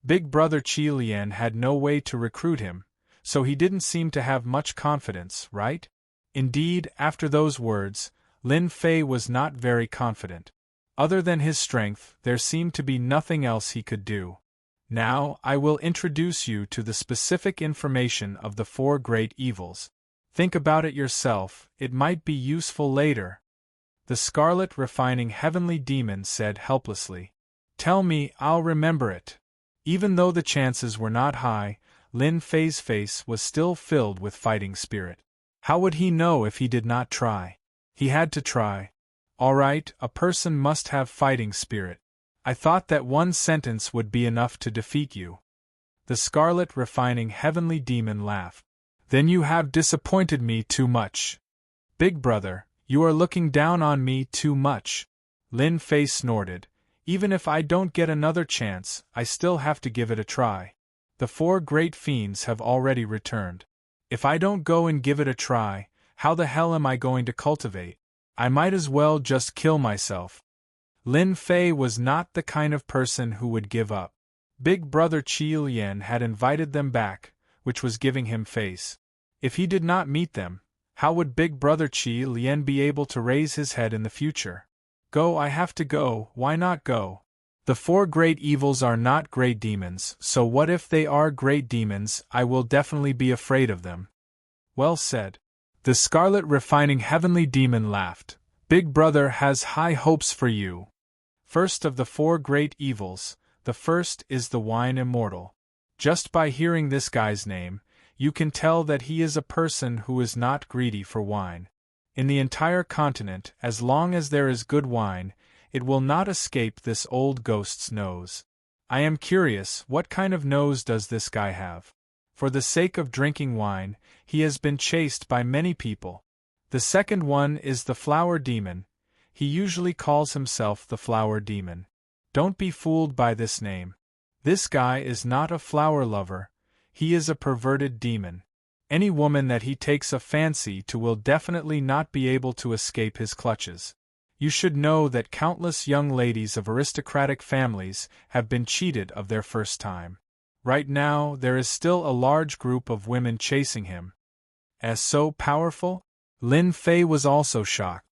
Big brother Qi Lian had no way to recruit him, so he didn't seem to have much confidence, right? Indeed, after those words, Lin Fei was not very confident. Other than his strength, there seemed to be nothing else he could do. Now, I will introduce you to the specific information of the 4 great evils. Think about it yourself, it might be useful later. The scarlet refining heavenly demon said helplessly. Tell me, I'll remember it. Even though the chances were not high, Lin Fei's face was still filled with fighting spirit. How would he know if he did not try? He had to try. All right, a person must have fighting spirit. I thought that one sentence would be enough to defeat you. The scarlet refining heavenly demon laughed. Then you have disappointed me too much. Big brother, you are looking down on me too much. Lin Fei snorted. Even if I don't get another chance, I still have to give it a try. The 4 great fiends have already returned. If I don't go and give it a try, how the hell am I going to cultivate? I might as well just kill myself. Lin Fei was not the kind of person who would give up. Big brother Qi Lian had invited them back, which was giving him face. If he did not meet them, how would big brother Qi Lian be able to raise his head in the future? Go, I have to go, why not go? The 4 great evils are not great demons, so what if they are great demons? I will definitely be afraid of them. Well said. The scarlet refining heavenly demon laughed. Big brother has high hopes for you. First of the 4 great evils, the first is the wine immortal. Just by hearing this guy's name, you can tell that he is a person who is not greedy for wine. In the entire continent, as long as there is good wine, it will not escape this old ghost's nose. I am curious, what kind of nose does this guy have? For the sake of drinking wine, he has been chased by many people. The second one is the flower demon. He usually calls himself the flower demon. Don't be fooled by this name. This guy is not a flower lover. He is a perverted demon. Any woman that he takes a fancy to will definitely not be able to escape his clutches. You should know that countless young ladies of aristocratic families have been cheated of their first time. Right now, there is still a large group of women chasing him. As so powerful? Lin Fei was also shocked.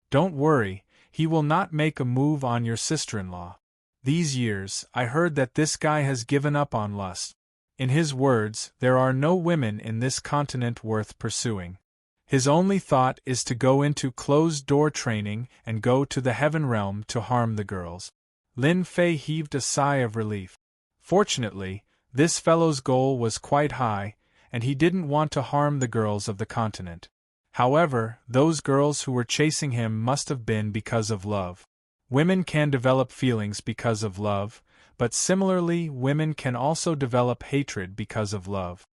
Don't worry, he will not make a move on your sister-in-law. These years, I heard that this guy has given up on lust. In his words, there are no women in this continent worth pursuing. His only thought is to go into closed-door training and go to the heaven realm to harm the girls. Lin Fei heaved a sigh of relief. Fortunately, this fellow's goal was quite high, and he didn't want to harm the girls of the continent. However, those girls who were chasing him must have been because of love. Women can develop feelings because of love, but similarly, women can also develop hatred because of love.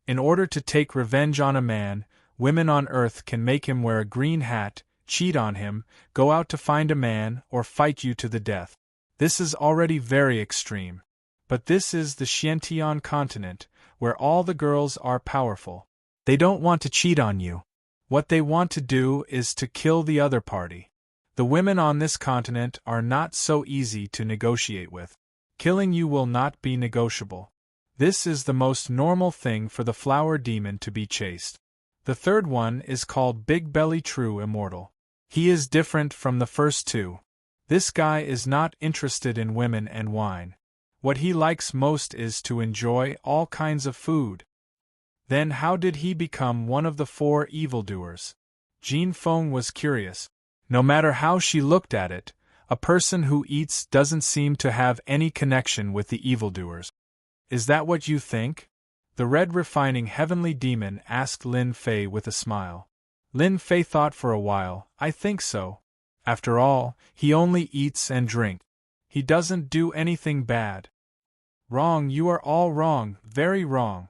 In order to take revenge on a man, women on Earth can make him wear a green hat, cheat on him, go out to find a man, or fight you to the death. This is already very extreme. But this is the Xiantian continent, where all the girls are powerful. They don't want to cheat on you. What they want to do is to kill the other party. The women on this continent are not so easy to negotiate with. Killing you will not be negotiable. This is the most normal thing for the flower demon to be chased. The third one is called Big Belly True Immortal. He is different from the first 2. This guy is not interested in women and wine. What he likes most is to enjoy all kinds of food. Then how did he become one of the 4 evildoers? Jean Feng was curious. No matter how she looked at it, a person who eats doesn't seem to have any connection with the evildoers. Is that what you think? The red refining heavenly demon asked Lin Fei with a smile. Lin Fei thought for a while. I think so. After all, he only eats and drinks. He doesn't do anything bad. Wrong, you are all wrong, very wrong.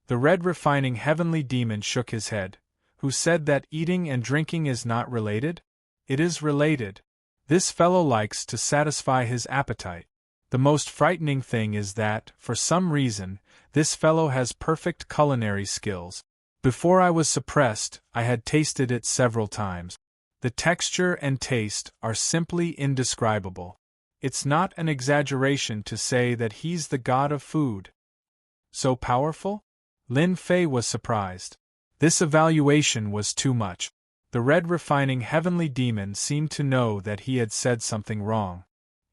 The red refining heavenly demon shook his head. Who said that eating and drinking is not related? It is related. This fellow likes to satisfy his appetite. The most frightening thing is that, for some reason, this fellow has perfect culinary skills. Before I was suppressed, I had tasted it several times. The texture and taste are simply indescribable. It's not an exaggeration to say that he's the god of food. So powerful? Lin Fei was surprised. This evaluation was too much. The red refining heavenly demon seemed to know that he had said something wrong.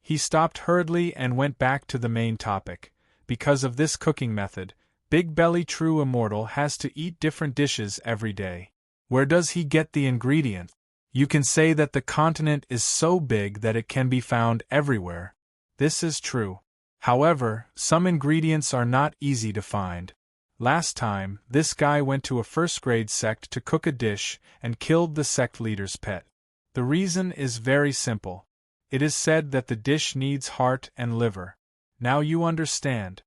He stopped hurriedly and went back to the main topic. Because of this cooking method, Big Belly True Immortal has to eat different dishes every day. Where does he get the ingredients? You can say that the continent is so big that it can be found everywhere. This is true. However, some ingredients are not easy to find. Last time, this guy went to a first-grade sect to cook a dish and killed the sect leader's pet. The reason is very simple. It is said that the dish needs heart and liver. Now you understand.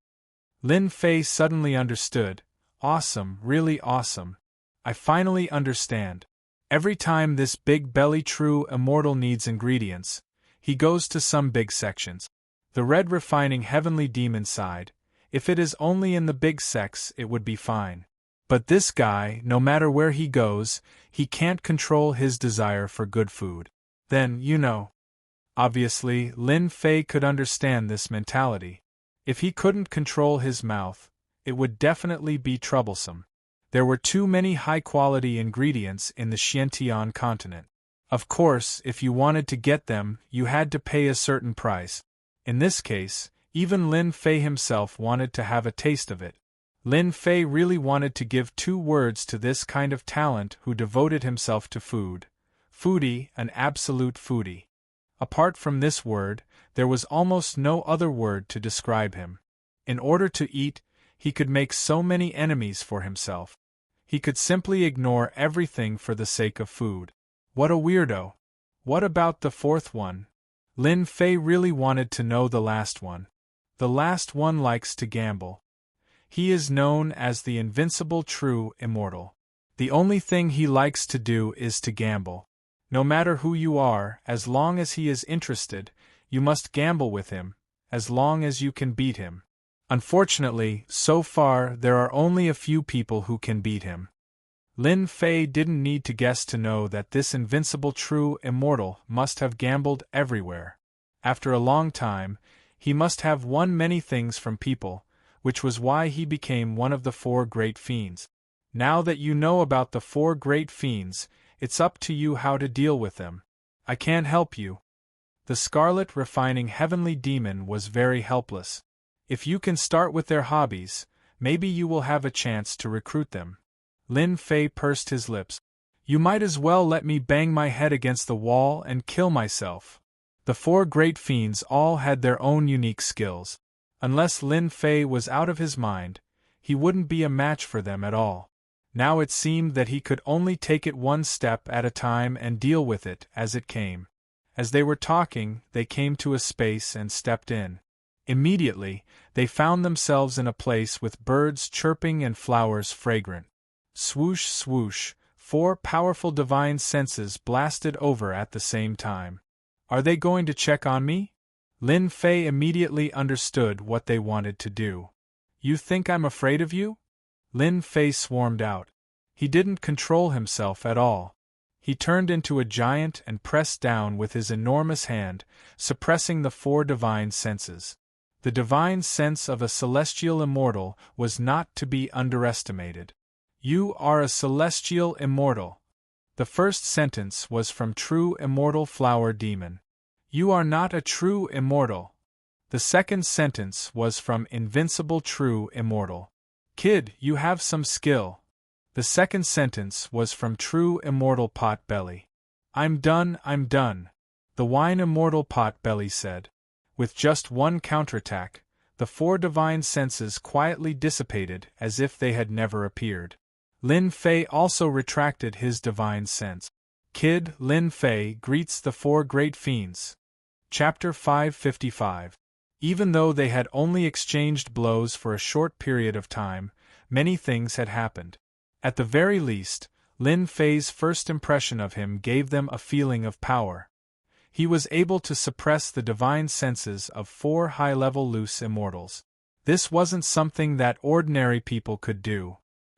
Lin Fei suddenly understood. Awesome, really awesome. I finally understand. Every time this Big Belly True Immortal needs ingredients, he goes to some big sections. The red refining heavenly demon sighed. If it is only in the big sects, it would be fine. But this guy, no matter where he goes, he can't control his desire for good food. Then, you know. Obviously, Lin Fei could understand this mentality. If he couldn't control his mouth, it would definitely be troublesome. There were too many high-quality ingredients in the Xiantian continent. Of course, if you wanted to get them, you had to pay a certain price. In this case, even Lin Fei himself wanted to have a taste of it. Lin Fei really wanted to give 2 words to this kind of talent who devoted himself to food. Foodie, an absolute foodie. Apart from this word, there was almost no other word to describe him. In order to eat, he could make so many enemies for himself. He could simply ignore everything for the sake of food. What a weirdo. What about the 4th one? Lin Fei really wanted to know the last one. The last one likes to gamble. He is known as the invincible true immortal. The only thing he likes to do is to gamble. No matter who you are, as long as he is interested, you must gamble with him, as long as you can beat him. Unfortunately, so far there are only a few people who can beat him. Lin Fei didn't need to guess to know that this invincible true immortal must have gambled everywhere. After a long time, he must have won many things from people, which was why he became one of the 4 great fiends. Now that you know about the 4 great fiends, it's up to you how to deal with them. I can't help you. The scarlet refining heavenly demon was very helpless. If you can start with their hobbies, maybe you will have a chance to recruit them. Lin Fei pursed his lips. You might as well let me bang my head against the wall and kill myself. The 4 great fiends all had their own unique skills. Unless Lin Fei was out of his mind, he wouldn't be a match for them at all. Now it seemed that he could only take it one step at a time and deal with it as it came. As they were talking, they came to a space and stepped in. Immediately, they found themselves in a place with birds chirping and flowers fragrant. Swoosh, swoosh, 4 powerful divine senses blasted over at the same time. Are they going to check on me? Lin Fei immediately understood what they wanted to do. You think I'm afraid of you? Lin Fei swarmed out. He didn't control himself at all. He turned into a giant and pressed down with his enormous hand, suppressing the 4 divine senses. The divine sense of a celestial immortal was not to be underestimated. You are a celestial immortal. The first sentence was from True Immortal Flower Demon. You are not a true immortal. The second sentence was from Invincible True Immortal. Kid, you have some skill. The second sentence was from True Immortal Pot Belly. I'm done, the Wine Immortal Pot Belly said. With just one counterattack, the 4 divine senses quietly dissipated as if they had never appeared. Lin Fei also retracted his divine sense. Kid Lin Fei greets the 4 great fiends. Chapter 555. Even though they had only exchanged blows for a short period of time, Many things had happened. At the very least, Lin Fei's first impression of him gave them a feeling of power. He was able to suppress the divine senses of 4 high-level loose immortals. This wasn't something that ordinary people could do.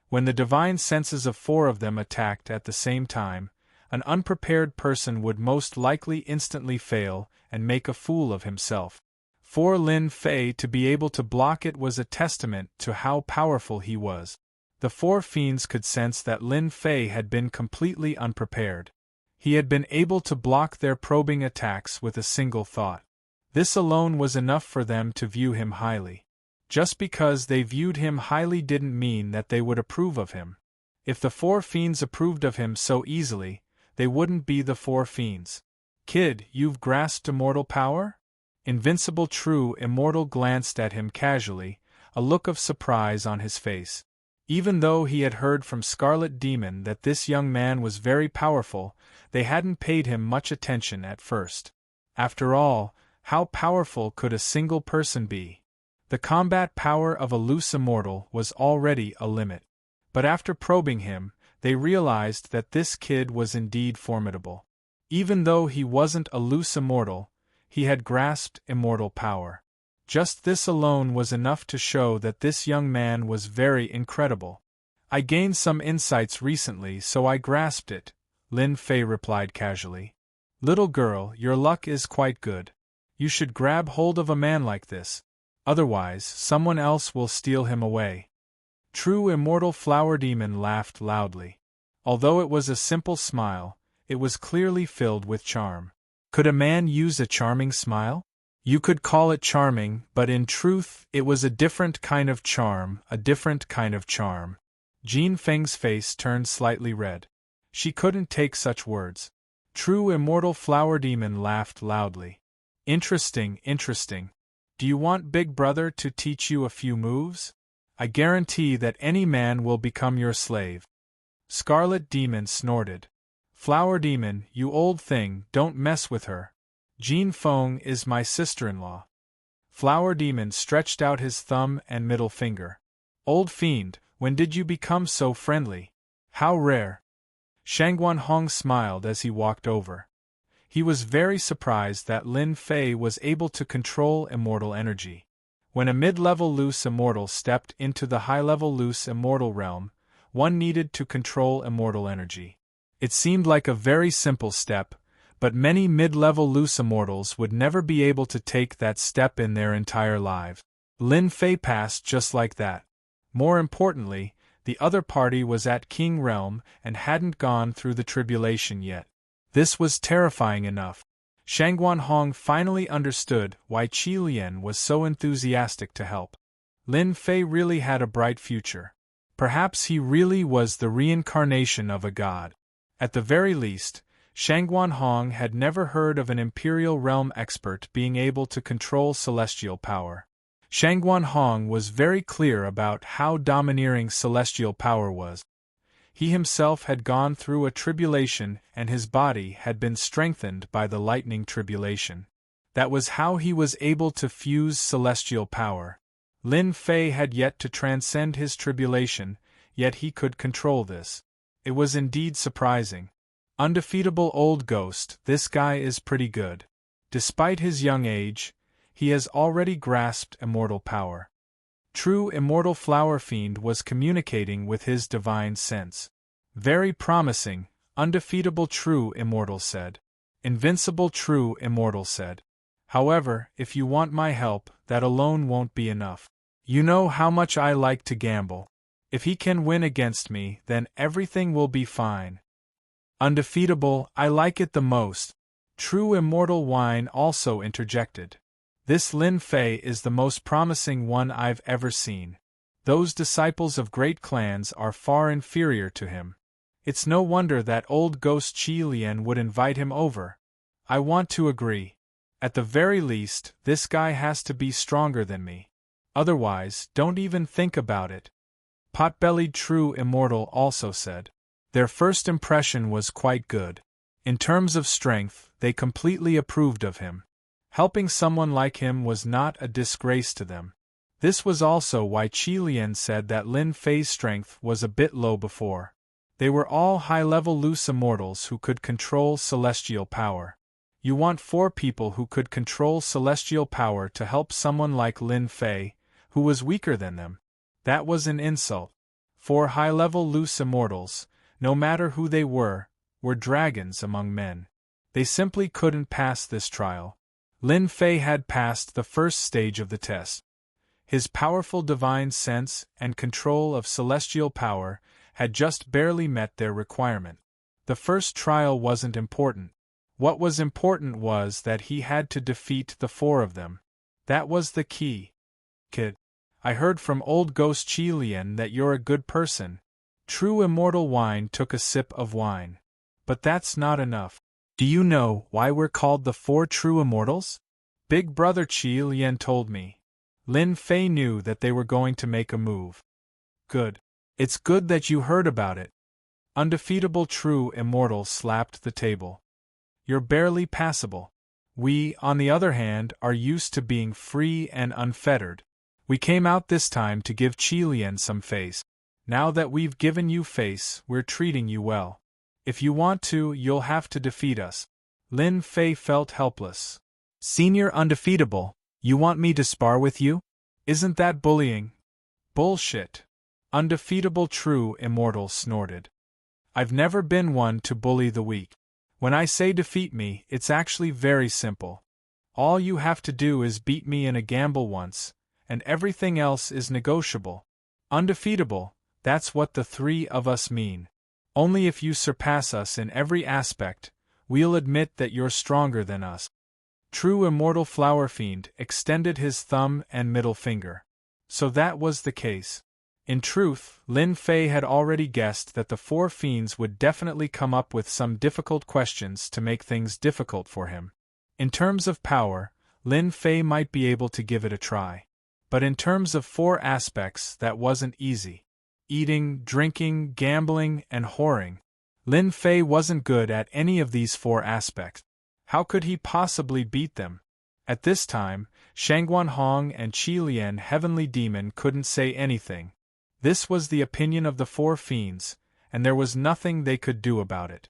When the divine senses of 4 of them attacked at the same time, an unprepared person would most likely instantly fail and make a fool of himself. For Lin Fei to be able to block it was a testament to how powerful he was. The 4 fiends could sense that Lin Fei had been completely unprepared. He had been able to block their probing attacks with a single thought. This alone was enough for them to view him highly. Just because they viewed him highly didn't mean that they would approve of him. If the 4 fiends approved of him so easily, they wouldn't be the 4 fiends. Kid, you've grasped immortal power? Invincible True Immortal glanced at him casually, a look of surprise on his face. Even though he had heard from Scarlet Demon that this young man was very powerful, they hadn't paid him much attention at first. After all, how powerful could a single person be? The combat power of a loose immortal was already a limit. But after probing him, they realized that this kid was indeed formidable. Even though he wasn't a loose immortal, he had grasped immortal power. Just this alone was enough to show that this young man was very incredible. I gained some insights recently, so I grasped it, Lin Fei replied casually. Little girl, your luck is quite good. You should grab hold of a man like this. Otherwise, someone else will steal him away. True Immortal Flower Demon laughed loudly. Although it was a simple smile, it was clearly filled with charm. Could a man use a charming smile? You could call it charming, but in truth, it was a different kind of charm, a different kind of charm. Jin Feng's face turned slightly red. She couldn't take such words. True Immortal Flower Demon laughed loudly. Interesting, interesting. Do you want Big Brother to teach you a few moves? I guarantee that any man will become your slave. Scarlet Demon snorted. Flower Demon, you old thing, don't mess with her. Jin Feng is my sister-in-law. Flower Demon stretched out his thumb and middle finger. Old fiend, when did you become so friendly? How rare. Shangguan Hong smiled as he walked over. He was very surprised that Lin Fei was able to control immortal energy. When a mid-level loose immortal stepped into the high-level loose immortal realm, one needed to control immortal energy. It seemed like a very simple step, but many mid-level loose immortals would never be able to take that step in their entire lives. Lin Fei passed just like that. More importantly, the other party was at King Realm and hadn't gone through the tribulation yet. This was terrifying enough. Shangguan Hong finally understood why Qi Lian was so enthusiastic to help. Lin Fei really had a bright future. Perhaps he really was the reincarnation of a god. At the very least, Shangguan Hong had never heard of an Imperial Realm expert being able to control celestial power. Shangguan Hong was very clear about how domineering celestial power was. He himself had gone through a tribulation and his body had been strengthened by the lightning tribulation. That was how he was able to fuse celestial power. Lin Fei had yet to transcend his tribulation, yet he could control this. It was indeed surprising. Undefeatable old ghost, this guy is pretty good. Despite his young age, he has already grasped immortal power. True Immortal Flower Fiend was communicating with his divine sense. Very promising, Undefeatable True Immortal said. Invincible True Immortal said. However, if you want my help, that alone won't be enough. You know how much I like to gamble. If he can win against me, then everything will be fine. Undefeatable, I like it the most. True Immortal Wine also interjected. This Lin Fei is the most promising one I've ever seen. Those disciples of great clans are far inferior to him. It's no wonder that old ghost Qi Lian would invite him over. I want to agree. At the very least, this guy has to be stronger than me. Otherwise, don't even think about it. Pot-bellied True Immortal also said. Their first impression was quite good. In terms of strength, they completely approved of him. Helping someone like him was not a disgrace to them. This was also why Qi Lian said that Lin Fei's strength was a bit low before. They were all high-level loose immortals who could control celestial power. You want 4 people who could control celestial power to help someone like Lin Fei, who was weaker than them. That was an insult. 4 high-level loose immortals, no matter who they were dragons among men. They simply couldn't pass this trial. Lin Fei had passed the first stage of the test. His powerful divine sense and control of celestial power had just barely met their requirement. The first trial wasn't important. What was important was that he had to defeat the 4 of them. That was the key. Kid, I heard from old ghost Qi Lian that you're a good person. True immortal wine took a sip of wine. But that's not enough. Do you know why we're called the 4 true immortals? Big brother Qi Lian told me. Lin Fei knew that they were going to make a move. Good. It's good that you heard about it. Undefeatable true immortal slapped the table. You're barely passable. We, on the other hand, are used to being free and unfettered. We came out this time to give Qi Lian some face. Now that we've given you face, we're treating you well. If you want to, you'll have to defeat us. Lin Fei felt helpless. Senior Undefeatable, you want me to spar with you? Isn't that bullying? Bullshit. Undefeatable true immortal snorted. I've never been one to bully the weak. When I say defeat me, it's actually very simple. All you have to do is beat me in a gamble once, and everything else is negotiable. Undefeatable, that's what the 3 of us mean. Only if you surpass us in every aspect, we'll admit that you're stronger than us. True immortal Flower Fiend extended his thumb and middle finger. So that was the case. In truth, Lin Fei had already guessed that the 4 fiends would definitely come up with some difficult questions to make things difficult for him. In terms of power, Lin Fei might be able to give it a try. But in terms of 4 aspects, that wasn't easy. Eating, drinking, gambling, and whoring. Lin Fei wasn't good at any of these 4 aspects. How could he possibly beat them? At this time, Shangguan Hong and Qi Lian Heavenly Demon couldn't say anything. This was the opinion of the 4 fiends, and there was nothing they could do about it.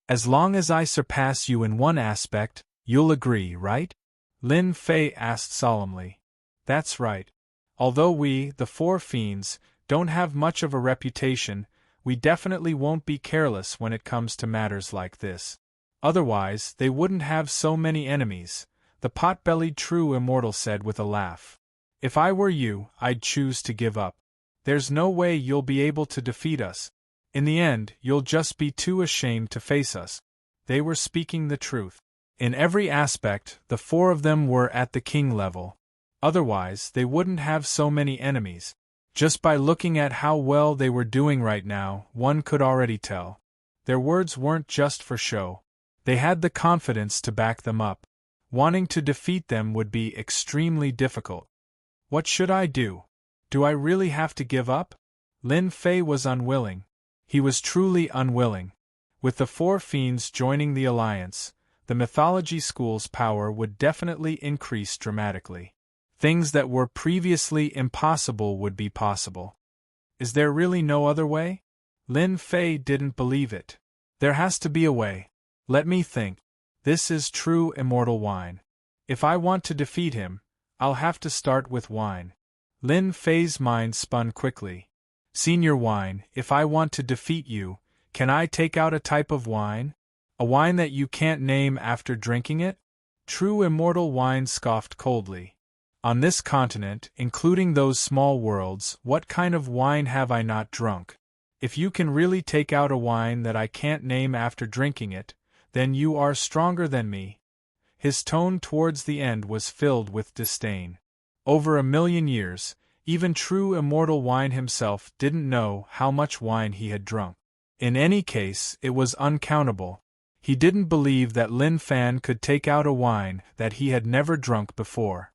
As long as I surpass you in one aspect, you'll agree, right? Lin Fei asked solemnly. That's right. Although we, the 4 fiends, don't have much of a reputation, we definitely won't be careless when it comes to matters like this. Otherwise, they wouldn't have so many enemies, the pot-bellied true immortal said with a laugh. If I were you, I'd choose to give up. There's no way you'll be able to defeat us. In the end, you'll just be too ashamed to face us. They were speaking the truth. In every aspect, the 4 of them were at the king level. Otherwise, they wouldn't have so many enemies. Just by looking at how well they were doing right now, one could already tell. Their words weren't just for show. They had the confidence to back them up. Wanting to defeat them would be extremely difficult. What should I do? Do I really have to give up? Lin Fei was unwilling. He was truly unwilling. With the 4 fiends joining the alliance, the mythology school's power would definitely increase dramatically. Things that were previously impossible would be possible. Is there really no other way? Lin Fei didn't believe it. There has to be a way. Let me think. This is true immortal wine. If I want to defeat him, I'll have to start with wine. Lin Fei's mind spun quickly. Senior Wine, if I want to defeat you, can I take out a type of wine? A wine that you can't name after drinking it? True immortal wine scoffed coldly. On this continent, including those small worlds, what kind of wine have I not drunk? If you can really take out a wine that I can't name after drinking it, then you are stronger than me. His tone towards the end was filled with disdain. Over 1,000,000 years, even true immortal wine himself didn't know how much wine he had drunk. In any case, it was uncountable. He didn't believe that Lin Fan could take out a wine that he had never drunk before.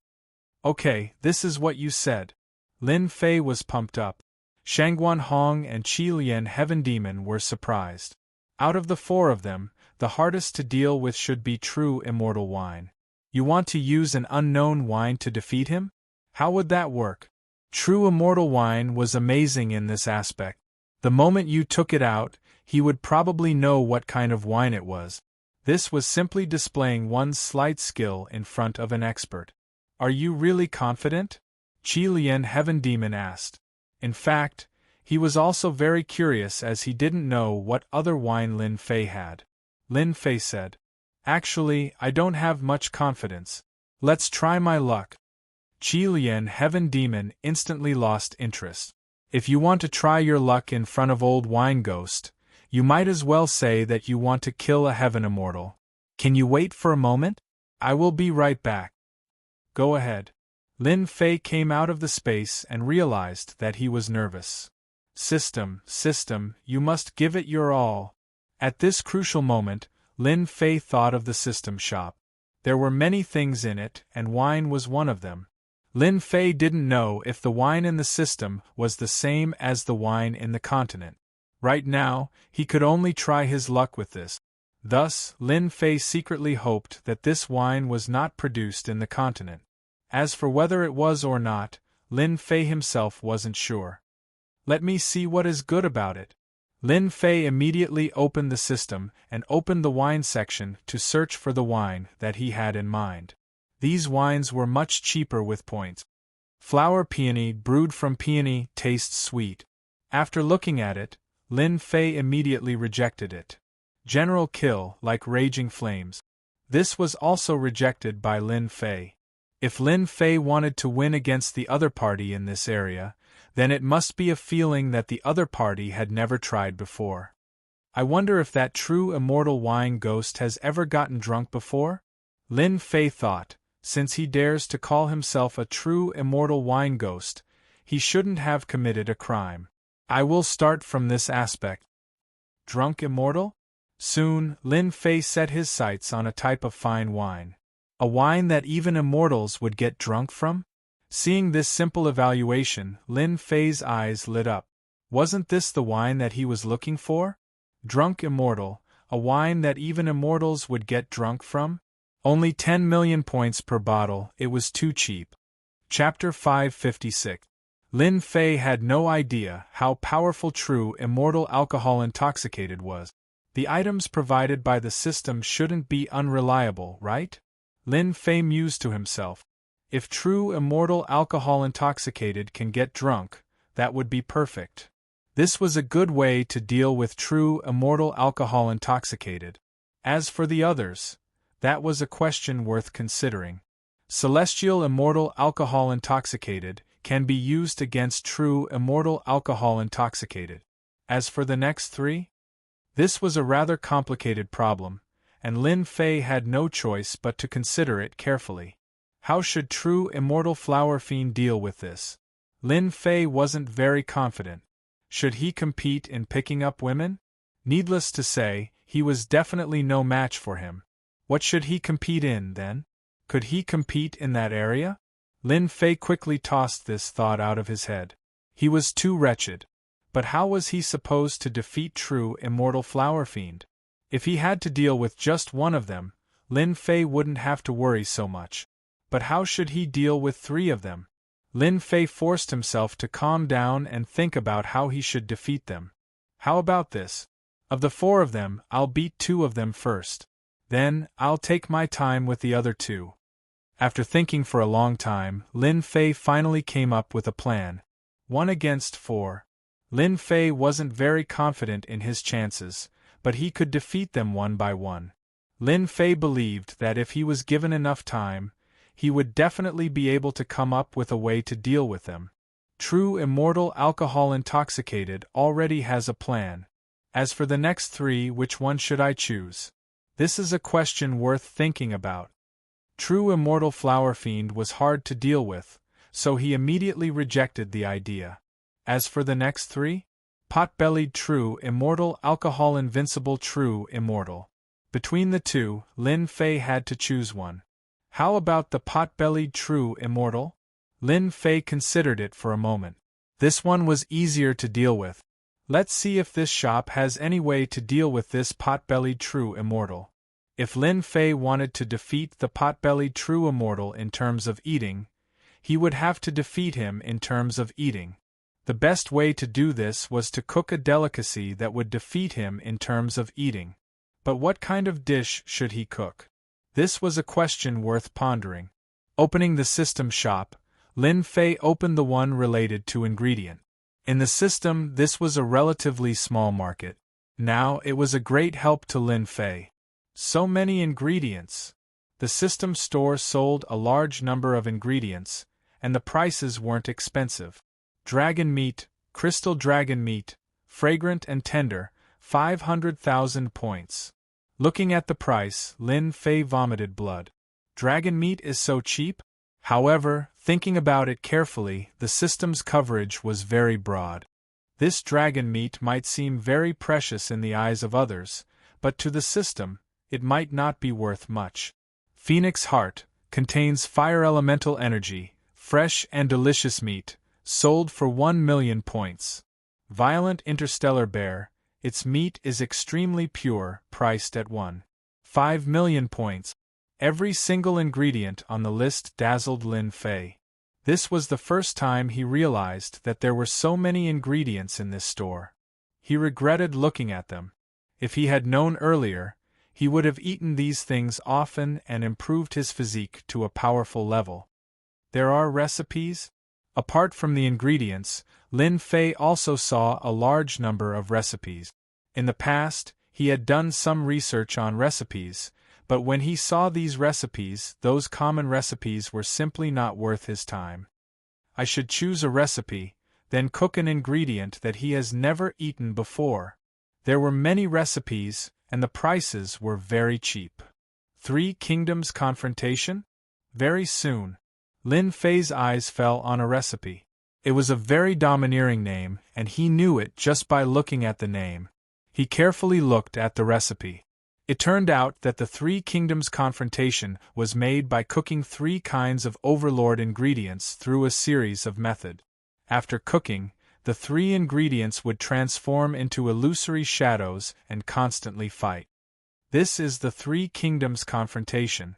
Okay, this is what you said. Lin Fei was pumped up. Shangguan Hong and Qi Lian Heaven Demon were surprised. Out of the 4 of them, the hardest to deal with should be true immortal wine. You want to use an unknown wine to defeat him? How would that work? True immortal wine was amazing in this aspect. The moment you took it out, he would probably know what kind of wine it was. This was simply displaying one's slight skill in front of an expert. Are you really confident? Qi Lian Heaven Demon asked. In fact, he was also very curious as he didn't know what other wine Lin Fei had. Lin Fei said, "Actually, I don't have much confidence. Let's try my luck." Qi Lian Heaven Demon instantly lost interest. If you want to try your luck in front of old wine ghost, you might as well say that you want to kill a heaven immortal. Can you wait for a moment? I will be right back. Go ahead. Lin Fei came out of the space and realized that he was nervous. System, you must give it your all. At this crucial moment, Lin Fei thought of the system shop. There were many things in it, and wine was one of them. Lin Fei didn't know if the wine in the system was the same as the wine in the continent. Right now, he could only try his luck with this. Thus, Lin Fei secretly hoped that this wine was not produced in the continent. As for whether it was or not, Lin Fei himself wasn't sure. Let me see what is good about it. Lin Fei immediately opened the system and opened the wine section to search for the wine that he had in mind. These wines were much cheaper with points. Flower peony brewed from peony tastes sweet. After looking at it, Lin Fei immediately rejected it. General kill like raging flames. This was also rejected by Lin Fei. If Lin Fei wanted to win against the other party in this area, then it must be a feeling that the other party had never tried before. I wonder if that true immortal wine ghost has ever gotten drunk before? Lin Fei thought, since he dares to call himself a true immortal wine ghost, he shouldn't have committed a crime. I will start from this aspect. Drunk immortal? Soon, Lin Fei set his sights on a type of fine wine. A wine that even immortals would get drunk from? Seeing this simple evaluation, Lin Fei's eyes lit up. Wasn't this the wine that he was looking for? Drunk immortal, a wine that even immortals would get drunk from? Only 10 million points per bottle, it was too cheap. Chapter 556. Lin Fei had no idea how powerful true immortal alcohol intoxicated was. The items provided by the system shouldn't be unreliable, right? Lin Fei mused to himself. If true immortal alcohol intoxicated can get drunk, that would be perfect. This was a good way to deal with true immortal alcohol intoxicated. As for the others, that was a question worth considering. Celestial immortal alcohol intoxicated can be used against true immortal alcohol intoxicated. As for the next three? This was a rather complicated problem, and Lin Fei had no choice but to consider it carefully. How should true immortal flower fiend deal with this? Lin Fei wasn't very confident. Should he compete in picking up women? Needless to say, he was definitely no match for him. What should he compete in, then? Could he compete in that area? Lin Fei quickly tossed this thought out of his head. He was too wretched. But how was he supposed to defeat true immortal flower fiend? If he had to deal with just one of them, Lin Fei wouldn't have to worry so much. But how should he deal with three of them? Lin Fei forced himself to calm down and think about how he should defeat them. How about this? Of the four of them, I'll beat two of them first. Then, I'll take my time with the other two. After thinking for a long time, Lin Fei finally came up with a plan. 1 against 4. Lin Fei wasn't very confident in his chances, but he could defeat them one by one. Lin Fei believed that if he was given enough time, he would definitely be able to come up with a way to deal with them. True immortal alcohol intoxicated already has a plan. As for the next three, which one should I choose? This is a question worth thinking about. True immortal flower fiend was hard to deal with, so he immediately rejected the idea. As for the next three? Pot-bellied true immortal alcohol invincible true immortal. Between the two, Lin Fei had to choose one. How about the pot-bellied true immortal? Lin Fei considered it for a moment. This one was easier to deal with. Let's see if this shop has any way to deal with this pot-bellied true immortal. If Lin Fei wanted to defeat the pot-bellied true immortal in terms of eating, he would have to defeat him in terms of eating. The best way to do this was to cook a delicacy that would defeat him in terms of eating. But what kind of dish should he cook? This was a question worth pondering. Opening the system shop, Lin Fei opened the one related to ingredient. In the system, this was a relatively small market. Now, it was a great help to Lin Fei. So many ingredients. The system store sold a large number of ingredients, and the prices weren't expensive. Dragon meat, crystal dragon meat, fragrant and tender, 500,000 points. Looking at the price, Lin Fei vomited blood. Dragon meat is so cheap? However, thinking about it carefully, the system's coverage was very broad. This dragon meat might seem very precious in the eyes of others, but to the system, it might not be worth much. Phoenix heart contains fire elemental energy, fresh and delicious meat, sold for 1 million points. Violent interstellar bear, its meat is extremely pure, priced at 1.5 million points. Every single ingredient on the list dazzled Lin Fei. This was the first time he realized that there were so many ingredients in this store. He regretted looking at them. If he had known earlier, he would have eaten these things often and improved his physique to a powerful level. There are recipes? Apart from the ingredients, Lin Fei also saw a large number of recipes. In the past, he had done some research on recipes, but when he saw these recipes, those common recipes were simply not worth his time. I should choose a recipe, then cook an ingredient that he has never eaten before. There were many recipes, and the prices were very cheap. 3 Kingdoms Confrontation? Very soon, Lin Fei's eyes fell on a recipe. It was a very domineering name, and he knew it just by looking at the name. He carefully looked at the recipe. It turned out that the 3 Kingdoms Confrontation was made by cooking 3 kinds of overlord ingredients through a series of methods. After cooking, the 3 ingredients would transform into illusory shadows and constantly fight. This is the 3 Kingdoms Confrontation.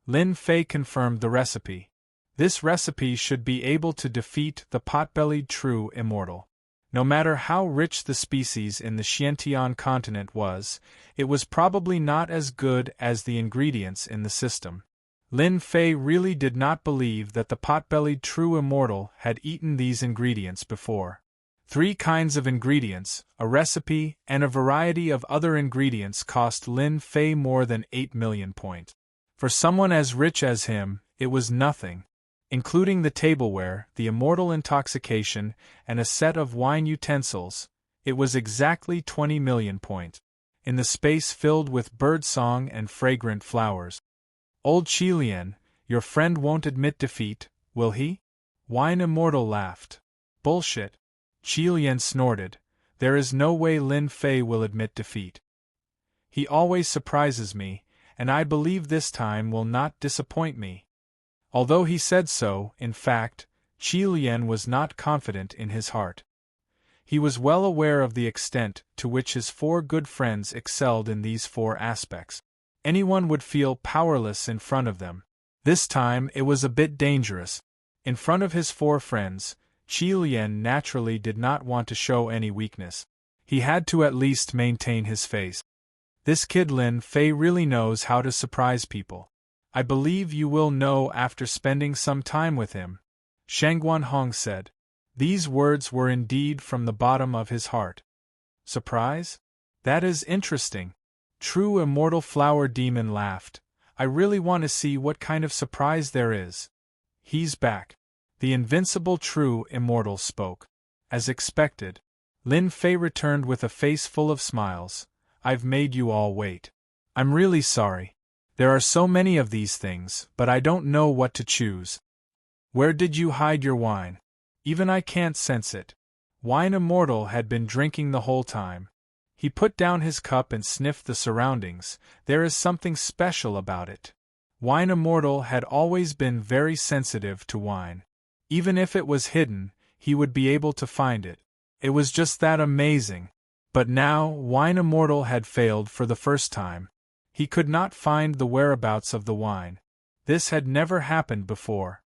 Lin Fei confirmed the recipe. This recipe should be able to defeat the pot-bellied true immortal. No matter how rich the species in the Xiantian continent was, it was probably not as good as the ingredients in the system. Lin Fei really did not believe that the pot-bellied true immortal had eaten these ingredients before. 3 kinds of ingredients, a recipe, and a variety of other ingredients cost Lin Fei more than 8 million points. For someone as rich as him, it was nothing. Including the tableware, the immortal intoxication, and a set of wine utensils, it was exactly 20 million points. In the space filled with birdsong and fragrant flowers. Old Qilian, your friend won't admit defeat, will he? Wine Immortal laughed. Bullshit. Qilian snorted. There is no way Lin Fei will admit defeat. He always surprises me, and I believe this time will not disappoint me. Although he said so, in fact, Qilian was not confident in his heart. He was well aware of the extent to which his 4 good friends excelled in these 4 aspects. Anyone would feel powerless in front of them. This time it was a bit dangerous. In front of his 4 friends, Qilian naturally did not want to show any weakness. He had to at least maintain his face. This kid Lin Fei really knows how to surprise people. I believe you will know after spending some time with him, Shangguan Hong said. These words were indeed from the bottom of his heart. Surprise? That is interesting. True Immortal Flower Demon laughed. I really want to see what kind of surprise there is. He's back. The invincible True Immortal spoke. As expected, Lin Fei returned with a face full of smiles. I've made you all wait. I'm really sorry. There are so many of these things, but I don't know what to choose. Where did you hide your wine? Even I can't sense it. Wine Immortal had been drinking the whole time. He put down his cup and sniffed the surroundings. There is something special about it. Wine Immortal had always been very sensitive to wine. Even if it was hidden, he would be able to find it. It was just that amazing. But now, Wine Immortal had failed for the first time. He could not find the whereabouts of the wine. This had never happened before.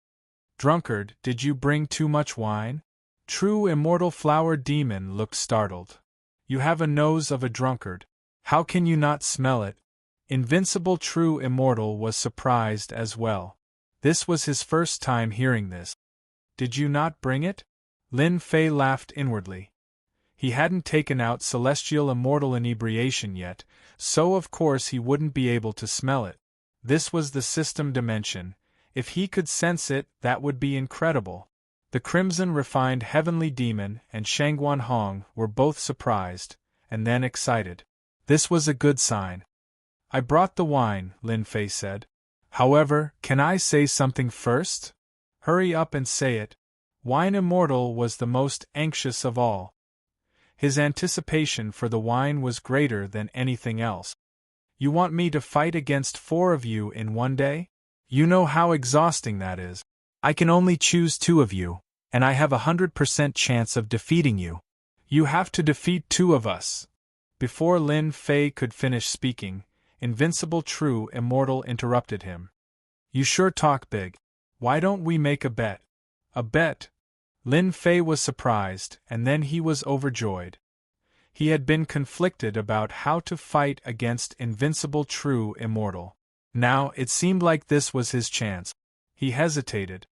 Drunkard, did you bring too much wine? True immortal flower demon looked startled. You have a nose of a drunkard. How can you not smell it? Invincible true immortal was surprised as well. This was his first time hearing this. Did you not bring it? Lin Fei laughed inwardly. He hadn't taken out celestial immortal inebriation yet, so of course he wouldn't be able to smell it. This was the system dimension. If he could sense it, that would be incredible. The crimson refined heavenly demon and Shangguan Hong were both surprised, and then excited. This was a good sign. I brought the wine, Lin Fei said. However, can I say something first? Hurry up and say it. Wine Immortal was the most anxious of all. His anticipation for the wine was greater than anything else. You want me to fight against 4 of you in one day? You know how exhausting that is. I can only choose 2 of you, and I have 100% chance of defeating you. You have to defeat 2 of us. Before Lin Fei could finish speaking, Invincible True Immortal interrupted him. You sure talk big. Why don't we make a bet? A bet? Lin Fei was surprised, and then he was overjoyed. He had been conflicted about how to fight against Invincible True Immortal. Now it seemed like this was his chance. He hesitated.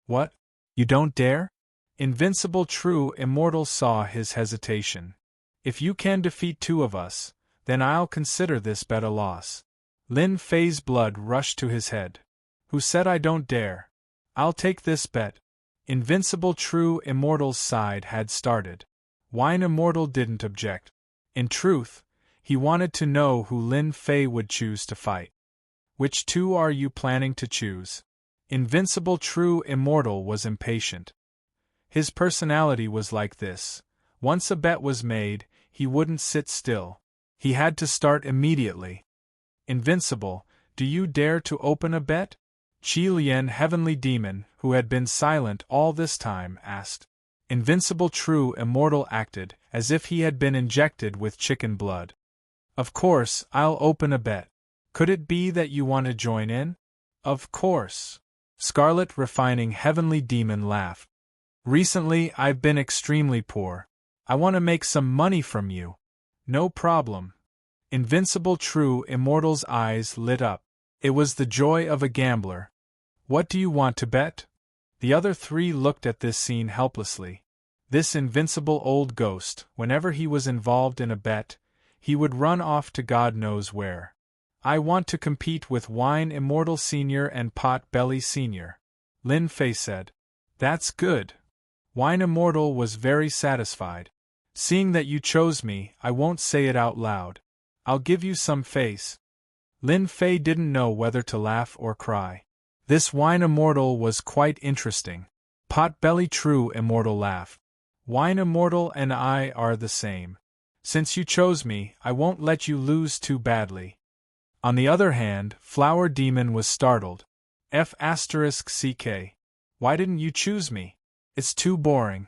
What? You don't dare? Invincible True Immortal saw his hesitation. If you can defeat 2 of us, then I'll consider this bet a loss. Lin Fei's blood rushed to his head. Who said I don't dare? I'll take this bet. Invincible True Immortal's side had started. Wine Immortal didn't object. In truth, he wanted to know who Lin Fei would choose to fight. Which 2 are you planning to choose? Invincible True Immortal was impatient. His personality was like this. Once a bet was made, he wouldn't sit still. He had to start immediately. Invincible, do you dare to open a bet? Qi Lian Heavenly Demon, who had been silent all this time, asked. Invincible True Immortal acted as if he had been injected with chicken blood. Of course, I'll open a bet. Could it be that you want to join in? Of course. Scarlet Refining Heavenly Demon laughed. Recently, I've been extremely poor. I want to make some money from you. No problem. Invincible True Immortal's eyes lit up. It was the joy of a gambler. What do you want to bet? The other 3 looked at this scene helplessly. This invincible old ghost, whenever he was involved in a bet, he would run off to God knows where. I want to compete with Wine Immortal Sr. and Pot Belly Sr. Lin Fei said. That's good. Wine Immortal was very satisfied. Seeing that you chose me, I won't say it out loud. I'll give you some face. Lin Fei didn't know whether to laugh or cry. This Wine Immortal was quite interesting. Pot Belly True Immortal laughed. Wine Immortal and I are the same. Since you chose me, I won't let you lose too badly. On the other hand, Flower Demon was startled. F***CK. Why didn't you choose me? It's too boring.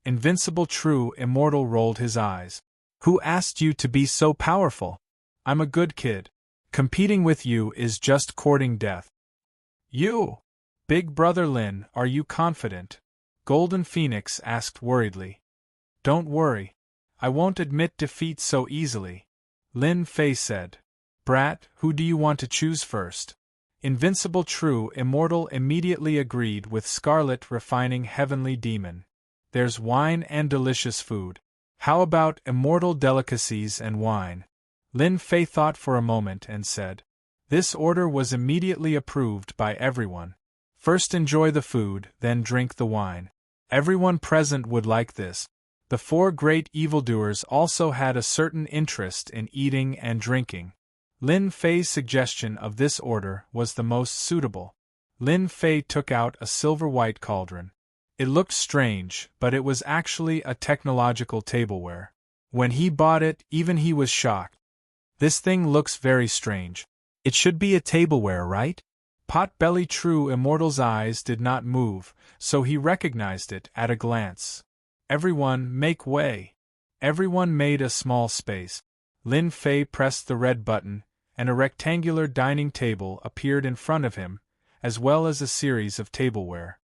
Invincible True Immortal rolled his eyes. Who asked you to be so powerful? I'm a good kid. Competing with you is just courting death. You! Big Brother Lin, are you confident? Golden Phoenix asked worriedly. Don't worry. I won't admit defeat so easily. Lin Fei said. Brat, who do you want to choose first? Invincible True Immortal immediately agreed with Scarlet Refining Heavenly Demon. There's wine and delicious food. How about immortal delicacies and wine? Lin Fei thought for a moment and said. This order was immediately approved by everyone. First enjoy the food, then drink the wine. Everyone present would like this. The 4 great evildoers also had a certain interest in eating and drinking. Lin Fei's suggestion of this order was the most suitable. Lin Fei took out a silver-white cauldron. It looked strange, but it was actually a technological tableware. When he bought it, even he was shocked. This thing looks very strange. It should be a tableware, right? Pot-Belly True Immortal's eyes did not move, so he recognized it at a glance. Everyone, make way. Everyone made a small space. Lin Fei pressed the red button, and a rectangular dining table appeared in front of him, as well as a series of tableware.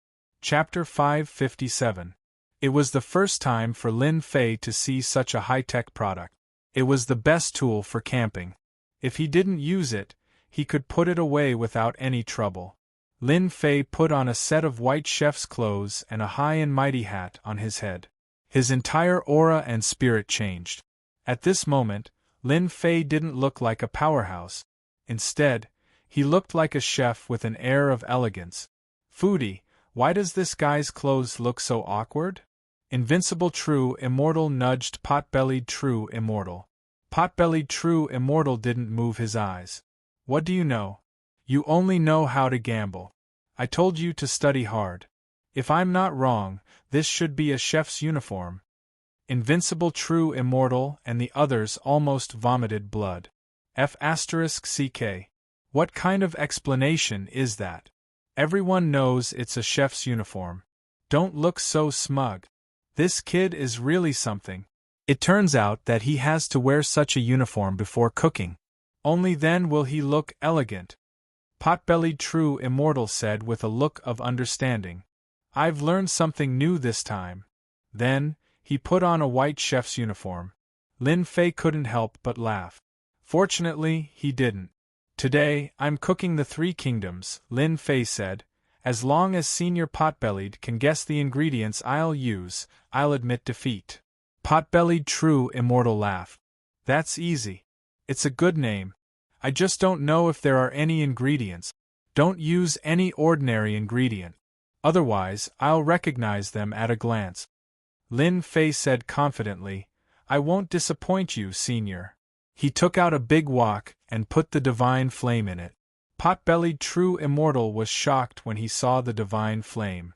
Chapter 557. It was the first time for Lin Fei to see such a high-tech product. It was the best tool for camping. If he didn't use it, he could put it away without any trouble. Lin Fei put on a set of white chef's clothes and a high and mighty hat on his head. His entire aura and spirit changed. At this moment, Lin Fei didn't look like a powerhouse. Instead, he looked like a chef with an air of elegance. Foodie, why does this guy's clothes look so awkward? Invincible True Immortal nudged Pot-bellied True Immortal. Pot-bellied True Immortal didn't move his eyes. What do you know? You only know how to gamble. I told you to study hard. If I'm not wrong, this should be a chef's uniform. Invincible True Immortal and the others almost vomited blood. F***CK. What kind of explanation is that? Everyone knows it's a chef's uniform. Don't look so smug. This kid is really something. It turns out that he has to wear such a uniform before cooking. Only then will he look elegant. Pot-bellied True Immortal said with a look of understanding. I've learned something new this time. Then, he put on a white chef's uniform. Lin Fei couldn't help but laugh. Fortunately, he didn't. Today, I'm cooking the Three Kingdoms, Lin Fei said. As long as Senior Pot-bellied can guess the ingredients I'll use, I'll admit defeat. Pot-bellied True Immortal laughed. That's easy. It's a good name. I just don't know if there are any ingredients. Don't use any ordinary ingredient. Otherwise, I'll recognize them at a glance. Lin Fei said confidently, I won't disappoint you, Senior. He took out a big wok and put the divine flame in it. Pot-bellied True Immortal was shocked when he saw the divine flame.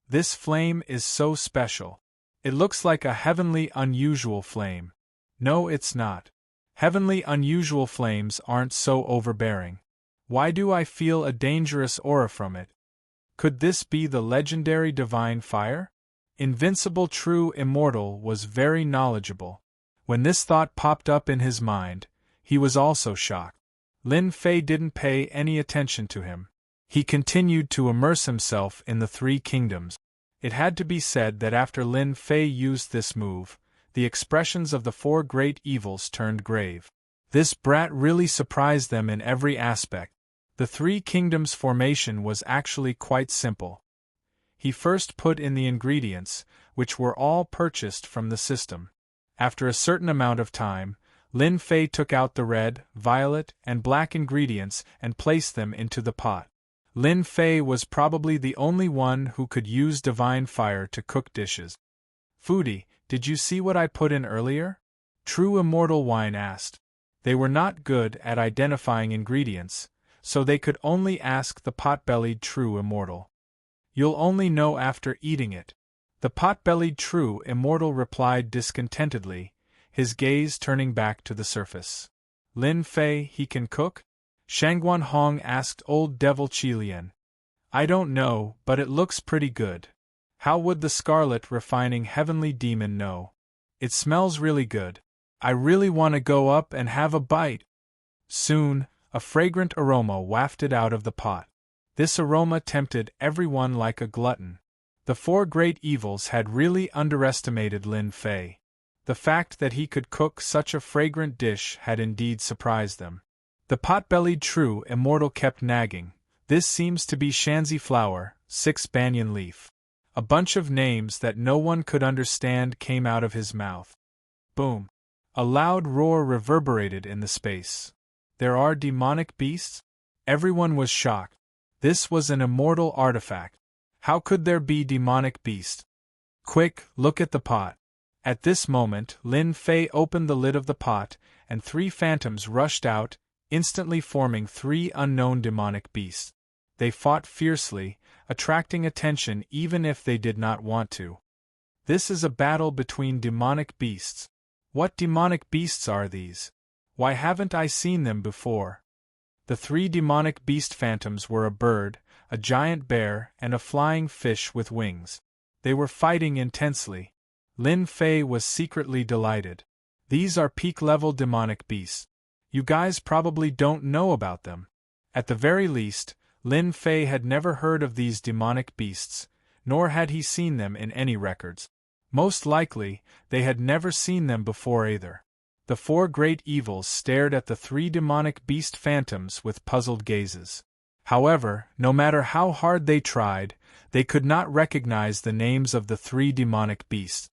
This flame is so special. It looks like a heavenly unusual flame. No, it's not. Heavenly unusual flames aren't so overbearing. Why do I feel a dangerous aura from it? Could this be the legendary divine fire? Invincible True Immortal was very knowledgeable. When this thought popped up in his mind, he was also shocked. Lin Fei didn't pay any attention to him. He continued to immerse himself in the Three Kingdoms. It had to be said that after Lin Fei used this move, the expressions of the four great evils turned grave. This brat really surprised them in every aspect. The Three Kingdoms formation was actually quite simple. He first put in the ingredients, which were all purchased from the system. After a certain amount of time, Lin Fei took out the red, violet, and black ingredients and placed them into the pot. Lin Fei was probably the only one who could use divine fire to cook dishes. Foodie, did you see what I put in earlier? True Immortal Wine asked. They were not good at identifying ingredients, so they could only ask the pot-bellied True Immortal. You'll only know after eating it. The pot-bellied True Immortal replied discontentedly, his gaze turning back to the surface. Lin Fei, he can cook? Shangguan Hong asked Old Devil Qilian. I don't know, but it looks pretty good. How would the scarlet refining heavenly demon know? It smells really good. I really want to go up and have a bite. Soon, a fragrant aroma wafted out of the pot. This aroma tempted everyone like a glutton. The four great evils had really underestimated Lin Fei. The fact that he could cook such a fragrant dish had indeed surprised them. The pot-bellied True Immortal kept nagging. This seems to be shanzi flower, 6 banyan leaf. A bunch of names that no one could understand came out of his mouth. Boom! A loud roar reverberated in the space. There are demonic beasts? Everyone was shocked. This was an immortal artifact. How could there be demonic beasts? Quick, look at the pot. At this moment, Lin Fei opened the lid of the pot, and 3 phantoms rushed out, instantly forming 3 unknown demonic beasts. They fought fiercely, attracting attention even if they did not want to. This is a battle between demonic beasts. What demonic beasts are these? Why haven't I seen them before? The 3 demonic beast phantoms were a bird, a giant bear, and a flying fish with wings. They were fighting intensely. Lin Fei was secretly delighted. These are peak-level demonic beasts. You guys probably don't know about them. At the very least, Lin Fei had never heard of these demonic beasts, nor had he seen them in any records. Most likely, they had never seen them before either. The four great evils stared at the three demonic beast phantoms with puzzled gazes. However, no matter how hard they tried, they could not recognize the names of the three demonic beasts.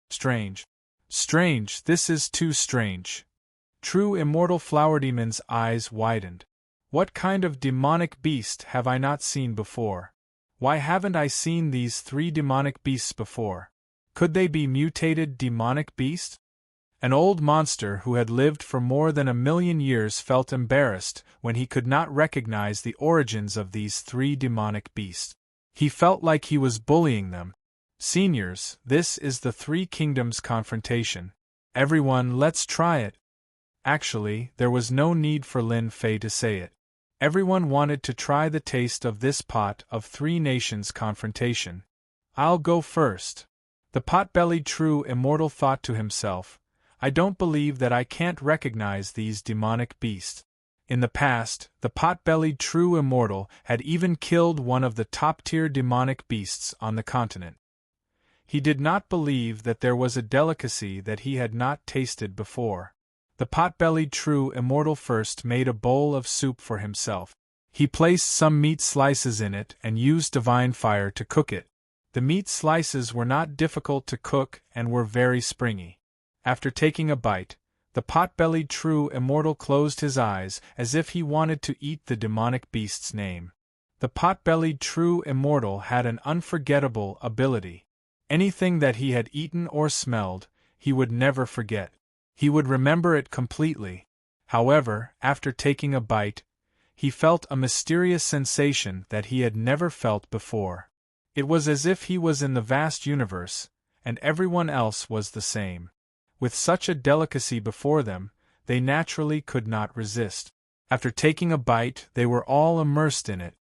Strange. Strange, this is too strange. True immortal Flowerdemon's eyes widened. What kind of demonic beast have I not seen before? Why haven't I seen these three demonic beasts before? Could they be mutated demonic beasts? An old monster who had lived for more than 1,000,000 years felt embarrassed when he could not recognize the origins of these three demonic beasts. He felt like he was bullying them. Seniors, this is the Three Kingdoms confrontation. Everyone, let's try it. Actually, there was no need for Lin Fei to say it. Everyone wanted to try the taste of this pot of three nations confrontation. I'll go first. The pot-bellied true immortal thought to himself, I don't believe that I can't recognize these demonic beasts. In the past, the pot-bellied true immortal had even killed one of the top-tier demonic beasts on the continent. He did not believe that there was a delicacy that he had not tasted before. The pot-bellied true immortal first made a bowl of soup for himself. He placed some meat slices in it and used divine fire to cook it. The meat slices were not difficult to cook and were very springy. After taking a bite, the pot-bellied true immortal closed his eyes as if he wanted to eat the demonic beast's name. The pot-bellied true immortal had an unforgettable ability. Anything that he had eaten or smelled, he would never forget. He would remember it completely. However, after taking a bite, he felt a mysterious sensation that he had never felt before. It was as if he was in the vast universe, and everyone else was the same. With such a delicacy before them, they naturally could not resist. After taking a bite, they were all immersed in it.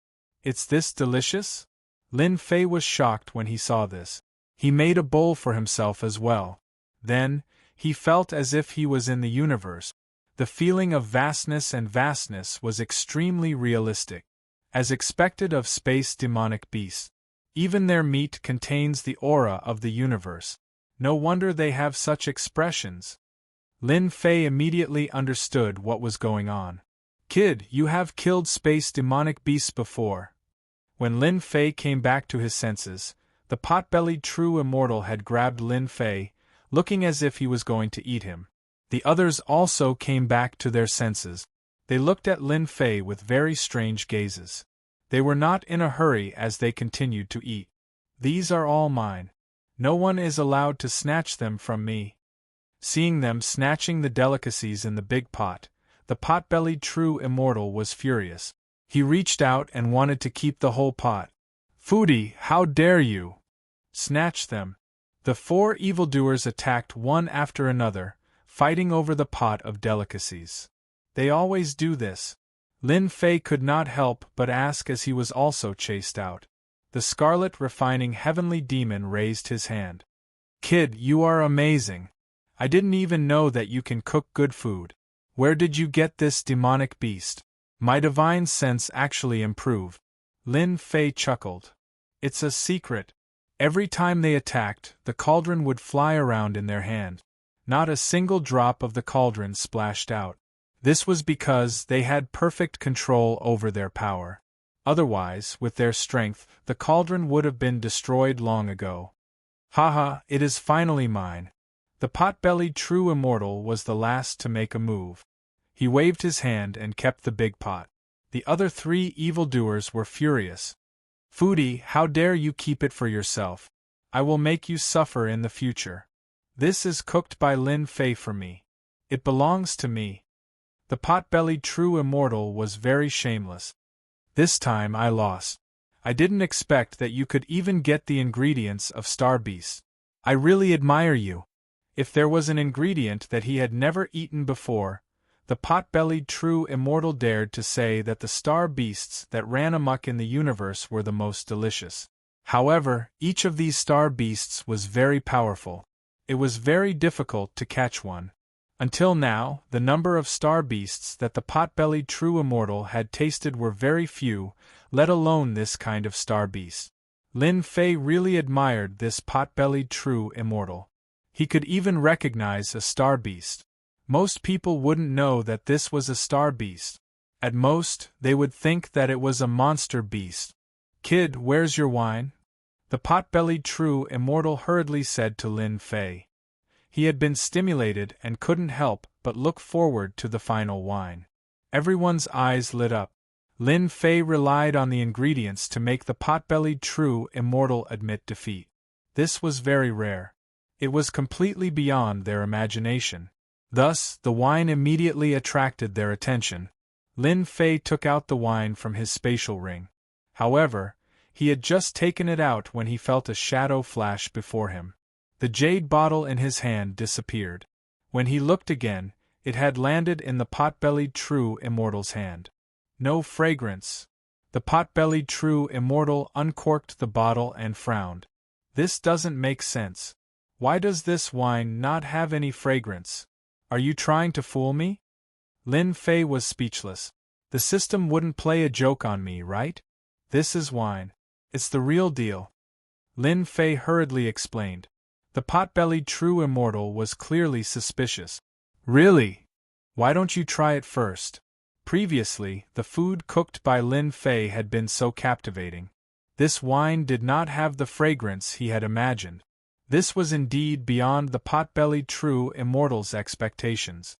It's this delicious? Lin Fei was shocked when he saw this. He made a bowl for himself as well. Then, he felt as if he was in the universe. The feeling of vastness was extremely realistic. As expected of space demonic beasts. Even their meat contains the aura of the universe. No wonder they have such expressions. Lin Fei immediately understood what was going on. Kid, you have killed space demonic beasts before. When Lin Fei came back to his senses, the pot-bellied true immortal had grabbed Lin Fei, looking as if he was going to eat him. The others also came back to their senses. They looked at Lin Fei with very strange gazes. They were not in a hurry as they continued to eat. These are all mine. No one is allowed to snatch them from me. Seeing them snatching the delicacies in the big pot, the pot-bellied true immortal was furious. He reached out and wanted to keep the whole pot. Foodie, how dare you! Snatch them! The four evildoers attacked one after another, fighting over the pot of delicacies. They always do this. Lin Fei could not help but ask as he was also chased out. The scarlet refining heavenly demon raised his hand. Kid, you are amazing. I didn't even know that you can cook good food. Where did you get this demonic beast? My divine sense actually improved. Lin Fei chuckled. It's a secret. Every time they attacked, the cauldron would fly around in their hand. Not a single drop of the cauldron splashed out. This was because they had perfect control over their power. Otherwise, with their strength, the cauldron would have been destroyed long ago. Haha, it is finally mine. The pot-bellied true immortal was the last to make a move. He waved his hand and kept the big pot. The other three evildoers were furious. Foodie, how dare you keep it for yourself? I will make you suffer in the future. This is cooked by Lin Fei for me. It belongs to me. The pot-bellied true immortal was very shameless. This time I lost. I didn't expect that you could even get the ingredients of Star Beast. I really admire you. If there was an ingredient that he had never eaten before, the pot-bellied true immortal dared to say that the star beasts that ran amok in the universe were the most delicious. However, each of these star beasts was very powerful. It was very difficult to catch one. Until now, the number of star beasts that the pot-bellied true immortal had tasted were very few, let alone this kind of star beast. Lin Fei really admired this pot-bellied true immortal. He could even recognize a star beast. Most people wouldn't know that this was a star beast. At most, they would think that it was a monster beast. "Kid, where's your wine?" the pot-bellied true immortal hurriedly said to Lin Fei. He had been stimulated and couldn't help but look forward to the final wine. Everyone's eyes lit up. Lin Fei relied on the ingredients to make the pot-bellied true immortal admit defeat. This was very rare. It was completely beyond their imagination. Thus, the wine immediately attracted their attention. Lin Fei took out the wine from his spatial ring. However, he had just taken it out when he felt a shadow flash before him. The jade bottle in his hand disappeared. When he looked again, it had landed in the pot-bellied true immortal's hand. No fragrance. The pot-bellied true immortal uncorked the bottle and frowned. This doesn't make sense. Why does this wine not have any fragrance? Are you trying to fool me? Lin Fei was speechless. The system wouldn't play a joke on me, right? This is wine. It's the real deal. Lin Fei hurriedly explained. The pot-bellied true immortal was clearly suspicious. Really? Why don't you try it first? Previously, the food cooked by Lin Fei had been so captivating. This wine did not have the fragrance he had imagined. This was indeed beyond the pot-bellied true immortal's expectations.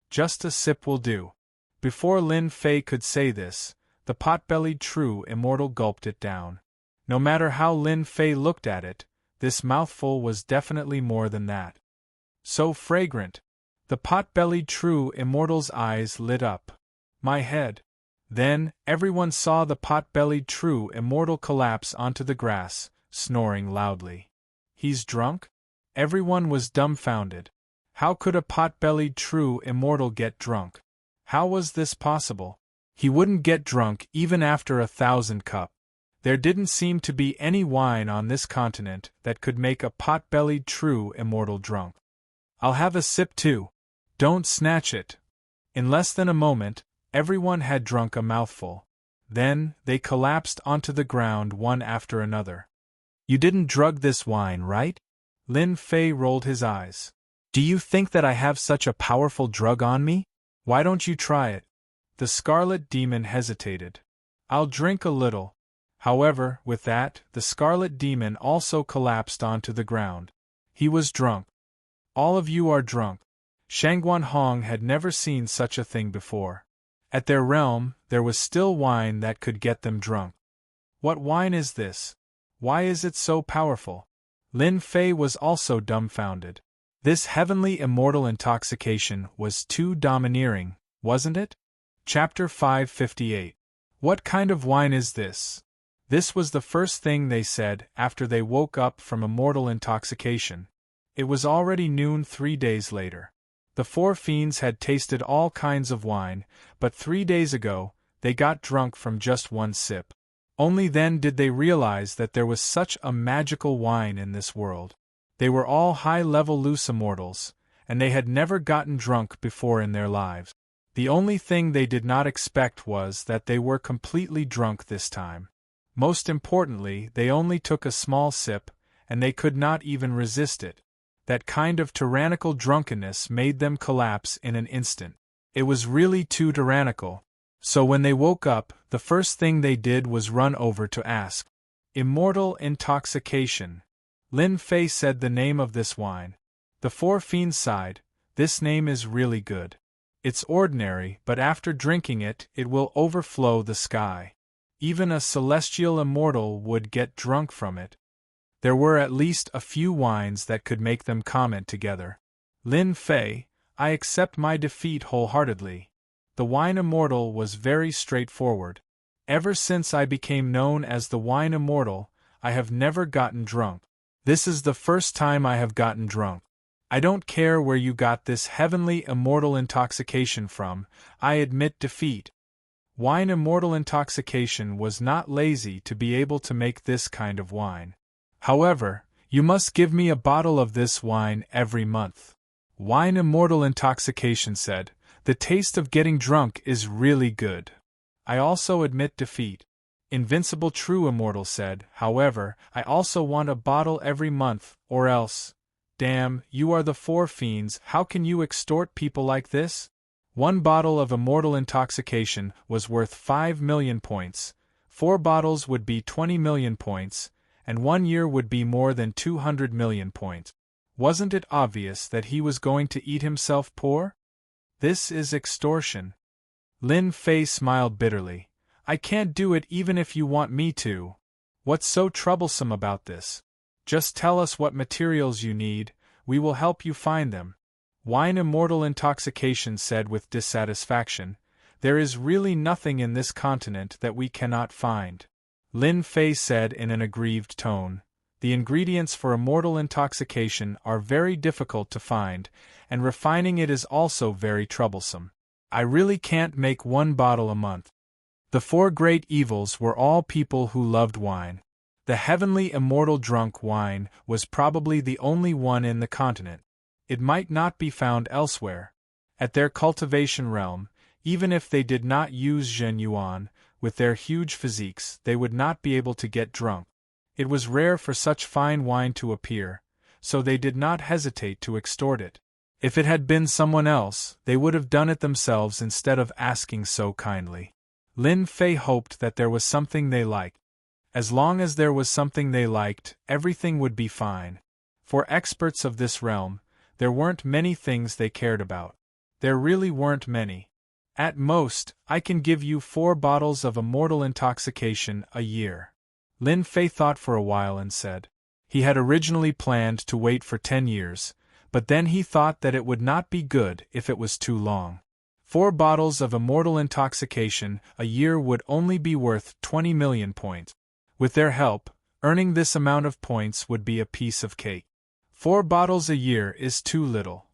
Just a sip will do. Before Lin Fei could say this, the pot-bellied true immortal gulped it down. No matter how Lin Fei looked at it, this mouthful was definitely more than that. So fragrant. The pot-bellied true immortal's eyes lit up. My head. Then, everyone saw the pot-bellied true immortal collapse onto the grass, snoring loudly. He's drunk? Everyone was dumbfounded. How could a pot-bellied true immortal get drunk? How was this possible? He wouldn't get drunk even after 1,000 cups. There didn't seem to be any wine on this continent that could make a pot-bellied true immortal drunk. I'll have a sip too. Don't snatch it. In less than a moment, everyone had drunk a mouthful. Then, they collapsed onto the ground one after another. You didn't drug this wine, right? Lin Fei rolled his eyes. Do you think that I have such a powerful drug on me? Why don't you try it? The Scarlet Demon hesitated. I'll drink a little. However, with that, the Scarlet Demon also collapsed onto the ground. He was drunk. All of you are drunk. Shangguan Hong had never seen such a thing before. At their realm, there was still wine that could get them drunk. What wine is this? Why is it so powerful? Lin Fei was also dumbfounded. This heavenly immortal intoxication was too domineering, wasn't it? Chapter 558. What kind of wine is this? This was the first thing they said after they woke up from immortal intoxication. It was already noon 3 days later. The four fiends had tasted all kinds of wine, but 3 days ago, they got drunk from just one sip. Only then did they realize that there was such a magical wine in this world. They were all high-level loose immortals, and they had never gotten drunk before in their lives. The only thing they did not expect was that they were completely drunk this time. Most importantly, they only took a small sip, and they could not even resist it. That kind of tyrannical drunkenness made them collapse in an instant. It was really too tyrannical. So when they woke up, the first thing they did was run over to ask. Immortal intoxication. Lin Fei said the name of this wine. The four fiends sighed. This name is really good. It's ordinary, but after drinking it, it will overflow the sky. Even a celestial immortal would get drunk from it. There were at least a few wines that could make them comment together. Lin Fei, I accept my defeat wholeheartedly. The wine immortal was very straightforward. Ever since I became known as the wine immortal, I have never gotten drunk. This is the first time I have gotten drunk. I don't care where you got this heavenly immortal intoxication from, I admit defeat. Wine immortal intoxication was not lazy to be able to make this kind of wine. However, you must give me a bottle of this wine every month. Wine immortal intoxication said, the taste of getting drunk is really good. I also admit defeat. Invincible True Immortal said, however, I also want a bottle every month, or else. Damn, you are the four fiends, how can you extort people like this? One bottle of immortal intoxication was worth 5 million points, 4 bottles would be 20 million points, and 1 year would be more than 200 million points. Wasn't it obvious that he was going to eat himself poor? This is extortion. Lin Fei smiled bitterly. I can't do it even if you want me to. What's so troublesome about this? Just tell us what materials you need, we will help you find them. Wine Immortal Intoxication said with dissatisfaction, there is really nothing in this continent that we cannot find. Lin Fei said in an aggrieved tone, the ingredients for immortal intoxication are very difficult to find, and refining it is also very troublesome. I really can't make 1 bottle a month. The 4 great evils were all people who loved wine. The heavenly immortal drunk wine was probably the only one in the continent. It might not be found elsewhere. At their cultivation realm, even if they did not use Zhen Yuan, with their huge physiques, they would not be able to get drunk. It was rare for such fine wine to appear, so they did not hesitate to extort it. If it had been someone else, they would have done it themselves instead of asking so kindly. Lin Fei hoped that there was something they liked. As long as there was something they liked, everything would be fine. For experts of this realm, there weren't many things they cared about. There really weren't many. At most, I can give you 4 bottles of immortal intoxication a year. Lin Fei thought for a while and said. He had originally planned to wait for 10 years, but then he thought that it would not be good if it was too long. 4 bottles of immortal intoxication a year would only be worth 20 million points. With their help, earning this amount of points would be a piece of cake. 4 bottles a year is too little.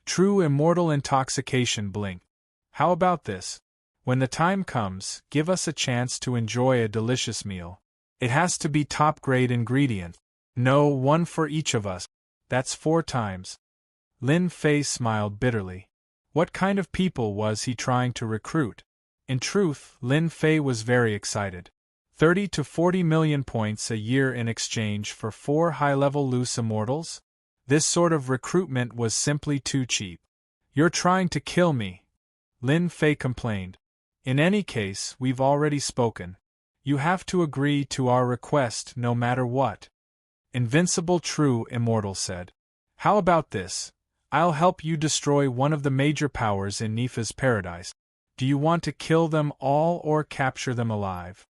True immortal intoxication blinked. How about this? When the time comes, give us a chance to enjoy a delicious meal. It has to be top-grade ingredient. No, 1 for each of us. That's 4 times. Lin Fei smiled bitterly. What kind of people was he trying to recruit? In truth, Lin Fei was very excited. 30 to 40 million points a year in exchange for 4 high-level loose immortals? This sort of recruitment was simply too cheap. You're trying to kill me, Lin Fei complained. In any case, we've already spoken. You have to agree to our request no matter what. Invincible True Immortal said. How about this? I'll help you destroy one of the major powers in Nifa's paradise. Do you want to kill them all or capture them alive?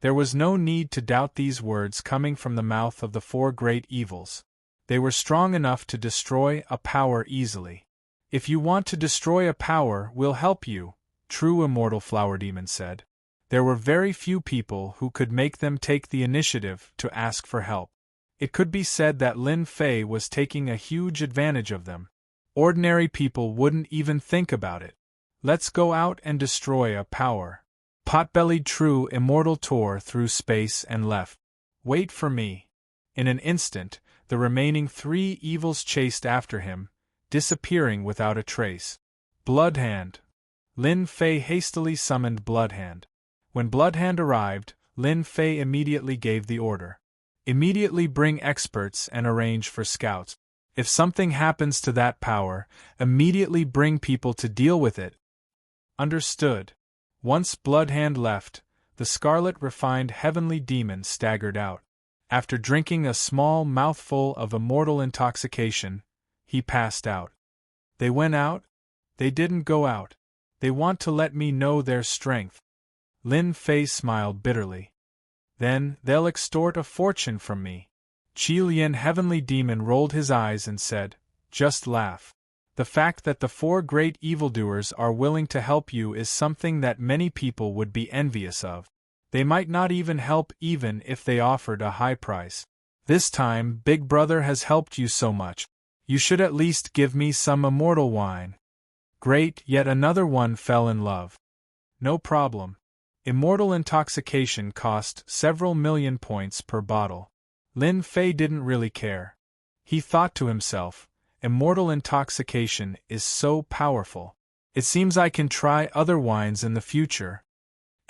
There was no need to doubt these words coming from the mouth of the 4 great evils. They were strong enough to destroy a power easily. If you want to destroy a power, we'll help you, True Immortal Flower Demon said. There were very few people who could make them take the initiative to ask for help. It could be said that Lin Fei was taking a huge advantage of them. Ordinary people wouldn't even think about it. Let's go out and destroy a power. Pot-bellied True Immortal tore through space and left. Wait for me. In an instant, the remaining 3 evils chased after him, disappearing without a trace. Bloodhand. Lin Fei hastily summoned Bloodhand. When Bloodhand arrived, Lin Fei immediately gave the order. Immediately bring experts and arrange for scouts. If something happens to that power, immediately bring people to deal with it. Understood. Once Bloodhand left, the scarlet refined heavenly demon staggered out. After drinking a small mouthful of immortal intoxication, he passed out. They went out? They didn't go out. They want to let me know their strength. Lin Fei smiled bitterly. Then, they'll extort a fortune from me. Qi Lian Heavenly Demon rolled his eyes and said, just laugh. The fact that the 4 great evildoers are willing to help you is something that many people would be envious of. They might not even help even if they offered a high price. This time, Big Brother has helped you so much. You should at least give me some immortal wine. Great, yet another one fell in love. No problem. Immortal intoxication cost several million points per bottle. Lin Fei didn't really care. He thought to himself, immortal intoxication is so powerful. It seems I can try other wines in the future.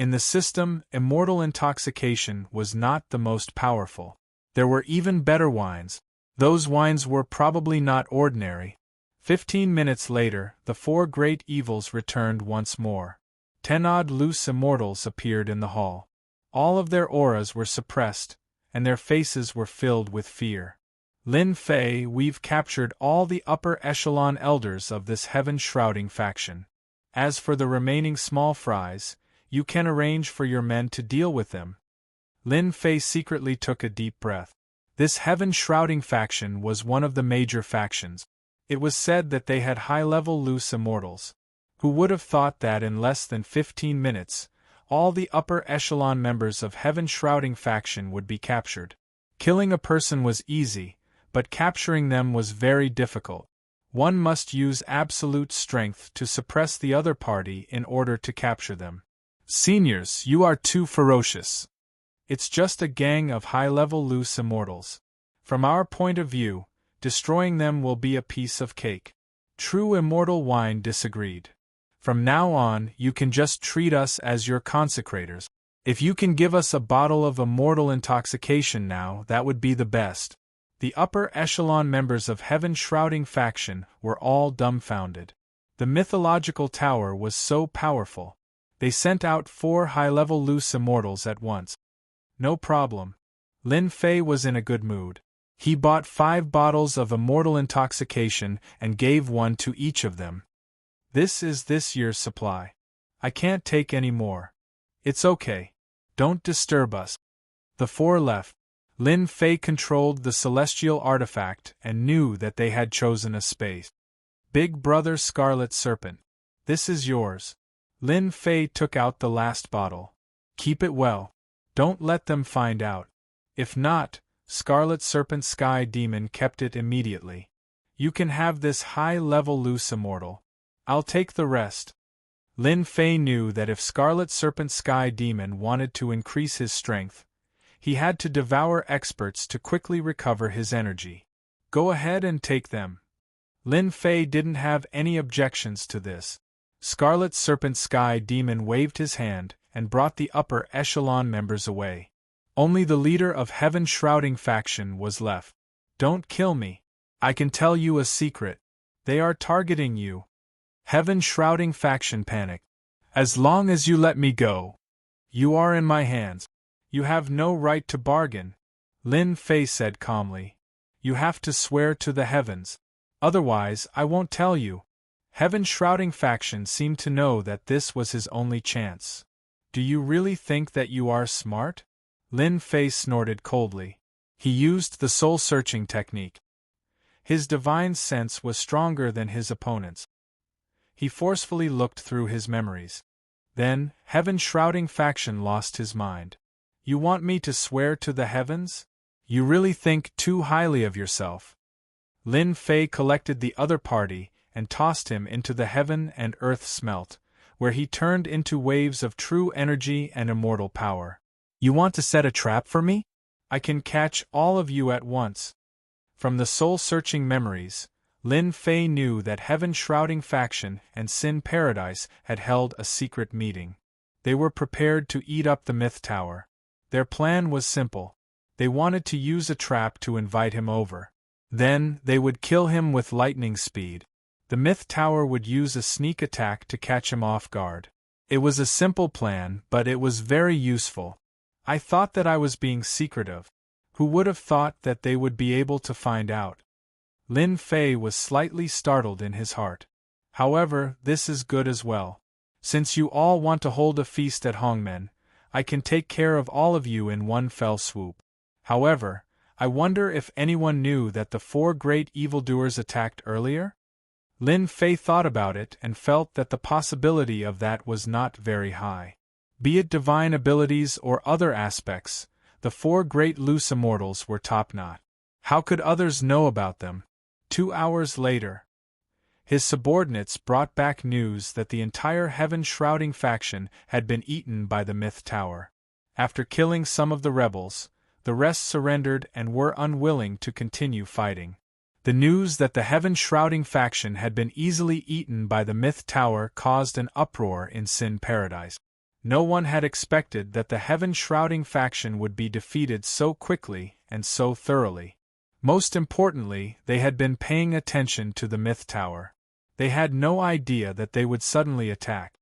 In the system, immortal intoxication was not the most powerful. There were even better wines. Those wines were probably not ordinary. 15 minutes later, the four great evils returned once more. 10 odd loose immortals appeared in the hall. All of their auras were suppressed, and their faces were filled with fear. Lin Fei, we've captured all the upper echelon elders of this heaven-shrouding faction. As for the remaining small fries, you can arrange for your men to deal with them. Lin Fei secretly took a deep breath. This heaven-shrouding faction was one of the major factions. It was said that they had high-level loose immortals. Who would have thought that in less than 15 minutes, all the upper echelon members of heaven-shrouding faction would be captured? Killing a person was easy, but capturing them was very difficult. One must use absolute strength to suppress the other party in order to capture them. Seniors, you are too ferocious. It's just a gang of high-level loose immortals. From our point of view, destroying them will be a piece of cake. True Immortal Wine disagreed. From now on, you can just treat us as your consecrators. If you can give us a bottle of immortal intoxication now, that would be the best. The upper echelon members of heaven-shrouding faction were all dumbfounded. The mythological tower was so powerful. They sent out 4 high-level loose immortals at once. No problem. Lin Fei was in a good mood. He bought 5 bottles of immortal intoxication and gave one to each of them. This is this year's supply. I can't take any more. It's okay. Don't disturb us. The 4 left. Lin Fei controlled the celestial artifact and knew that they had chosen a space. Big Brother Scarlet Serpent. This is yours. Lin Fei took out the last bottle. Keep it well. Don't let them find out. If not, Scarlet Serpent Sky Demon kept it immediately. You can have this high-level loose immortal. I'll take the rest. Lin Fei knew that if Scarlet Serpent Sky Demon wanted to increase his strength, he had to devour experts to quickly recover his energy. Go ahead and take them. Lin Fei didn't have any objections to this. Scarlet Serpent Sky Demon waved his hand and brought the upper echelon members away. Only the leader of heaven-shrouding faction was left. Don't kill me. I can tell you a secret. They are targeting you. Heaven-shrouding faction panicked. As long as you let me go. You are in my hands. You have no right to bargain. Lin Fei said calmly. You have to swear to the heavens. Otherwise, I won't tell you. Heaven-shrouding faction seemed to know that this was his only chance. Do you really think that you are smart? Lin Fei snorted coldly. He used the soul-searching technique. His divine sense was stronger than his opponent's. He forcefully looked through his memories. Then, heaven-shrouding faction lost his mind. You want me to swear to the heavens? You really think too highly of yourself. Lin Fei collected the other party and tossed him into the heaven and earth smelt, where he turned into waves of true energy and immortal power. You want to set a trap for me? I can catch all of you at once. From the soul-searching memories, Lin Fei knew that heaven-shrouding faction and Sin Paradise had held a secret meeting. They were prepared to eat up the myth tower. Their plan was simple. They wanted to use a trap to invite him over. Then, they would kill him with lightning speed. The myth tower would use a sneak attack to catch him off guard. It was a simple plan, but it was very useful. I thought that I was being secretive. Who would have thought that they would be able to find out? Lin Fei was slightly startled in his heart. However, this is good as well. Since you all want to hold a feast at Hongmen, I can take care of all of you in one fell swoop. However, I wonder if anyone knew that the 4 great evildoers attacked earlier? Lin Fei thought about it and felt that the possibility of that was not very high. Be it divine abilities or other aspects, the 4 great loose immortals were top-notch. How could others know about them? 2 hours later, his subordinates brought back news that the entire heaven-shrouding faction had been eaten by the myth tower. After killing some of the rebels, the rest surrendered and were unwilling to continue fighting. The news that the heaven-shrouding faction had been easily eaten by the myth tower caused an uproar in Sin Paradise. No one had expected that the heaven-shrouding faction would be defeated so quickly and so thoroughly. Most importantly, they had been paying attention to the Myth Tower. They had no idea that they would suddenly attack.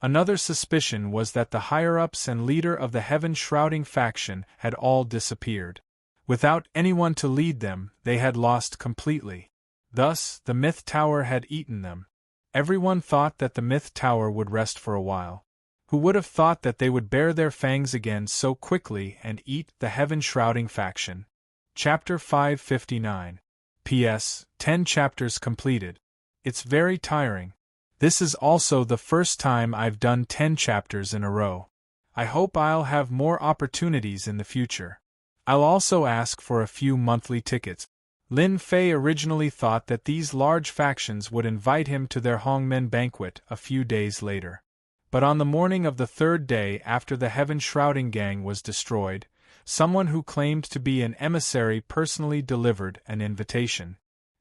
Another suspicion was that the higher-ups and leader of the heaven-shrouding faction had all disappeared. Without anyone to lead them, they had lost completely. Thus, the Myth Tower had eaten them. Everyone thought that the Myth Tower would rest for a while. Who would have thought that they would bare their fangs again so quickly and eat the heaven-shrouding faction? Chapter 559. P.S. 10 chapters completed. It's very tiring. This is also the first time I've done 10 chapters in a row. I hope I'll have more opportunities in the future. I'll also ask for a few monthly tickets. Lin Fei originally thought that these large factions would invite him to their Hongmen banquet a few days later. But on the morning of the third day after the heaven-shrouding gang was destroyed, someone who claimed to be an emissary personally delivered an invitation.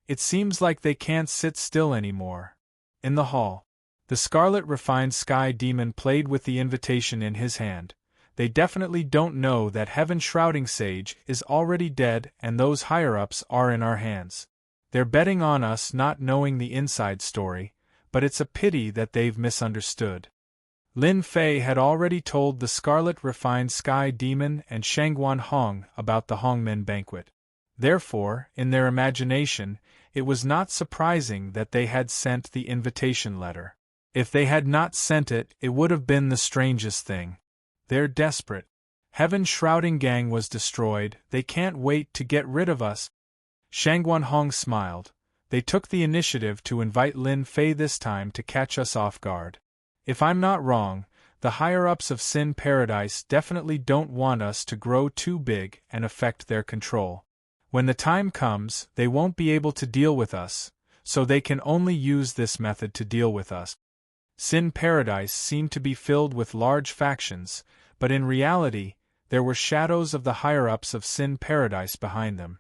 It seems like they can't sit still anymore. In the hall, the Scarlet Refined Sky Demon played with the invitation in his hand. They definitely don't know that Heaven-Shrouding Sage is already dead and those higher-ups are in our hands. They're betting on us not knowing the inside story, but it's a pity that they've misunderstood. Lin Fei had already told the Scarlet Refined Sky Demon and Shangguan Hong about the Hongmen banquet. Therefore, in their imagination, it was not surprising that they had sent the invitation letter. If they had not sent it, it would have been the strangest thing. They're desperate. Heaven-Shrouding Gang was destroyed, they can't wait to get rid of us. Shangguan Hong smiled. They took the initiative to invite Lin Fei this time to catch us off guard. If I'm not wrong, the higher-ups of Sin Paradise definitely don't want us to grow too big and affect their control. When the time comes, they won't be able to deal with us, so they can only use this method to deal with us. Sin Paradise seemed to be filled with large factions, but in reality, there were shadows of the higher-ups of Sin Paradise behind them.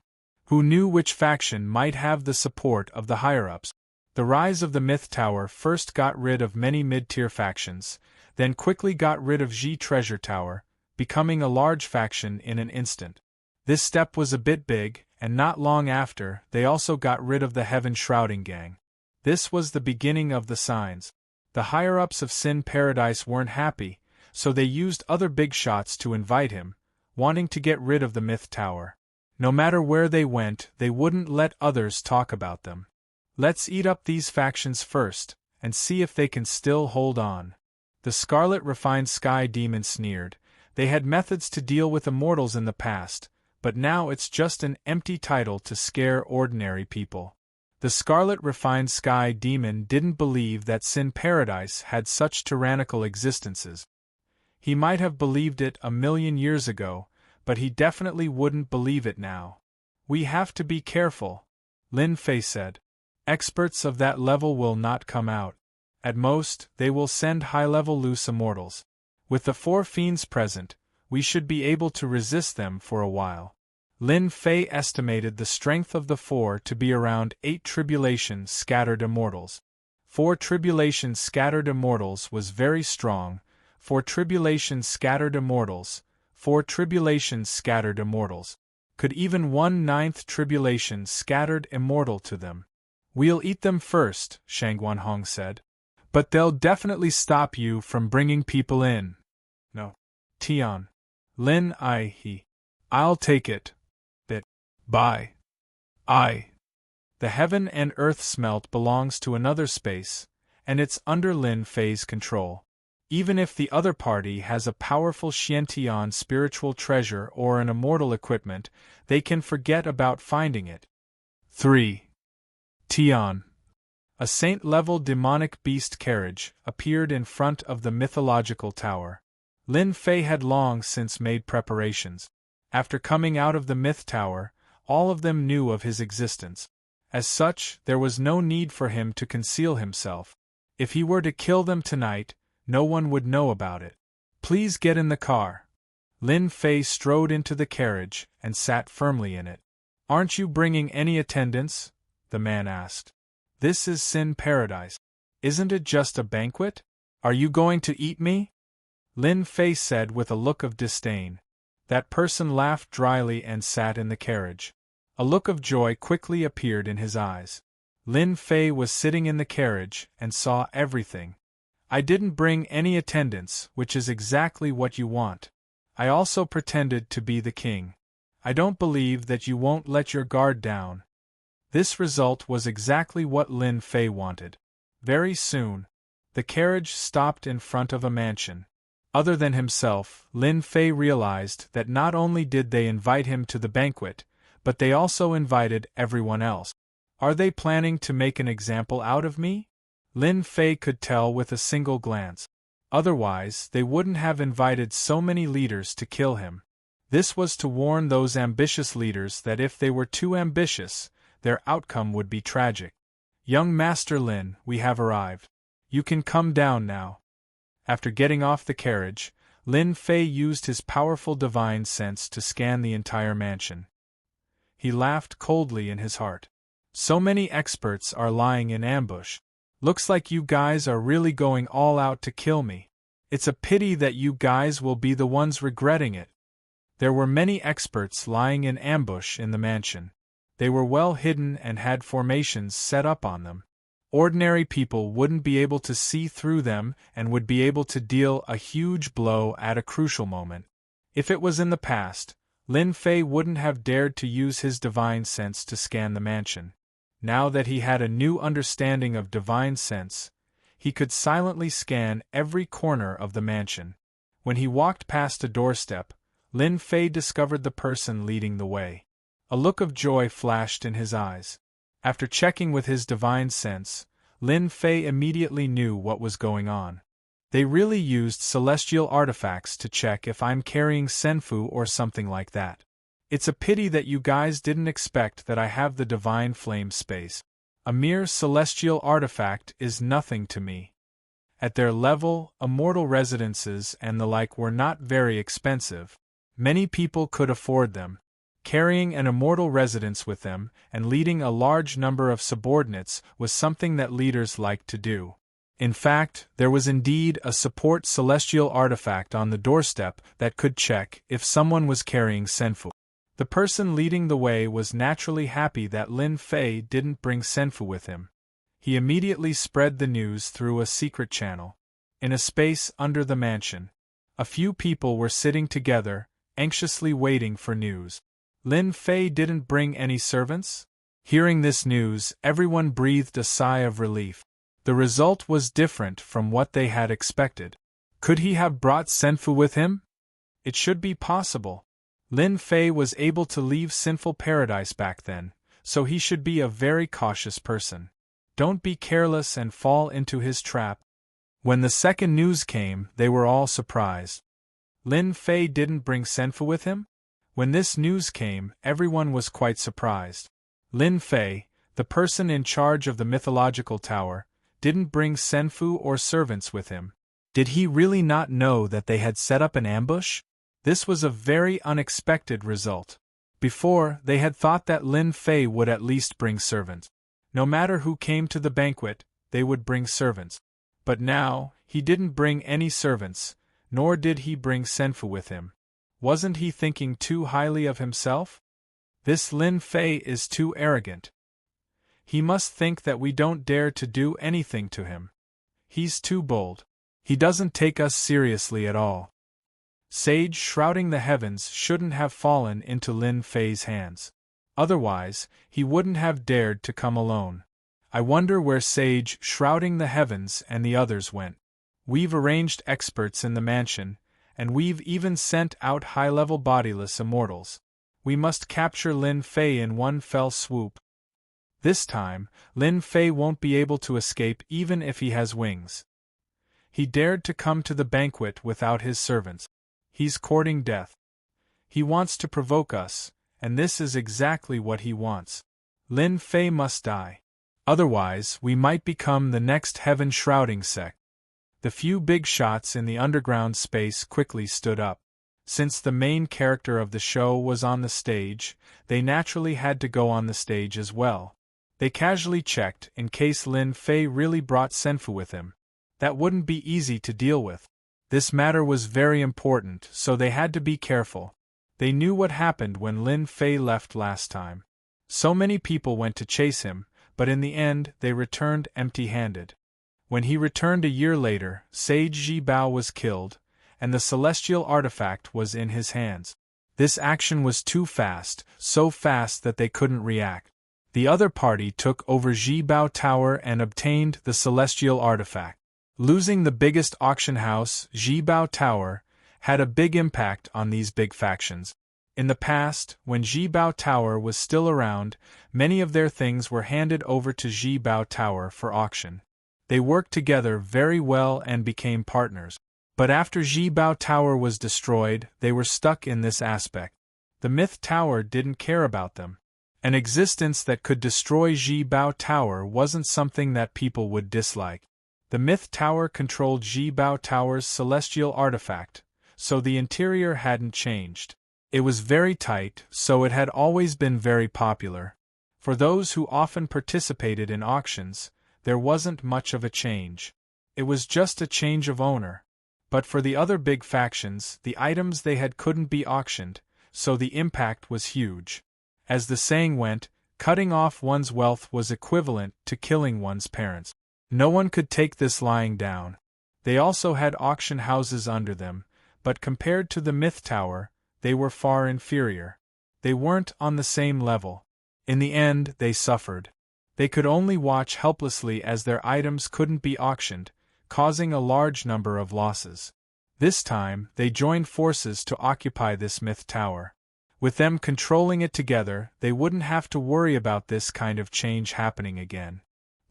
Who knew which faction might have the support of the higher-ups? The rise of the Myth Tower first got rid of many mid-tier factions, then quickly got rid of Xi Treasure Tower, becoming a large faction in an instant. This step was a bit big, and not long after, they also got rid of the Heaven-Shrouding Gang. This was the beginning of the signs. The higher-ups of Sin Paradise weren't happy, so they used other big shots to invite him, wanting to get rid of the Myth Tower. No matter where they went, they wouldn't let others talk about them. Let's eat up these factions first, and see if they can still hold on. The Scarlet Refined Sky Demon sneered. They had methods to deal with immortals in the past, but now it's just an empty title to scare ordinary people. The Scarlet Refined Sky Demon didn't believe that Sin Paradise had such tyrannical existences. He might have believed it 1,000,000 years ago, but he definitely wouldn't believe it now. We have to be careful, Lin Fei said. Experts of that level will not come out. At most, they will send high-level loose immortals. With the 4 fiends present, we should be able to resist them for a while. Lin Fei estimated the strength of the 4 to be around 8 Tribulation Scattered Immortals. 4 Tribulation Scattered Immortals was very strong. 4 Tribulation Scattered Immortals. 4 Tribulation Scattered Immortals. Could even 1/9 Tribulation Scattered Immortal to them. We'll eat them first, Shangguan Hong said. But they'll definitely stop you from bringing people in. No. Tian. Lin I'll take it. Bye. The heaven and earth smelt belongs to another space, and it's under Lin Fei's control. Even if the other party has a powerful Xiantian spiritual treasure or an immortal equipment, they can forget about finding it. 3. Tian. A saint-level demonic beast carriage appeared in front of the mythological tower. Lin Fei had long since made preparations. After coming out of the Myth Tower, all of them knew of his existence. As such, there was no need for him to conceal himself. If he were to kill them tonight, no one would know about it. Please get in the car. Lin Fei strode into the carriage and sat firmly in it. Aren't you bringing any attendants? The man asked. This is Sin Paradise. Isn't it just a banquet? Are you going to eat me? Lin Fei said with a look of disdain. That person laughed dryly and sat in the carriage. A look of joy quickly appeared in his eyes. Lin Fei was sitting in the carriage and saw everything. I didn't bring any attendants, which is exactly what you want. I also pretended to be the king. I don't believe that you won't let your guard down. This result was exactly what Lin Fei wanted. Very soon, the carriage stopped in front of a mansion. Other than himself, Lin Fei realized that not only did they invite him to the banquet, but they also invited everyone else. Are they planning to make an example out of me? Lin Fei could tell with a single glance. Otherwise, they wouldn't have invited so many leaders to kill him. This was to warn those ambitious leaders that if they were too ambitious, their outcome would be tragic. Young Master Lin, we have arrived. You can come down now. After getting off the carriage, Lin Fei used his powerful divine sense to scan the entire mansion. He laughed coldly in his heart. So many experts are lying in ambush. Looks like you guys are really going all out to kill me. It's a pity that you guys will be the ones regretting it. There were many experts lying in ambush in the mansion. They were well hidden and had formations set up on them. Ordinary people wouldn't be able to see through them and would be able to deal a huge blow at a crucial moment. If it was in the past, Lin Fei wouldn't have dared to use his divine sense to scan the mansion. Now that he had a new understanding of divine sense, he could silently scan every corner of the mansion. When he walked past a doorstep, Lin Fei discovered the person leading the way. A look of joy flashed in his eyes. After checking with his divine sense, Lin Fei immediately knew what was going on. They really used celestial artifacts to check if I'm carrying senfu or something like that. It's a pity that you guys didn't expect that I have the divine flame space. A mere celestial artifact is nothing to me. At their level, immortal residences and the like were not very expensive. Many people could afford them. Carrying an immortal residence with them and leading a large number of subordinates was something that leaders liked to do. In fact, there was indeed a support celestial artifact on the doorstep that could check if someone was carrying senfu. The person leading the way was naturally happy that Lin Fei didn't bring senfu with him. He immediately spread the news through a secret channel. In a space under the mansion, a few people were sitting together, anxiously waiting for news. Lin Fei didn't bring any servants? Hearing this news, everyone breathed a sigh of relief. The result was different from what they had expected. Could he have brought senfu with him? It should be possible. Lin Fei was able to leave sinful paradise back then, so he should be a very cautious person. Don't be careless and fall into his trap. When the second news came, they were all surprised. Lin Fei didn't bring senfu with him? When this news came, everyone was quite surprised. Lin Fei, the person in charge of the mythological tower, didn't bring senfu or servants with him. Did he really not know that they had set up an ambush? This was a very unexpected result. Before, they had thought that Lin Fei would at least bring servants. No matter who came to the banquet, they would bring servants. But now, he didn't bring any servants, nor did he bring senfu with him. Wasn't he thinking too highly of himself? This Lin Fei is too arrogant. He must think that we don't dare to do anything to him. He's too bold. He doesn't take us seriously at all. Sage shrouding the heavens shouldn't have fallen into Lin Fei's hands. Otherwise, he wouldn't have dared to come alone. I wonder where Sage shrouding the heavens and the others went. We've arranged experts in the mansion, and we've even sent out high-level bodiless immortals. We must capture Lin Fei in one fell swoop. This time, Lin Fei won't be able to escape even if he has wings. He dared to come to the banquet without his servants. He's courting death. He wants to provoke us, and this is exactly what he wants. Lin Fei must die. Otherwise, we might become the next heaven-shrouding sect. The few big shots in the underground space quickly stood up. Since the main character of the show was on the stage, they naturally had to go on the stage as well. They casually checked in case Lin Fei really brought senfu with him. That wouldn't be easy to deal with. This matter was very important, so they had to be careful. They knew what happened when Lin Fei left last time. So many people went to chase him, but in the end they returned empty-handed. When he returned a year later, Sage Ji Bao was killed, and the celestial artifact was in his hands. This action was too fast, so fast that they couldn't react. The other party took over Ji Bao Tower and obtained the celestial artifact. Losing the biggest auction house, Ji Bao Tower, had a big impact on these big factions. In the past, when Ji Bao Tower was still around, many of their things were handed over to Ji Bao Tower for auction. They worked together very well and became partners. But after Ji Bao Tower was destroyed, they were stuck in this aspect. The Myth Tower didn't care about them. An existence that could destroy Ji Bao Tower wasn't something that people would dislike. The Myth Tower controlled Ji Bao Tower's celestial artifact, so the interior hadn't changed. It was very tight, so it had always been very popular. For those who often participated in auctions, there wasn't much of a change. It was just a change of owner. But for the other big factions, the items they had couldn't be auctioned, so the impact was huge. As the saying went, cutting off one's wealth was equivalent to killing one's parents. No one could take this lying down. They also had auction houses under them, but compared to the Myth Tower, they were far inferior. They weren't on the same level. In the end, they suffered. They could only watch helplessly as their items couldn't be auctioned, causing a large number of losses. This time, they joined forces to occupy this Myth Tower. With them controlling it together, they wouldn't have to worry about this kind of change happening again.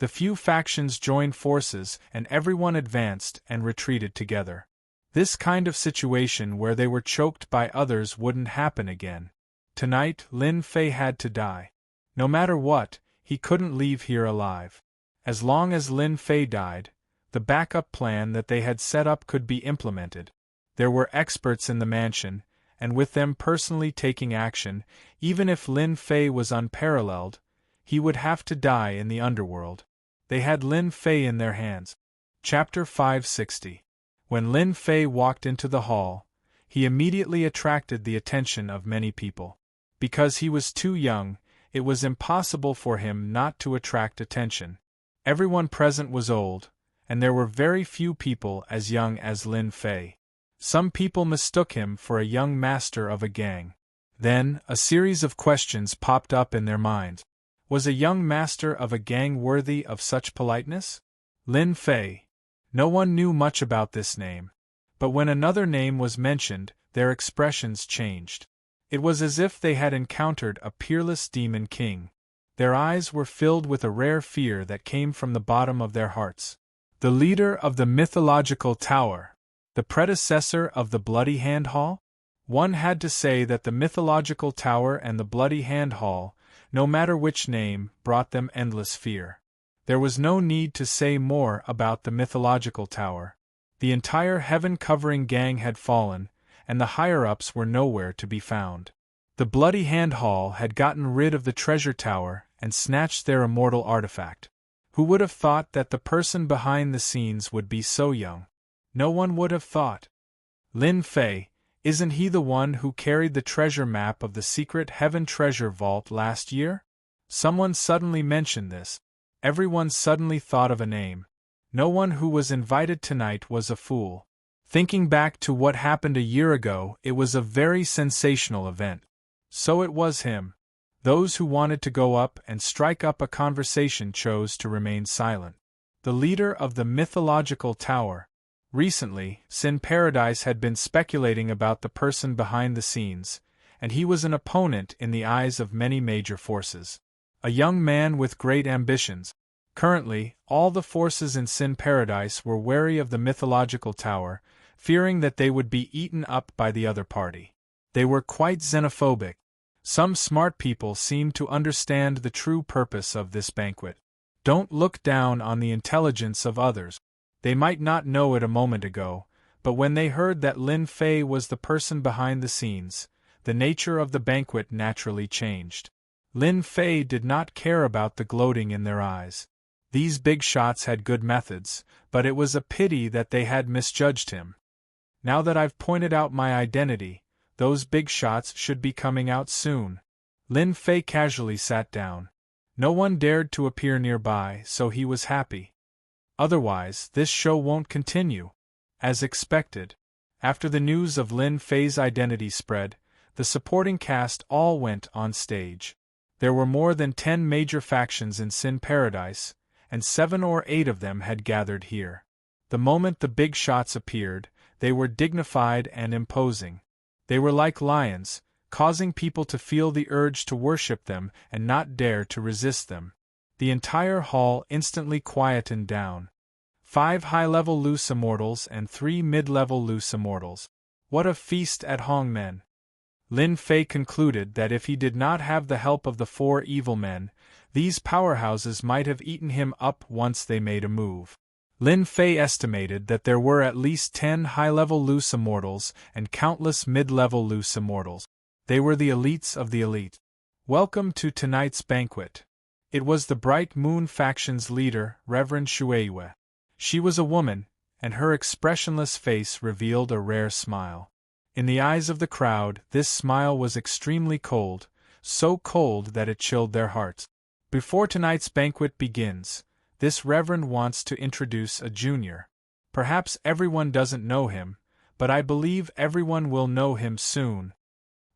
The few factions joined forces and everyone advanced and retreated together. This kind of situation where they were choked by others wouldn't happen again. Tonight, Lin Fei had to die. No matter what, he couldn't leave here alive. As long as Lin Fei died, the backup plan that they had set up could be implemented. There were experts in the mansion, and with them personally taking action, even if Lin Fei was unparalleled, he would have to die in the underworld. They had Lin Fei in their hands. Chapter 560. When Lin Fei walked into the hall, he immediately attracted the attention of many people. Because he was too young, it was impossible for him not to attract attention. Everyone present was old, and there were very few people as young as Lin Fei. Some people mistook him for a young master of a gang. Then, a series of questions popped up in their minds. Was a young master of a gang worthy of such politeness? Lin Fei. No one knew much about this name. But when another name was mentioned, their expressions changed. It was as if they had encountered a peerless demon king. Their eyes were filled with a rare fear that came from the bottom of their hearts. The leader of the mythological tower. The predecessor of the Bloody Hand Hall? One had to say that the mythological tower and the Bloody Hand Hall, no matter which name, brought them endless fear. There was no need to say more about the mythological tower. The entire heaven-covering gang had fallen, and the higher-ups were nowhere to be found. The Bloody Hand Hall had gotten rid of the treasure tower and snatched their immortal artifact. Who would have thought that the person behind the scenes would be so young? No one would have thought. Lin Fei, isn't he the one who carried the treasure map of the secret heaven treasure vault last year? Someone suddenly mentioned this. Everyone suddenly thought of a name. No one who was invited tonight was a fool. Thinking back to what happened a year ago, it was a very sensational event. So it was him. Those who wanted to go up and strike up a conversation chose to remain silent. The leader of the mythological tower. Recently, Sin Paradise had been speculating about the person behind the scenes, and he was an opponent in the eyes of many major forces. A young man with great ambitions. Currently, all the forces in Sin Paradise were wary of the mythological tower, fearing that they would be eaten up by the other party. They were quite xenophobic. Some smart people seemed to understand the true purpose of this banquet. Don't look down on the intelligence of others. They might not know it a moment ago, but when they heard that Lin Fei was the person behind the scenes, the nature of the banquet naturally changed. Lin Fei did not care about the gloating in their eyes. These big shots had good methods, but it was a pity that they had misjudged him. Now that I've pointed out my identity, those big shots should be coming out soon. Lin Fei casually sat down. No one dared to appear nearby, so he was happy. Otherwise, this show won't continue. As expected, after the news of Lin Fei's identity spread, the supporting cast all went on stage. There were more than 10 major factions in Sin Paradise, and 7 or 8 of them had gathered here. The moment the big shots appeared, they were dignified and imposing. They were like lions, causing people to feel the urge to worship them and not dare to resist them. The entire hall instantly quietened down. 5 high-level loose immortals and 3 mid-level loose immortals. What a feast at Hongmen! Lin Fei concluded that if he did not have the help of the 4 evil men, these powerhouses might have eaten him up once they made a move. Lin Fei estimated that there were at least 10 high-level loose immortals and countless mid-level loose immortals. They were the elites of the elite. Welcome to tonight's banquet. It was the Bright Moon faction's leader, Reverend Shueiyue. She was a woman, and her expressionless face revealed a rare smile. In the eyes of the crowd, this smile was extremely cold, so cold that it chilled their hearts. Before tonight's banquet begins, this Reverend wants to introduce a junior. Perhaps everyone doesn't know him, but I believe everyone will know him soon.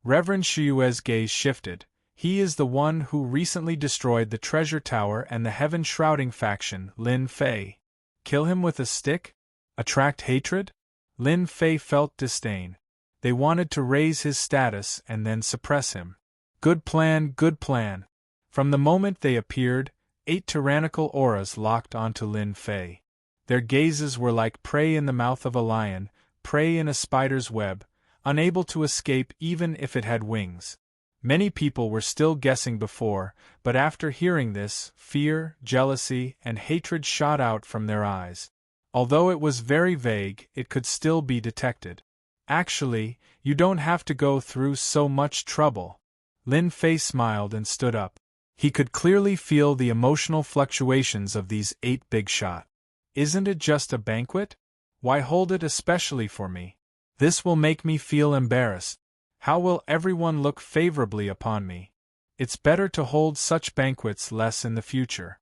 Reverend Shueyue's gaze shifted. He is the one who recently destroyed the treasure tower and the heaven-shrouding faction, Lin Fei. Kill him with a stick? Attract hatred? Lin Fei felt disdain. They wanted to raise his status and then suppress him. Good plan, good plan. From the moment they appeared, 8 tyrannical auras locked onto Lin Fei. Their gazes were like prey in the mouth of a lion, prey in a spider's web, unable to escape even if it had wings. Many people were still guessing before, but after hearing this, fear, jealousy, and hatred shot out from their eyes. Although it was very vague, it could still be detected. Actually, you don't have to go through so much trouble. Lin Fei smiled and stood up. He could clearly feel the emotional fluctuations of these 8 big shot. Isn't it just a banquet? Why hold it especially for me? This will make me feel embarrassed. How will everyone look favorably upon me? It's better to hold such banquets less in the future.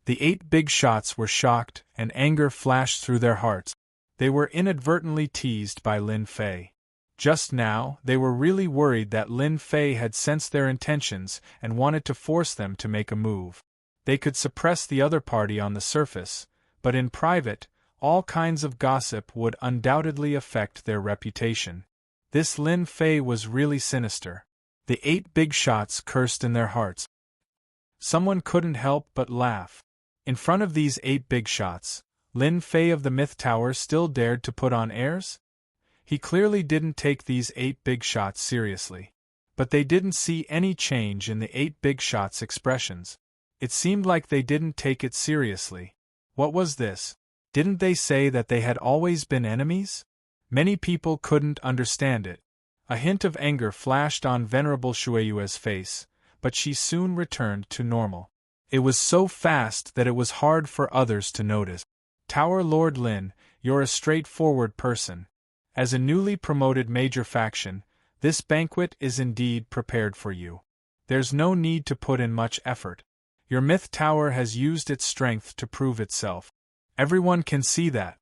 The 8 big shots were shocked, and anger flashed through their hearts. They were inadvertently teased by Lin Fei. Just now, they were really worried that Lin Fei had sensed their intentions and wanted to force them to make a move. They could suppress the other party on the surface, but in private, all kinds of gossip would undoubtedly affect their reputation. This Lin Fei was really sinister. The 8 big shots cursed in their hearts. Someone couldn't help but laugh. In front of these 8 big shots, Lin Fei of the Myth Tower still dared to put on airs? He clearly didn't take these 8 big shots seriously. But they didn't see any change in the 8 big shots' expressions. It seemed like they didn't take it seriously. What was this? Didn't they say that they had always been enemies? Many people couldn't understand it. A hint of anger flashed on Venerable Shueiyue's face, but she soon returned to normal. It was so fast that it was hard for others to notice. Tower Lord Lin, you're a straightforward person. As a newly promoted major faction, this banquet is indeed prepared for you. There's no need to put in much effort. Your myth tower has used its strength to prove itself. Everyone can see that.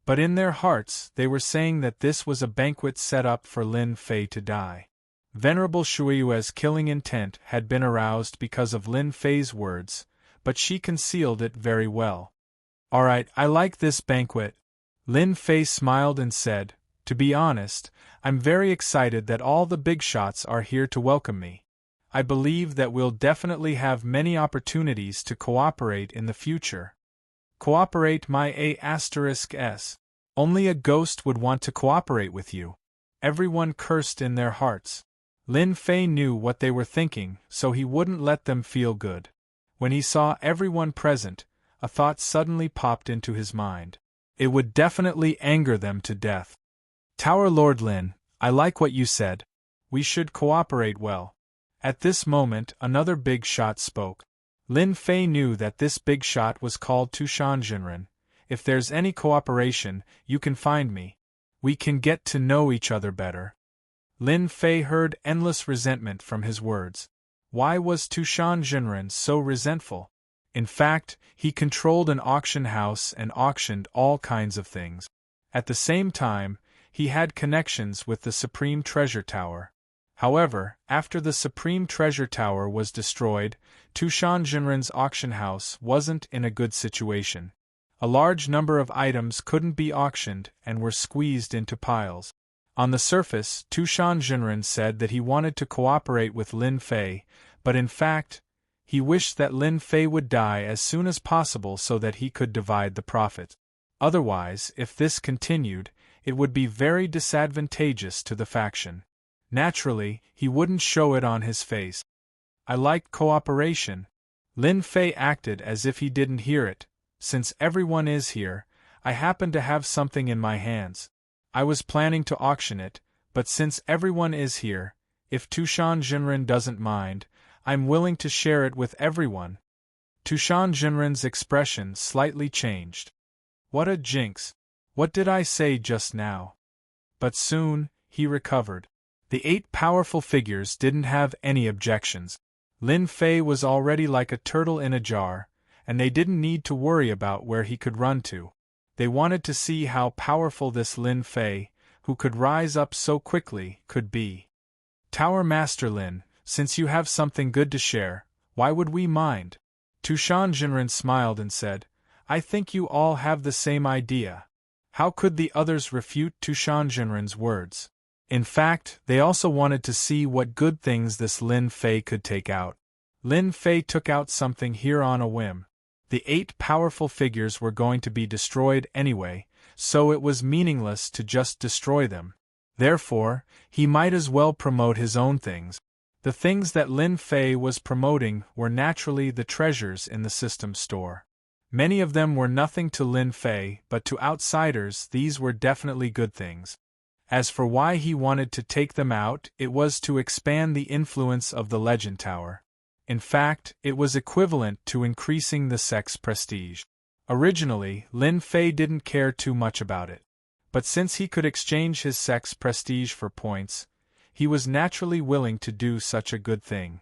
But in their hearts, they were saying that this was a banquet set up for Lin Fei to die. Venerable Shueiyue's killing intent had been aroused because of Lin Fei's words, but she concealed it very well. Alright, I like this banquet. Lin Fei smiled and said, to be honest, I'm very excited that all the big shots are here to welcome me. I believe that we'll definitely have many opportunities to cooperate in the future. Cooperate my A**s. Only a ghost would want to cooperate with you. Everyone cursed in their hearts. Lin Fei knew what they were thinking, so he wouldn't let them feel good. When he saw everyone present, a thought suddenly popped into his mind. It would definitely anger them to death. Tower Lord Lin, I like what you said. We should cooperate well. At this moment, another big shot spoke. Lin Fei knew that this big shot was called Tushan Jinren. If there's any cooperation, you can find me. We can get to know each other better. Lin Fei heard endless resentment from his words. Why was Tushan Jinren so resentful? In fact, he controlled an auction house and auctioned all kinds of things. At the same time, he had connections with the Supreme Treasure Tower. However, after the Supreme Treasure Tower was destroyed, Tushan Jinren's auction house wasn't in a good situation. A large number of items couldn't be auctioned and were squeezed into piles. On the surface, Tushan Jinren said that he wanted to cooperate with Lin Fei, but in fact, he wished that Lin Fei would die as soon as possible so that he could divide the profit. Otherwise, if this continued, it would be very disadvantageous to the faction. Naturally, he wouldn't show it on his face. I liked cooperation. Lin Fei acted as if he didn't hear it. Since everyone is here, I happen to have something in my hands. I was planning to auction it, but since everyone is here, if Tushan Jinren doesn't mind, I'm willing to share it with everyone. Tushan Jinren's expression slightly changed. What a jinx! What did I say just now? But soon, he recovered. The 8 powerful figures didn't have any objections. Lin Fei was already like a turtle in a jar, and they didn't need to worry about where he could run to. They wanted to see how powerful this Lin Fei, who could rise up so quickly, could be. Tower Master Lin, since you have something good to share, why would we mind? Tushan Jinren smiled and said, I think you all have the same idea. How could the others refute Tushan Jinren's words? In fact, they also wanted to see what good things this Lin Fei could take out. Lin Fei took out something here on a whim. The 8 powerful figures were going to be destroyed anyway, so it was meaningless to just destroy them. Therefore, he might as well promote his own things. The things that Lin Fei was promoting were naturally the treasures in the system store. Many of them were nothing to Lin Fei, but to outsiders these were definitely good things. As for why he wanted to take them out, it was to expand the influence of the Legend Tower. In fact, it was equivalent to increasing the sect's prestige. Originally, Lin Fei didn't care too much about it. But since he could exchange his sect's prestige for points, he was naturally willing to do such a good thing.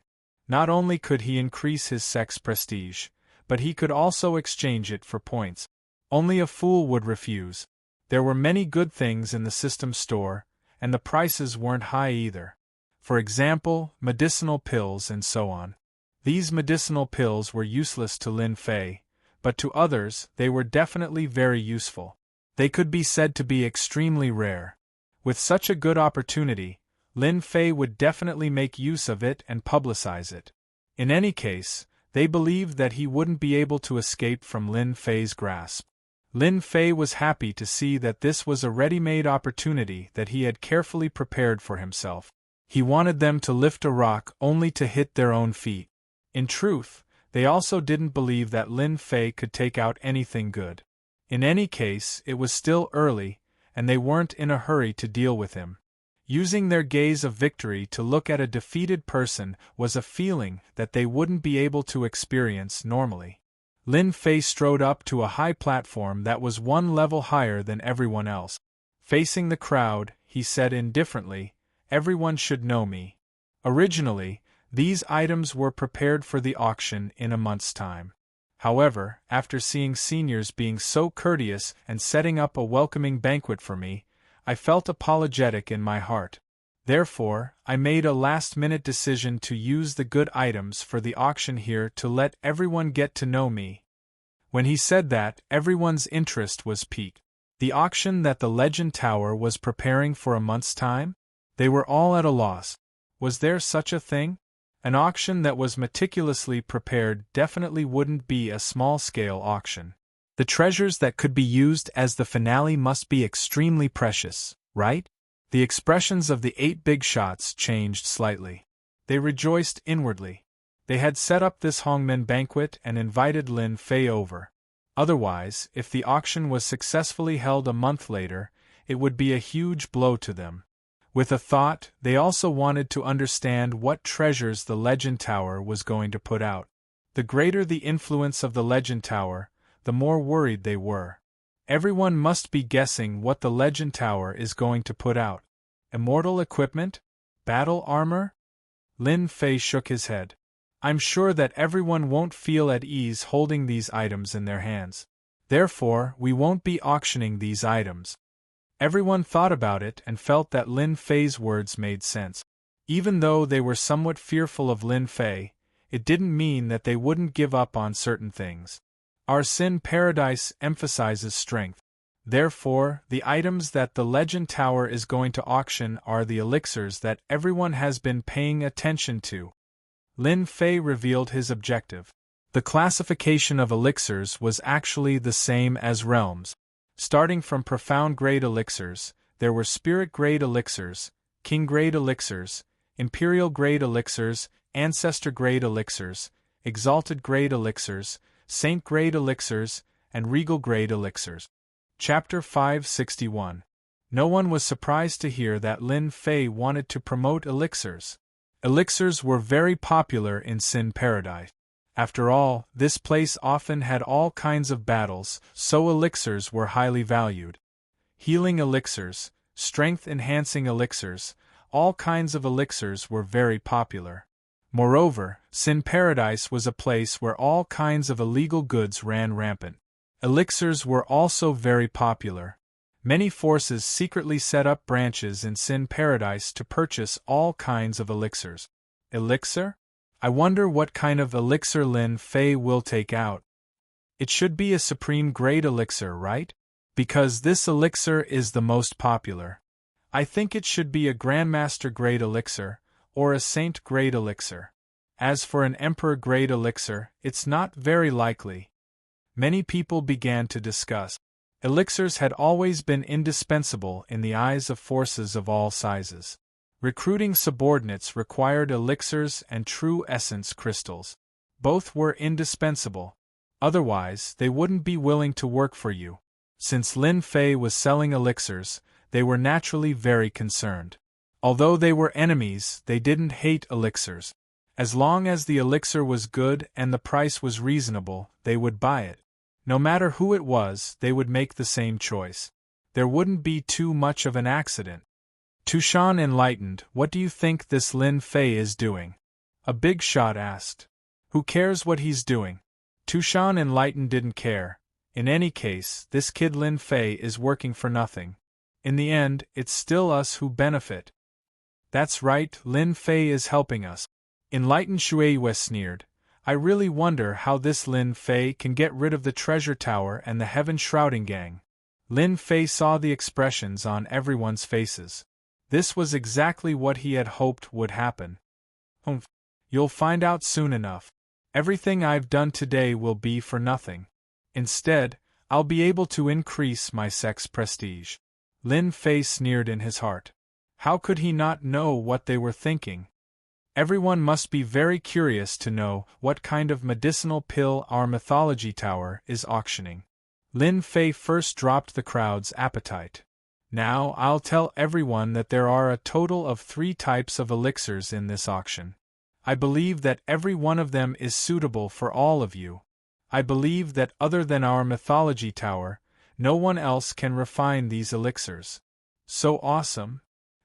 Not only could he increase his sect's prestige, but he could also exchange it for points. Only a fool would refuse. There were many good things in the system store, and the prices weren't high either. For example, medicinal pills and so on. These medicinal pills were useless to Lin Fei, but to others they were definitely very useful. They could be said to be extremely rare. With such a good opportunity, Lin Fei would definitely make use of it and publicize it. In any case, they believed that he wouldn't be able to escape from Lin Fei's grasp. Lin Fei was happy to see that this was a ready-made opportunity that he had carefully prepared for himself. He wanted them to lift a rock only to hit their own feet. In truth, they also didn't believe that Lin Fei could take out anything good. In any case, it was still early, and they weren't in a hurry to deal with him. Using their gaze of victory to look at a defeated person was a feeling that they wouldn't be able to experience normally. Lin Fei strode up to a high platform that was 1 level higher than everyone else. Facing the crowd, he said indifferently, "Everyone should know me." Originally, these items were prepared for the auction in a month's time. However, after seeing seniors being so courteous and setting up a welcoming banquet for me, I felt apologetic in my heart. Therefore, I made a last-minute decision to use the good items for the auction here to let everyone get to know me. When he said that, everyone's interest was piqued. The auction that the Legend Tower was preparing for a month's time? They were all at a loss. Was there such a thing? An auction that was meticulously prepared definitely wouldn't be a small-scale auction. The treasures that could be used as the finale must be extremely precious, right? The expressions of the 8 big shots changed slightly. They rejoiced inwardly. They had set up this Hongmen banquet and invited Lin Fei over. Otherwise, if the auction was successfully held a month later, it would be a huge blow to them. With a thought, they also wanted to understand what treasures the Legend Tower was going to put out. The greater the influence of the Legend Tower, the more worried they were. Everyone must be guessing what the Legend Tower is going to put out. Immortal equipment? Battle armor? Lin Fei shook his head. I'm sure that everyone won't feel at ease holding these items in their hands. Therefore, we won't be auctioning these items. Everyone thought about it and felt that Lin Fei's words made sense. Even though they were somewhat fearful of Lin Fei, it didn't mean that they wouldn't give up on certain things. Our Sin Paradise emphasizes strength. Therefore, the items that the Legend Tower is going to auction are the elixirs that everyone has been paying attention to. Lin Fei revealed his objective. The classification of elixirs was actually the same as realms. Starting from profound-grade elixirs, there were spirit-grade elixirs, king-grade elixirs, imperial-grade elixirs, ancestor-grade elixirs, exalted-grade elixirs, saint-grade elixirs, and regal-grade elixirs. Chapter 561. No one was surprised to hear that Lin Fei wanted to promote elixirs. Elixirs were very popular in Sin Paradise. After all, this place often had all kinds of battles, so elixirs were highly valued. Healing elixirs, strength-enhancing elixirs, all kinds of elixirs were very popular. Moreover, Sin Paradise was a place where all kinds of illegal goods ran rampant. Elixirs were also very popular. Many forces secretly set up branches in Sin Paradise to purchase all kinds of elixirs. Elixir? I wonder what kind of elixir Lin Fei will take out. It should be a supreme grade elixir, right? Because this elixir is the most popular. I think it should be a Grandmaster grade elixir, or a Saint grade elixir. As for an Emperor grade elixir, it's not very likely. Many people began to discuss. Elixirs had always been indispensable in the eyes of forces of all sizes. Recruiting subordinates required elixirs and true essence crystals. Both were indispensable. Otherwise, they wouldn't be willing to work for you. Since Lin Fei was selling elixirs, they were naturally very concerned. Although they were enemies, they didn't hate elixirs. As long as the elixir was good and the price was reasonable, they would buy it. No matter who it was, they would make the same choice. There wouldn't be too much of an accident. Tushan enlightened, what do you think this Lin Fei is doing? A big shot asked. Who cares what he's doing? Tushan enlightened didn't care. In any case, this kid Lin Fei is working for nothing. In the end, it's still us who benefit. That's right, Lin Fei is helping us. Enlightened Shueiyue sneered. I really wonder how this Lin Fei can get rid of the treasure tower and the heaven shrouding gang. Lin Fei saw the expressions on everyone's faces. This was exactly what he had hoped would happen. You'll find out soon enough. Everything I've done today will be for nothing. Instead, I'll be able to increase my sex prestige. Lin Fei sneered in his heart. How could he not know what they were thinking? Everyone must be very curious to know what kind of medicinal pill our mythology tower is auctioning. Lin Fei first dropped the crowd's appetite. Now I'll tell everyone that there are a total of 3 types of elixirs in this auction. I believe that every one of them is suitable for all of you. I believe that other than our mythology tower, no one else can refine these elixirs. So awesome!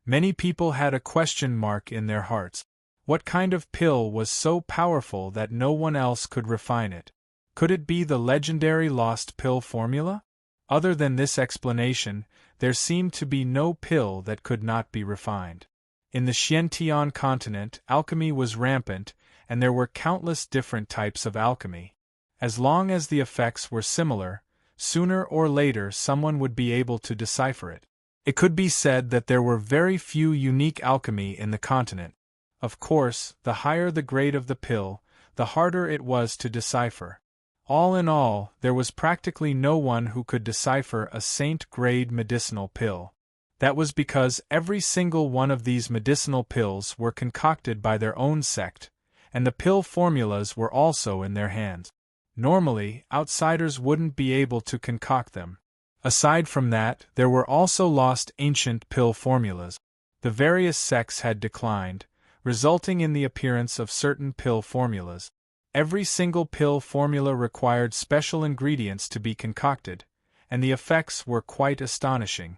Many people had a question mark in their hearts. What kind of pill was so powerful that no one else could refine it? Could it be the legendary lost pill formula? Other than this explanation, there seemed to be no pill that could not be refined. In the Xiantian continent, alchemy was rampant, and there were countless different types of alchemy. As long as the effects were similar, sooner or later someone would be able to decipher it. It could be said that there were very few unique alchemy in the continent. Of course, the higher the grade of the pill, the harder it was to decipher. All in all, there was practically no one who could decipher a saint-grade medicinal pill. That was because every single one of these medicinal pills were concocted by their own sect, and the pill formulas were also in their hands. Normally, outsiders wouldn't be able to concoct them. Aside from that, there were also lost ancient pill formulas. The various sects had declined, resulting in the appearance of certain pill formulas. Every single pill formula required special ingredients to be concocted, and the effects were quite astonishing.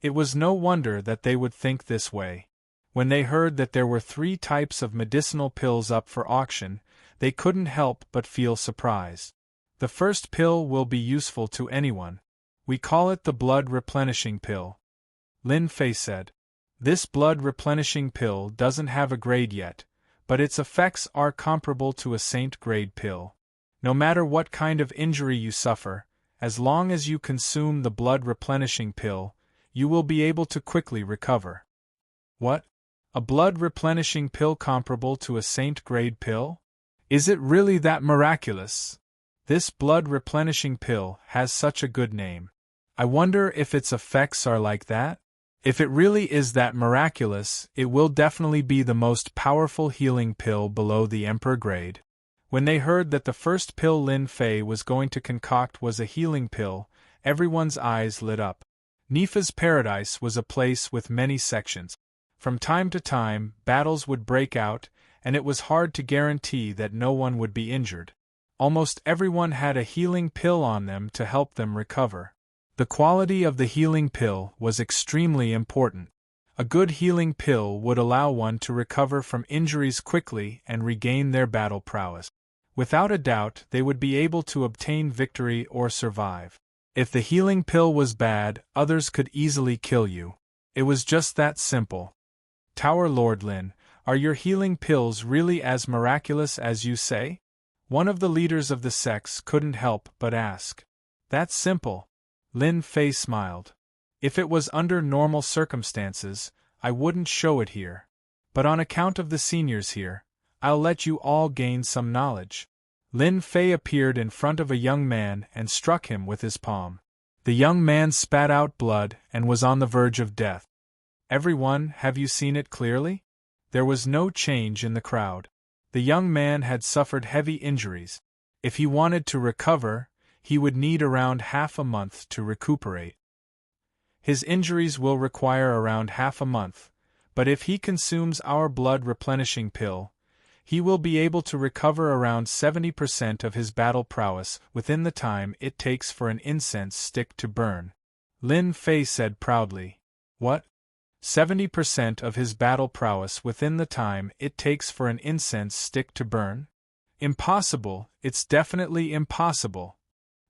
It was no wonder that they would think this way. When they heard that there were 3 types of medicinal pills up for auction, they couldn't help but feel surprise. The first pill will be useful to anyone. We call it the blood replenishing pill, Lin Fei said. This blood replenishing pill doesn't have a grade yet, but its effects are comparable to a saint grade pill. No matter what kind of injury you suffer, as long as you consume the blood replenishing pill, you will be able to quickly recover. What? A blood replenishing pill comparable to a saint grade pill? Is it really that miraculous? This blood replenishing pill has such a good name. I wonder if its effects are like that? If it really is that miraculous, it will definitely be the most powerful healing pill below the Emperor grade. When they heard that the first pill Lin Fei was going to concoct was a healing pill, everyone's eyes lit up. Nifa's paradise was a place with many sections. From time to time, battles would break out, and it was hard to guarantee that no one would be injured. Almost everyone had a healing pill on them to help them recover. The quality of the healing pill was extremely important. A good healing pill would allow one to recover from injuries quickly and regain their battle prowess. Without a doubt, they would be able to obtain victory or survive. If the healing pill was bad, others could easily kill you. It was just that simple. Tower Lord Lin, are your healing pills really as miraculous as you say? One of the leaders of the sects couldn't help but ask. That's simple. Lin Fei smiled. If it was under normal circumstances, I wouldn't show it here. But on account of the seniors here, I'll let you all gain some knowledge. Lin Fei appeared in front of a young man and struck him with his palm. The young man spat out blood and was on the verge of death. Everyone, have you seen it clearly? There was no change in the crowd. The young man had suffered heavy injuries. If he wanted to recover, he would need around half a month to recuperate. His injuries will require around half a month, but if he consumes our blood replenishing pill, he will be able to recover around 70% of his battle prowess within the time it takes for an incense stick to burn. Lin Fei said proudly. What? 70% of his battle prowess within the time it takes for an incense stick to burn? Impossible, it's definitely impossible.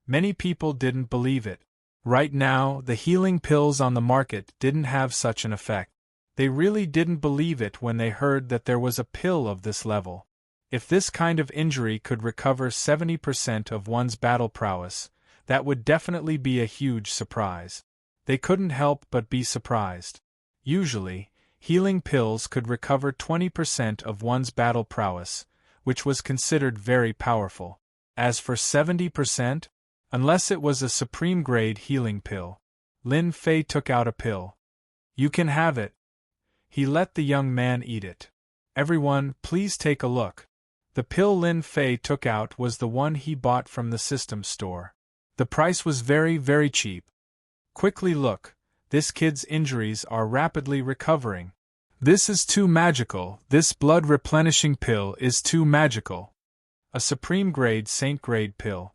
Many people didn't believe it. Right now, the healing pills on the market didn't have such an effect. They really didn't believe it when they heard that there was a pill of this level. If this kind of injury could recover 70% of one's battle prowess, that would definitely be a huge surprise. They couldn't help but be surprised. Usually, healing pills could recover 20% of one's battle prowess, which was considered very powerful. As for 70%, unless it was a supreme grade healing pill. Lin Fei took out a pill. You can have it. He let the young man eat it. Everyone, please take a look. The pill Lin Fei took out was the one he bought from the system store. The price was very, very cheap. Quickly look. This kid's injuries are rapidly recovering. This is too magical. This blood replenishing pill is too magical. A supreme grade saint grade pill.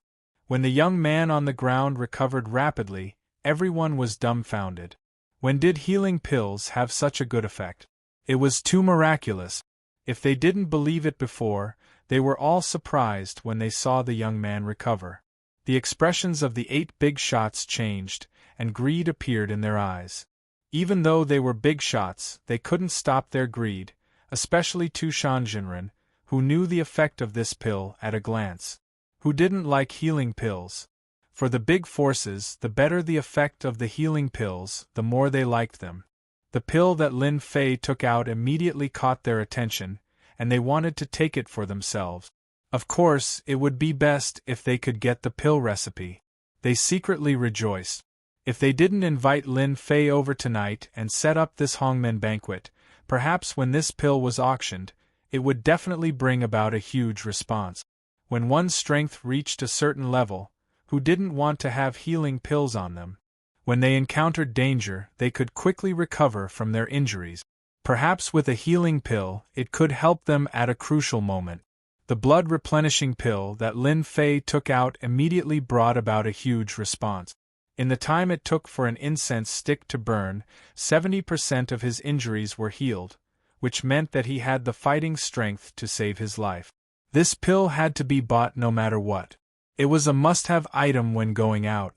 When the young man on the ground recovered rapidly, everyone was dumbfounded. When did healing pills have such a good effect? It was too miraculous. If they didn't believe it before, they were all surprised when they saw the young man recover. The expressions of the 8 big shots changed, and greed appeared in their eyes. Even though they were big shots, they couldn't stop their greed, especially Tushan Jinren, who knew the effect of this pill at a glance. Who didn't like healing pills? For the big forces, the better the effect of the healing pills, the more they liked them. The pill that Lin Fei took out immediately caught their attention, and they wanted to take it for themselves. Of course, it would be best if they could get the pill recipe. They secretly rejoiced. If they didn't invite Lin Fei over tonight and set up this Hongmen banquet, perhaps when this pill was auctioned, it would definitely bring about a huge response. When one's strength reached a certain level, who didn't want to have healing pills on them? When they encountered danger, they could quickly recover from their injuries. Perhaps with a healing pill, it could help them at a crucial moment. The blood replenishing pill that Lin Fei took out immediately brought about a huge response. In the time it took for an incense stick to burn, 70% of his injuries were healed, which meant that he had the fighting strength to save his life. This pill had to be bought no matter what. It was a must-have item when going out.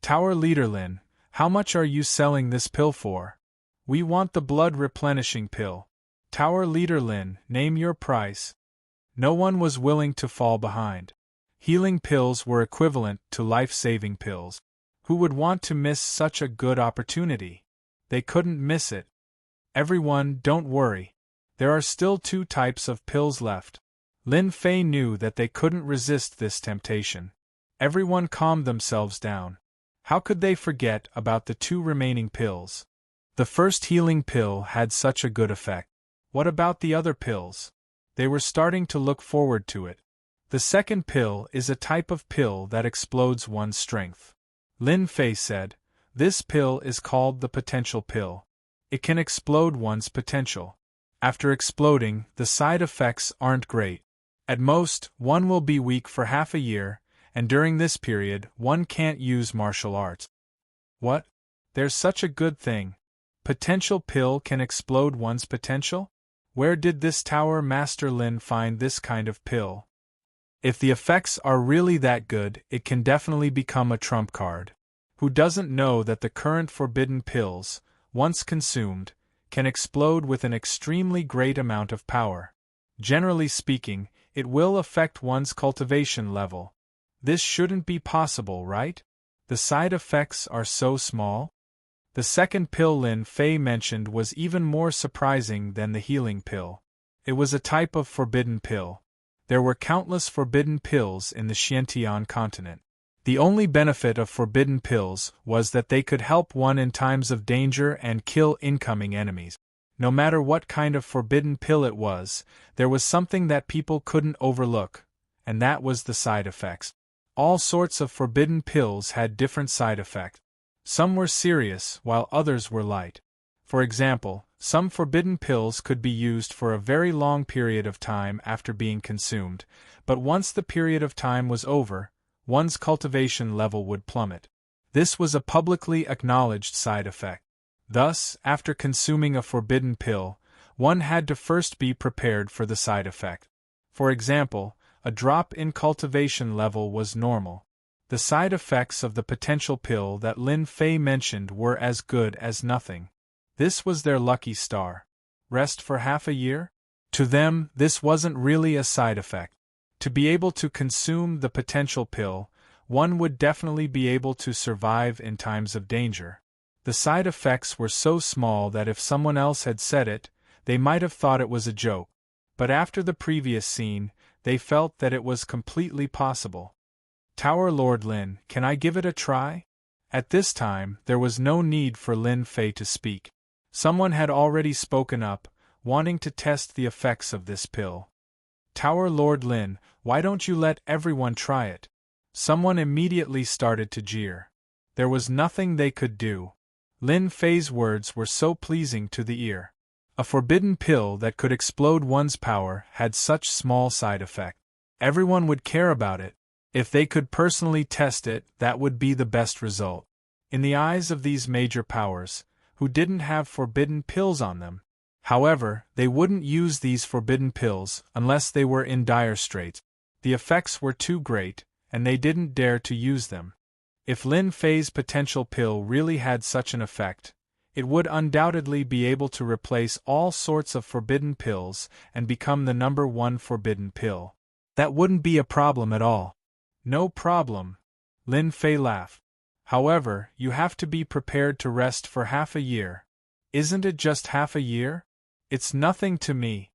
Tower Leader Lin, how much are you selling this pill for? We want the blood-replenishing pill. Tower Leader Lin, name your price. No one was willing to fall behind. Healing pills were equivalent to life-saving pills. Who would want to miss such a good opportunity? They couldn't miss it. Everyone, don't worry. There are still 2 types of pills left. Lin Fei knew that they couldn't resist this temptation. Everyone calmed themselves down. How could they forget about the 2 remaining pills? The first healing pill had such a good effect. What about the other pills? They were starting to look forward to it. The second pill is a type of pill that explodes one's strength. Lin Fei said, this pill is called the potential pill. It can explode one's potential. After exploding, the side effects aren't great. At most, one will be weak for half a year, and during this period, one can't use martial arts. What? There's such a good thing. Potential pill can explode one's potential? Where did this Tower Master Lin find this kind of pill? If the effects are really that good, it can definitely become a trump card. Who doesn't know that the current forbidden pills, once consumed, can explode with an extremely great amount of power? Generally speaking, it will affect one's cultivation level. This shouldn't be possible, right? The side effects are so small. The second pill Lin Fei mentioned was even more surprising than the healing pill. It was a type of forbidden pill. There were countless forbidden pills in the Xiantian continent. The only benefit of forbidden pills was that they could help one in times of danger and kill incoming enemies. No matter what kind of forbidden pill it was, there was something that people couldn't overlook, and that was the side effects. All sorts of forbidden pills had different side effects. Some were serious, while others were light. For example, some forbidden pills could be used for a very long period of time after being consumed, but once the period of time was over, one's cultivation level would plummet. This was a publicly acknowledged side effect. Thus, after consuming a forbidden pill, one had to first be prepared for the side effect. For example, a drop in cultivation level was normal. The side effects of the potential pill that Lin Fei mentioned were as good as nothing. This was their lucky star. Rest for half a year? To them, this wasn't really a side effect. To be able to consume the potential pill, one would definitely be able to survive in times of danger. The side effects were so small that if someone else had said it, they might have thought it was a joke. But after the previous scene, they felt that it was completely possible. Tower Lord Lin, can I give it a try? At this time, there was no need for Lin Fei to speak. Someone had already spoken up, wanting to test the effects of this pill. Tower Lord Lin, why don't you let everyone try it? Someone immediately started to jeer. There was nothing they could do. Lin Fei's words were so pleasing to the ear. A forbidden pill that could explode one's power had such small side effect. Everyone would care about it. If they could personally test it, that would be the best result. In the eyes of these major powers, who didn't have forbidden pills on them, however, they wouldn't use these forbidden pills unless they were in dire straits. The effects were too great, and they didn't dare to use them. If Lin Fei's potential pill really had such an effect, it would undoubtedly be able to replace all sorts of forbidden pills and become the #1 forbidden pill. That wouldn't be a problem at all. No problem. Lin Fei laughed. However, you have to be prepared to rest for half a year. Isn't it just half a year? It's nothing to me.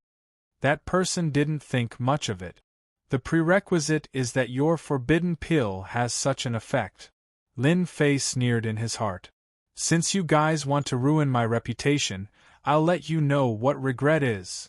That person didn't think much of it. The prerequisite is that your forbidden pill has such an effect. Lin Fei sneered in his heart. Since you guys want to ruin my reputation, I'll let you know what regret is.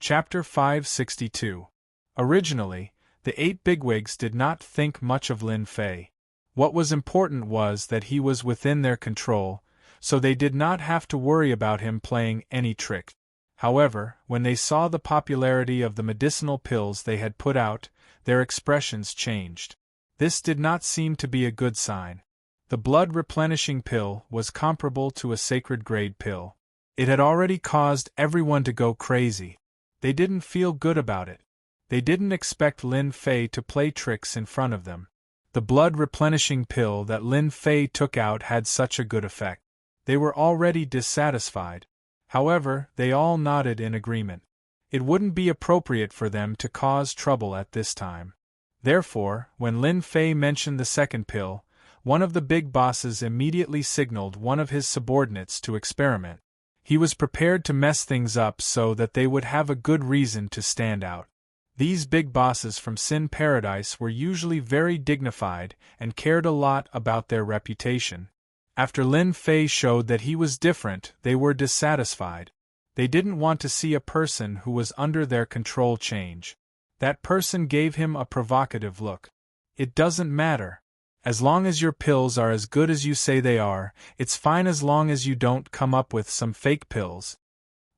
Chapter 562. Originally, the 8 bigwigs did not think much of Lin Fei. What was important was that he was within their control, so they did not have to worry about him playing any trick. However, when they saw the popularity of the medicinal pills they had put out, their expressions changed. This did not seem to be a good sign. The blood-replenishing pill was comparable to a sacred-grade pill. It had already caused everyone to go crazy. They didn't feel good about it. They didn't expect Lin Fei to play tricks in front of them. The blood-replenishing pill that Lin Fei took out had such a good effect. They were already dissatisfied. However, they all nodded in agreement. It wouldn't be appropriate for them to cause trouble at this time. Therefore, when Lin Fei mentioned the second pill, one of the big bosses immediately signaled one of his subordinates to experiment. He was prepared to mess things up so that they would have a good reason to stand out. These big bosses from Sin Paradise were usually very dignified and cared a lot about their reputation. After Lin Fei showed that he was different, they were dissatisfied. They didn't want to see a person who was under their control change. That person gave him a provocative look. It doesn't matter. As long as your pills are as good as you say they are, it's fine as long as you don't come up with some fake pills.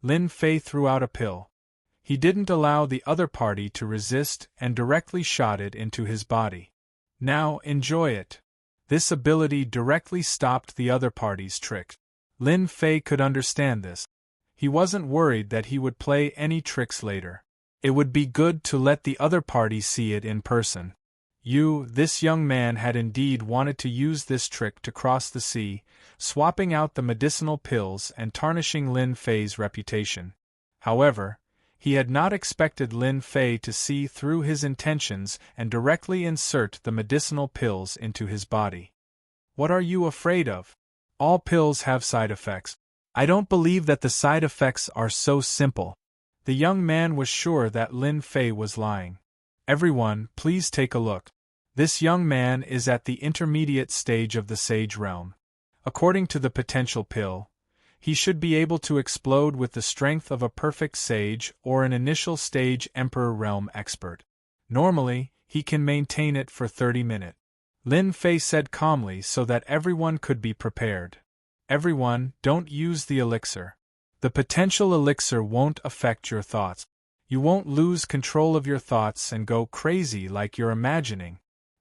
Lin Fei threw out a pill. He didn't allow the other party to resist and directly shot it into his body. Now enjoy it. This ability directly stopped the other party's trick. Lin Fei could understand this. He wasn't worried that he would play any tricks later. It would be good to let the other party see it in person. This young man had indeed wanted to use this trick to cross the sea, swapping out the medicinal pills and tarnishing Lin Fei's reputation. However, he had not expected Lin Fei to see through his intentions and directly insert the medicinal pills into his body. What are you afraid of? All pills have side effects. I don't believe that the side effects are so simple. The young man was sure that Lin Fei was lying. Everyone, please take a look. This young man is at the intermediate stage of the sage realm. According to the potential pill, he should be able to explode with the strength of a perfect sage or an initial stage emperor realm expert. Normally, he can maintain it for 30 minutes. Lin Fei said calmly so that everyone could be prepared. Everyone, don't use the elixir. The potential elixir won't affect your thoughts. You won't lose control of your thoughts and go crazy like you're imagining.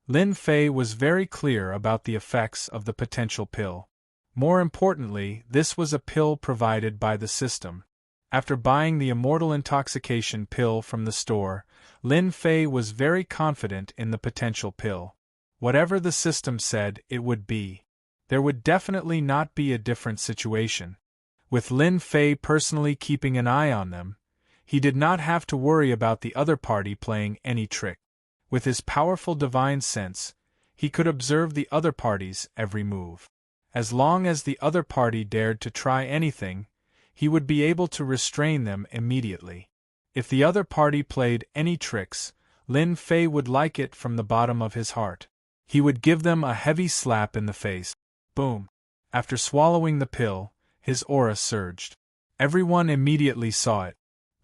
Lin Fei was very clear about the effects of the potential pill. More importantly, this was a pill provided by the system. After buying the immortal intoxication pill from the store, Lin Fei was very confident in the potential pill. Whatever the system said, it would be. There would definitely not be a different situation. With Lin Fei personally keeping an eye on them, he did not have to worry about the other party playing any trick. With his powerful divine sense, he could observe the other party's every move. As long as the other party dared to try anything, he would be able to restrain them immediately. If the other party played any tricks, Lin Fei would like it from the bottom of his heart. He would give them a heavy slap in the face. Boom! After swallowing the pill, his aura surged. Everyone immediately saw it.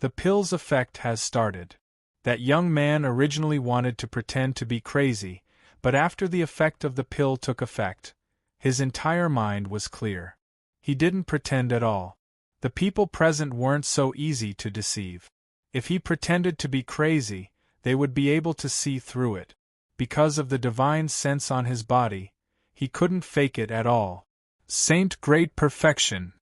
The pill's effect has started. That young man originally wanted to pretend to be crazy, but after the effect of the pill took effect, his entire mind was clear. He didn't pretend at all. The people present weren't so easy to deceive. If he pretended to be crazy, they would be able to see through it. Because of the divine sense on his body, he couldn't fake it at all. Saint Great Perfection.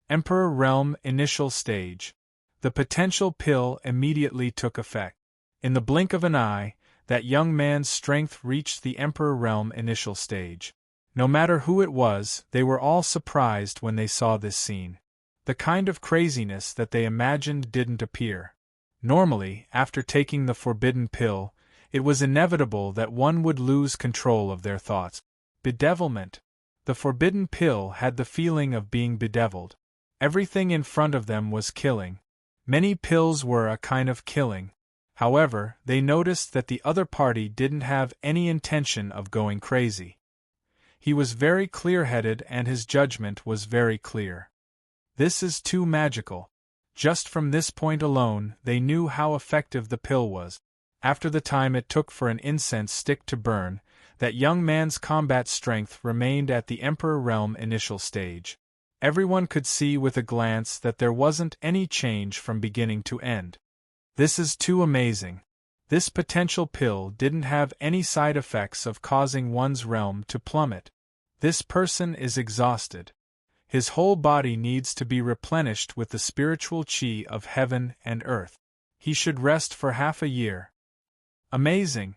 Emperor Realm Initial Stage. The potential pill immediately took effect. In the blink of an eye, that young man's strength reached the Emperor Realm Initial Stage. No matter who it was, they were all surprised when they saw this scene. The kind of craziness that they imagined didn't appear. Normally, after taking the forbidden pill, it was inevitable that one would lose control of their thoughts. Bedevilment. The forbidden pill had the feeling of being bedeviled. Everything in front of them was killing. Many pills were a kind of killing. However, they noticed that the other party didn't have any intention of going crazy. He was very clear-headed and his judgment was very clear. This is too magical. Just from this point alone, they knew how effective the pill was. After the time it took for an incense stick to burn, that young man's combat strength remained at the Emperor Realm Initial Stage. Everyone could see with a glance that there wasn't any change from beginning to end. This is too amazing. This potential pill didn't have any side effects of causing one's realm to plummet. This person is exhausted. His whole body needs to be replenished with the spiritual chi of heaven and earth. He should rest for half a year. Amazing!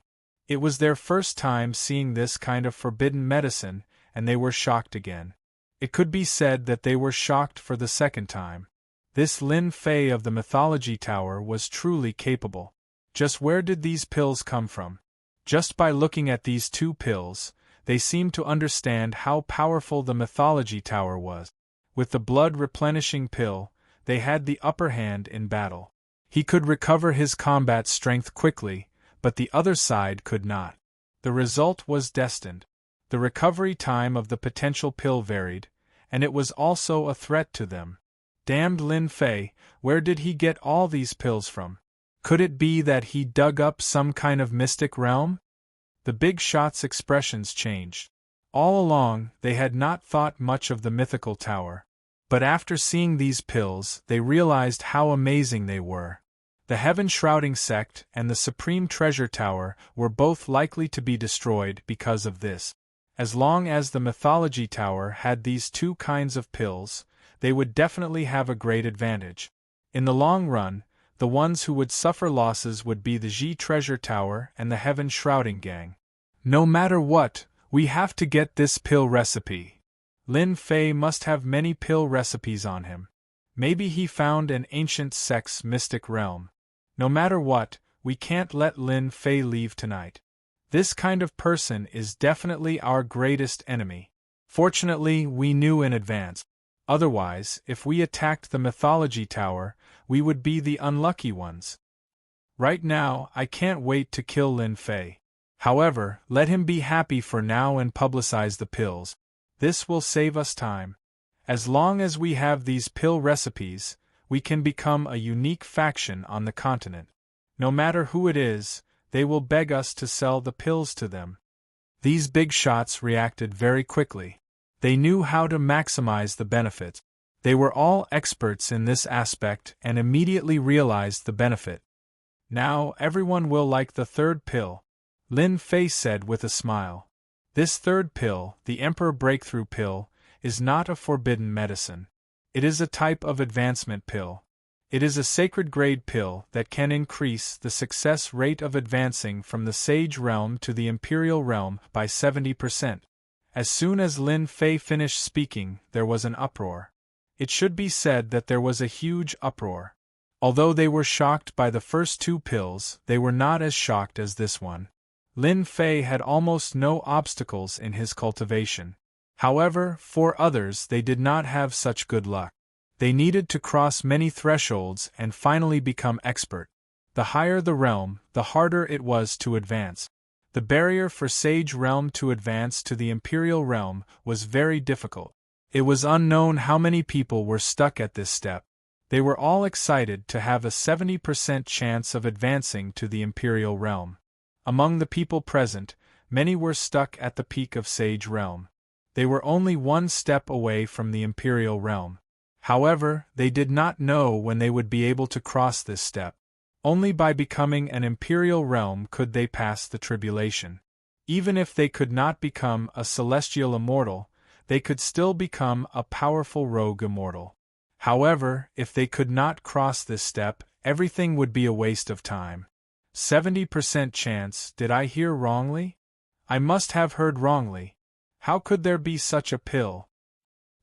It was their first time seeing this kind of forbidden medicine, and they were shocked again. It could be said that they were shocked for the second time. This Lin Fei of the Mythology Tower was truly capable. Just where did these pills come from? Just by looking at these two pills, they seemed to understand how powerful the Mythology Tower was. With the blood-replenishing pill, they had the upper hand in battle. He could recover his combat strength quickly, but the other side could not. The result was destined. The recovery time of the potential pill varied, and it was also a threat to them. Damned Lin Fei, where did he get all these pills from? Could it be that he dug up some kind of mystic realm? The big shot's expressions changed. All along, they had not thought much of the mythical tower. But after seeing these pills, they realized how amazing they were. The heaven-shrouding sect and the Supreme Treasure Tower were both likely to be destroyed because of this. As long as the Mythology Tower had these two kinds of pills, they would definitely have a great advantage. In the long run, the ones who would suffer losses would be the Xi Treasure Tower and the Heaven-Shrouding Gang. No matter what, we have to get this pill recipe. Lin Fei must have many pill recipes on him. Maybe he found an ancient sect's mystic realm. No matter what, we can't let Lin Fei leave tonight. This kind of person is definitely our greatest enemy. Fortunately, we knew in advance. Otherwise, if we attacked the Mythology Tower, we would be the unlucky ones. Right now, I can't wait to kill Lin Fei. However, let him be happy for now and publicize the pills. This will save us time. As long as we have these pill recipes, we can become a unique faction on the continent. No matter who it is, they will beg us to sell the pills to them. These big shots reacted very quickly. They knew how to maximize the benefits. They were all experts in this aspect and immediately realized the benefit. Now everyone will like the third pill, Lin Fei said with a smile. This third pill, the Emperor Breakthrough Pill, is not a forbidden medicine. It is a type of advancement pill. It is a sacred grade pill that can increase the success rate of advancing from the Sage Realm to the Imperial Realm by 70%. As soon as Lin Fei finished speaking, there was an uproar. It should be said that there was a huge uproar. Although they were shocked by the first two pills, they were not as shocked as this one. Lin Fei had almost no obstacles in his cultivation. However, for others they did not have such good luck. They needed to cross many thresholds and finally become expert. The higher the realm, the harder it was to advance. The barrier for Sage Realm to advance to the Imperial Realm was very difficult. It was unknown how many people were stuck at this step. They were all excited to have a 70% chance of advancing to the Imperial Realm. Among the people present, many were stuck at the peak of Sage Realm. They were only one step away from the Imperial Realm. However, they did not know when they would be able to cross this step. Only by becoming an Imperial Realm could they pass the tribulation. Even if they could not become a celestial immortal, they could still become a powerful rogue immortal. However, if they could not cross this step, everything would be a waste of time. 70% chance, did I hear wrongly? I must have heard wrongly. How could there be such a pill?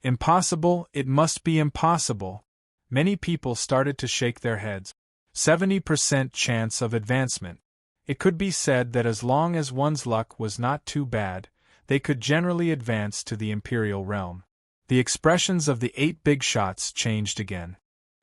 Impossible, it must be impossible. Many people started to shake their heads. 70% chance of advancement. It could be said that as long as one's luck was not too bad, they could generally advance to the Imperial Realm. The expressions of the 8 big shots changed again.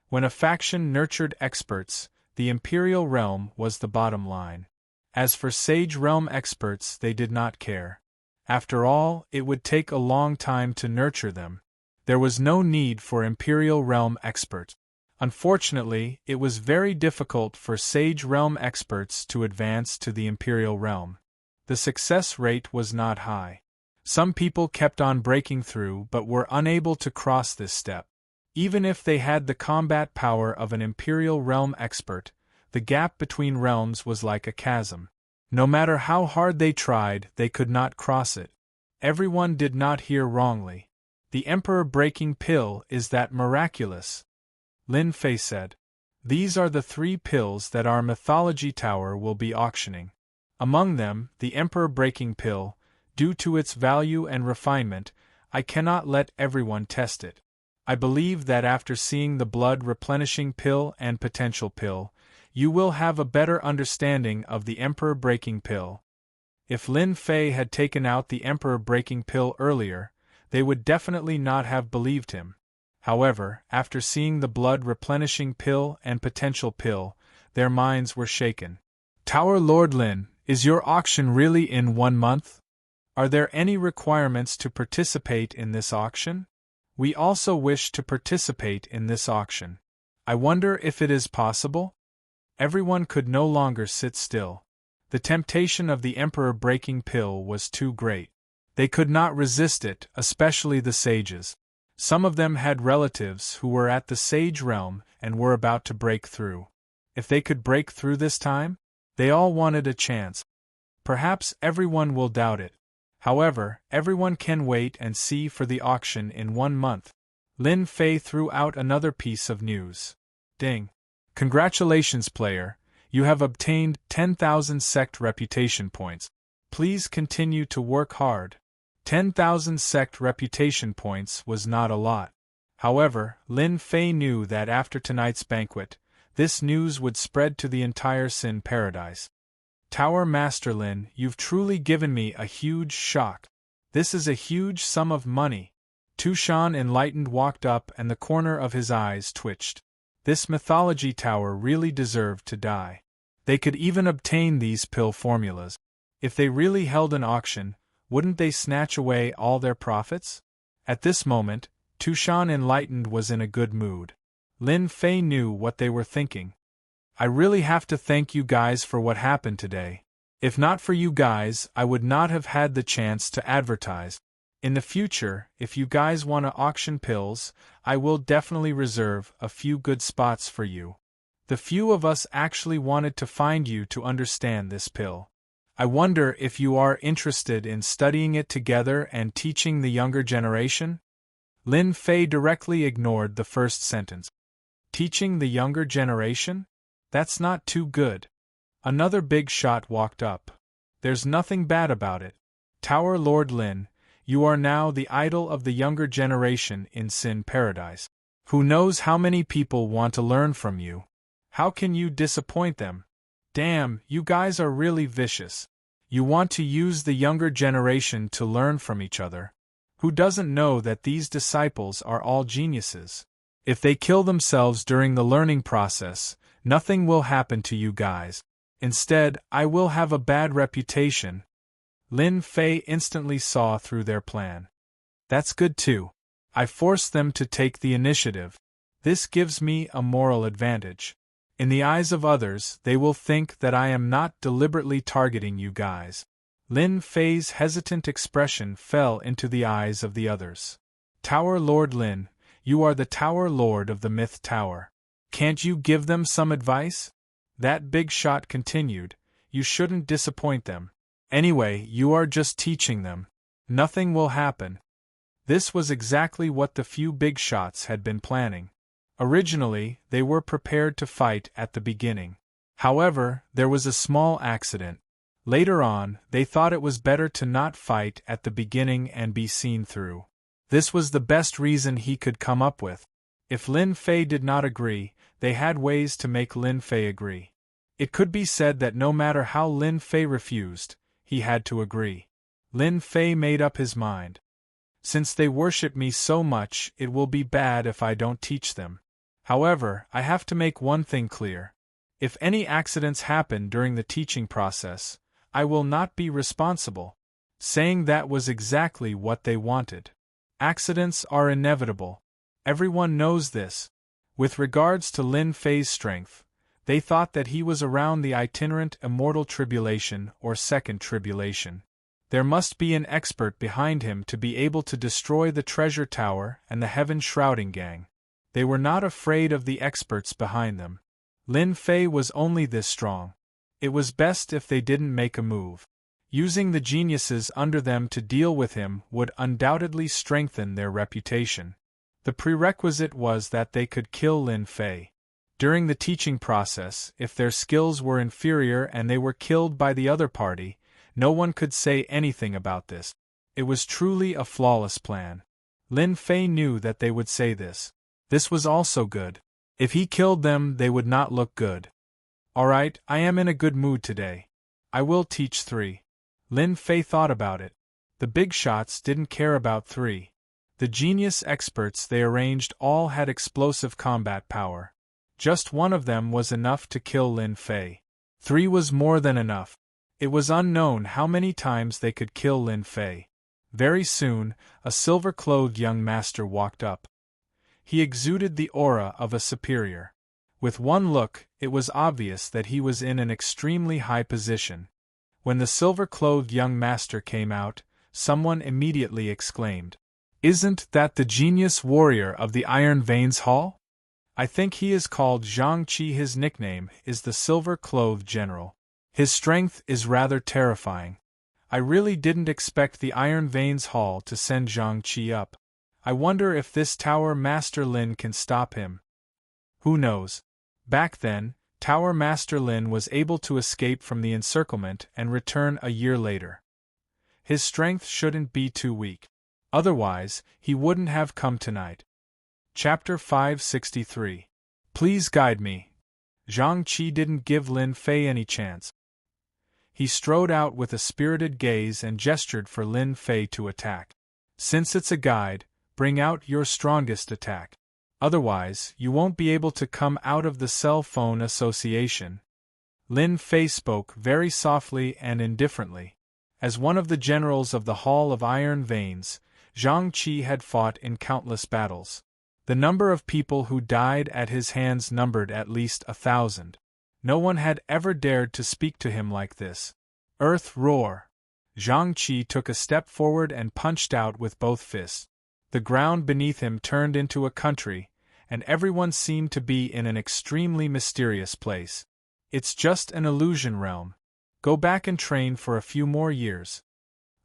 When a faction nurtured experts, the Imperial Realm was the bottom line. As for Sage Realm experts, they did not care. After all, it would take a long time to nurture them. There was no need for Imperial Realm experts. Unfortunately, it was very difficult for Sage Realm experts to advance to the Imperial Realm. The success rate was not high. Some people kept on breaking through but were unable to cross this step. Even if they had the combat power of an Imperial Realm expert, the gap between realms was like a chasm. No matter how hard they tried, they could not cross it. Everyone did not hear wrongly. The emperor-breaking pill is that miraculous, Lin Fei said. These are the 3 pills that our mythology tower will be auctioning. Among them, the emperor-breaking pill, due to its value and refinement, I cannot let everyone test it. I believe that after seeing the blood-replenishing pill and potential pill, you will have a better understanding of the emperor-breaking pill. If Lin Fei had taken out the emperor-breaking pill earlier, they would definitely not have believed him. However, after seeing the blood-replenishing pill and potential pill, their minds were shaken. Tower Lord Lin, is your auction really in 1 month? Are there any requirements to participate in this auction? We also wish to participate in this auction. I wonder if it is possible? Everyone could no longer sit still. The temptation of the emperor-breaking pill was too great. They could not resist it, especially the sages. Some of them had relatives who were at the sage realm and were about to break through. If they could break through this time, they all wanted a chance. Perhaps everyone will doubt it. However, everyone can wait and see for the auction in 1 month. Lin Fei threw out another piece of news. Ding! Congratulations, player! You have obtained 10,000 sect reputation points. Please continue to work hard. 10,000 sect reputation points was not a lot. However, Lin Fei knew that after tonight's banquet, this news would spread to the entire Sin Paradise. Tower Master Lin, you've truly given me a huge shock. This is a huge sum of money. Tushan Enlightened walked up and the corner of his eyes twitched. This mythology tower really deserved to die. They could even obtain these pill formulas. If they really held an auction, wouldn't they snatch away all their profits? At this moment, Tushan Enlightened was in a good mood. Lin Fei knew what they were thinking. I really have to thank you guys for what happened today. If not for you guys, I would not have had the chance to advertise. In the future, if you guys want to auction pills, I will definitely reserve a few good spots for you. The few of us actually wanted to find you to understand this pill. I wonder if you are interested in studying it together and teaching the younger generation? Lin Fei directly ignored the first sentence. Teaching the younger generation? That's not too good. Another big shot walked up. There's nothing bad about it. Tower Lord Lin, you are now the idol of the younger generation in Sin Paradise. Who knows how many people want to learn from you? How can you disappoint them? Damn, you guys are really vicious. You want to use the younger generation to learn from each other. Who doesn't know that these disciples are all geniuses? If they kill themselves during the learning process, nothing will happen to you guys. Instead, I will have a bad reputation. Lin Fei instantly saw through their plan. That's good too. I forced them to take the initiative. This gives me a moral advantage. In the eyes of others, they will think that I am not deliberately targeting you guys. Lin Fei's hesitant expression fell into the eyes of the others. Tower Lord Lin, you are the Tower Lord of the Myth Tower. Can't you give them some advice? That big shot continued. You shouldn't disappoint them. Anyway, you are just teaching them. Nothing will happen. This was exactly what the few big shots had been planning. Originally, they were prepared to fight at the beginning. However, there was a small accident. Later on, they thought it was better to not fight at the beginning and be seen through. This was the best reason he could come up with. If Lin Fei did not agree, they had ways to make Lin Fei agree. It could be said that no matter how Lin Fei refused, he had to agree. Lin Fei made up his mind. Since they worship me so much, it will be bad if I don't teach them. However, I have to make one thing clear. If any accidents happen during the teaching process, I will not be responsible. Saying that was exactly what they wanted. Accidents are inevitable. Everyone knows this. With regards to Lin Fei's strength, they thought that he was around the itinerant immortal tribulation or second tribulation. There must be an expert behind him to be able to destroy the treasure tower and the heaven shrouding gang. They were not afraid of the experts behind them. Lin Fei was only this strong. It was best if they didn't make a move. Using the geniuses under them to deal with him would undoubtedly strengthen their reputation. The prerequisite was that they could kill Lin Fei. During the teaching process, if their skills were inferior and they were killed by the other party, no one could say anything about this. It was truly a flawless plan. Lin Fei knew that they would say this. This was also good. If he killed them, they would not look good. Alright, I am in a good mood today. I will teach 3. Lin Fei thought about it. The big shots didn't care about 3. The genius experts they arranged all had explosive combat power. Just one of them was enough to kill Lin Fei. 3 was more than enough. It was unknown how many times they could kill Lin Fei. Very soon, a silver-clothed young master walked up. He exuded the aura of a superior. With one look, it was obvious that he was in an extremely high position. When the silver-clothed young master came out, someone immediately exclaimed, "Isn't that the genius warrior of the Iron Veins Hall? I think he is called Zhang Qi. His nickname is the Silver-Clothed General. His strength is rather terrifying. I really didn't expect the Iron Veins Hall to send Zhang Qi up. I wonder if this Tower Master Lin can stop him. Who knows? Back then, Tower Master Lin was able to escape from the encirclement and return a year later. His strength shouldn't be too weak. Otherwise, he wouldn't have come tonight." Chapter 563. Please guide me. Zhang Qi didn't give Lin Fei any chance. He strode out with a spirited gaze and gestured for Lin Fei to attack. "Since it's a guide, bring out your strongest attack. Otherwise, you won't be able to come out of the cell phone association." Lin Fei spoke very softly and indifferently. As one of the generals of the Hall of Iron Veins, Zhang Qi had fought in countless battles. The number of people who died at his hands numbered at least 1,000. No one had ever dared to speak to him like this. Earth roar! Zhang Qi took a step forward and punched out with both fists. The ground beneath him turned into a country, and everyone seemed to be in an extremely mysterious place. "It's just an illusion realm. Go back and train for a few more years."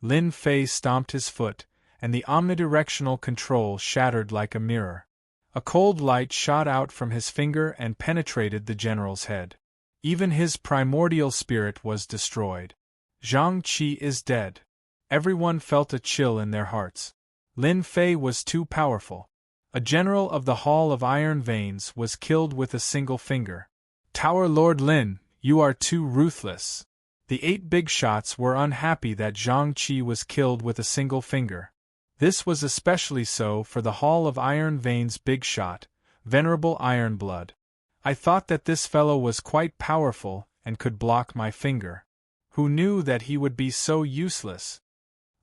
Lin Fei stomped his foot, and the omnidirectional control shattered like a mirror. A cold light shot out from his finger and penetrated the general's head. Even his primordial spirit was destroyed. Zhang Qi is dead. Everyone felt a chill in their hearts. Lin Fei was too powerful. A general of the Hall of Iron Veins was killed with a single finger. "Tower Lord Lin, you are too ruthless." The 8 big shots were unhappy that Zhang Qi was killed with a single finger. This was especially so for the Hall of Iron Veins' big shot, Venerable Ironblood. "I thought that this fellow was quite powerful and could block my finger. Who knew that he would be so useless?"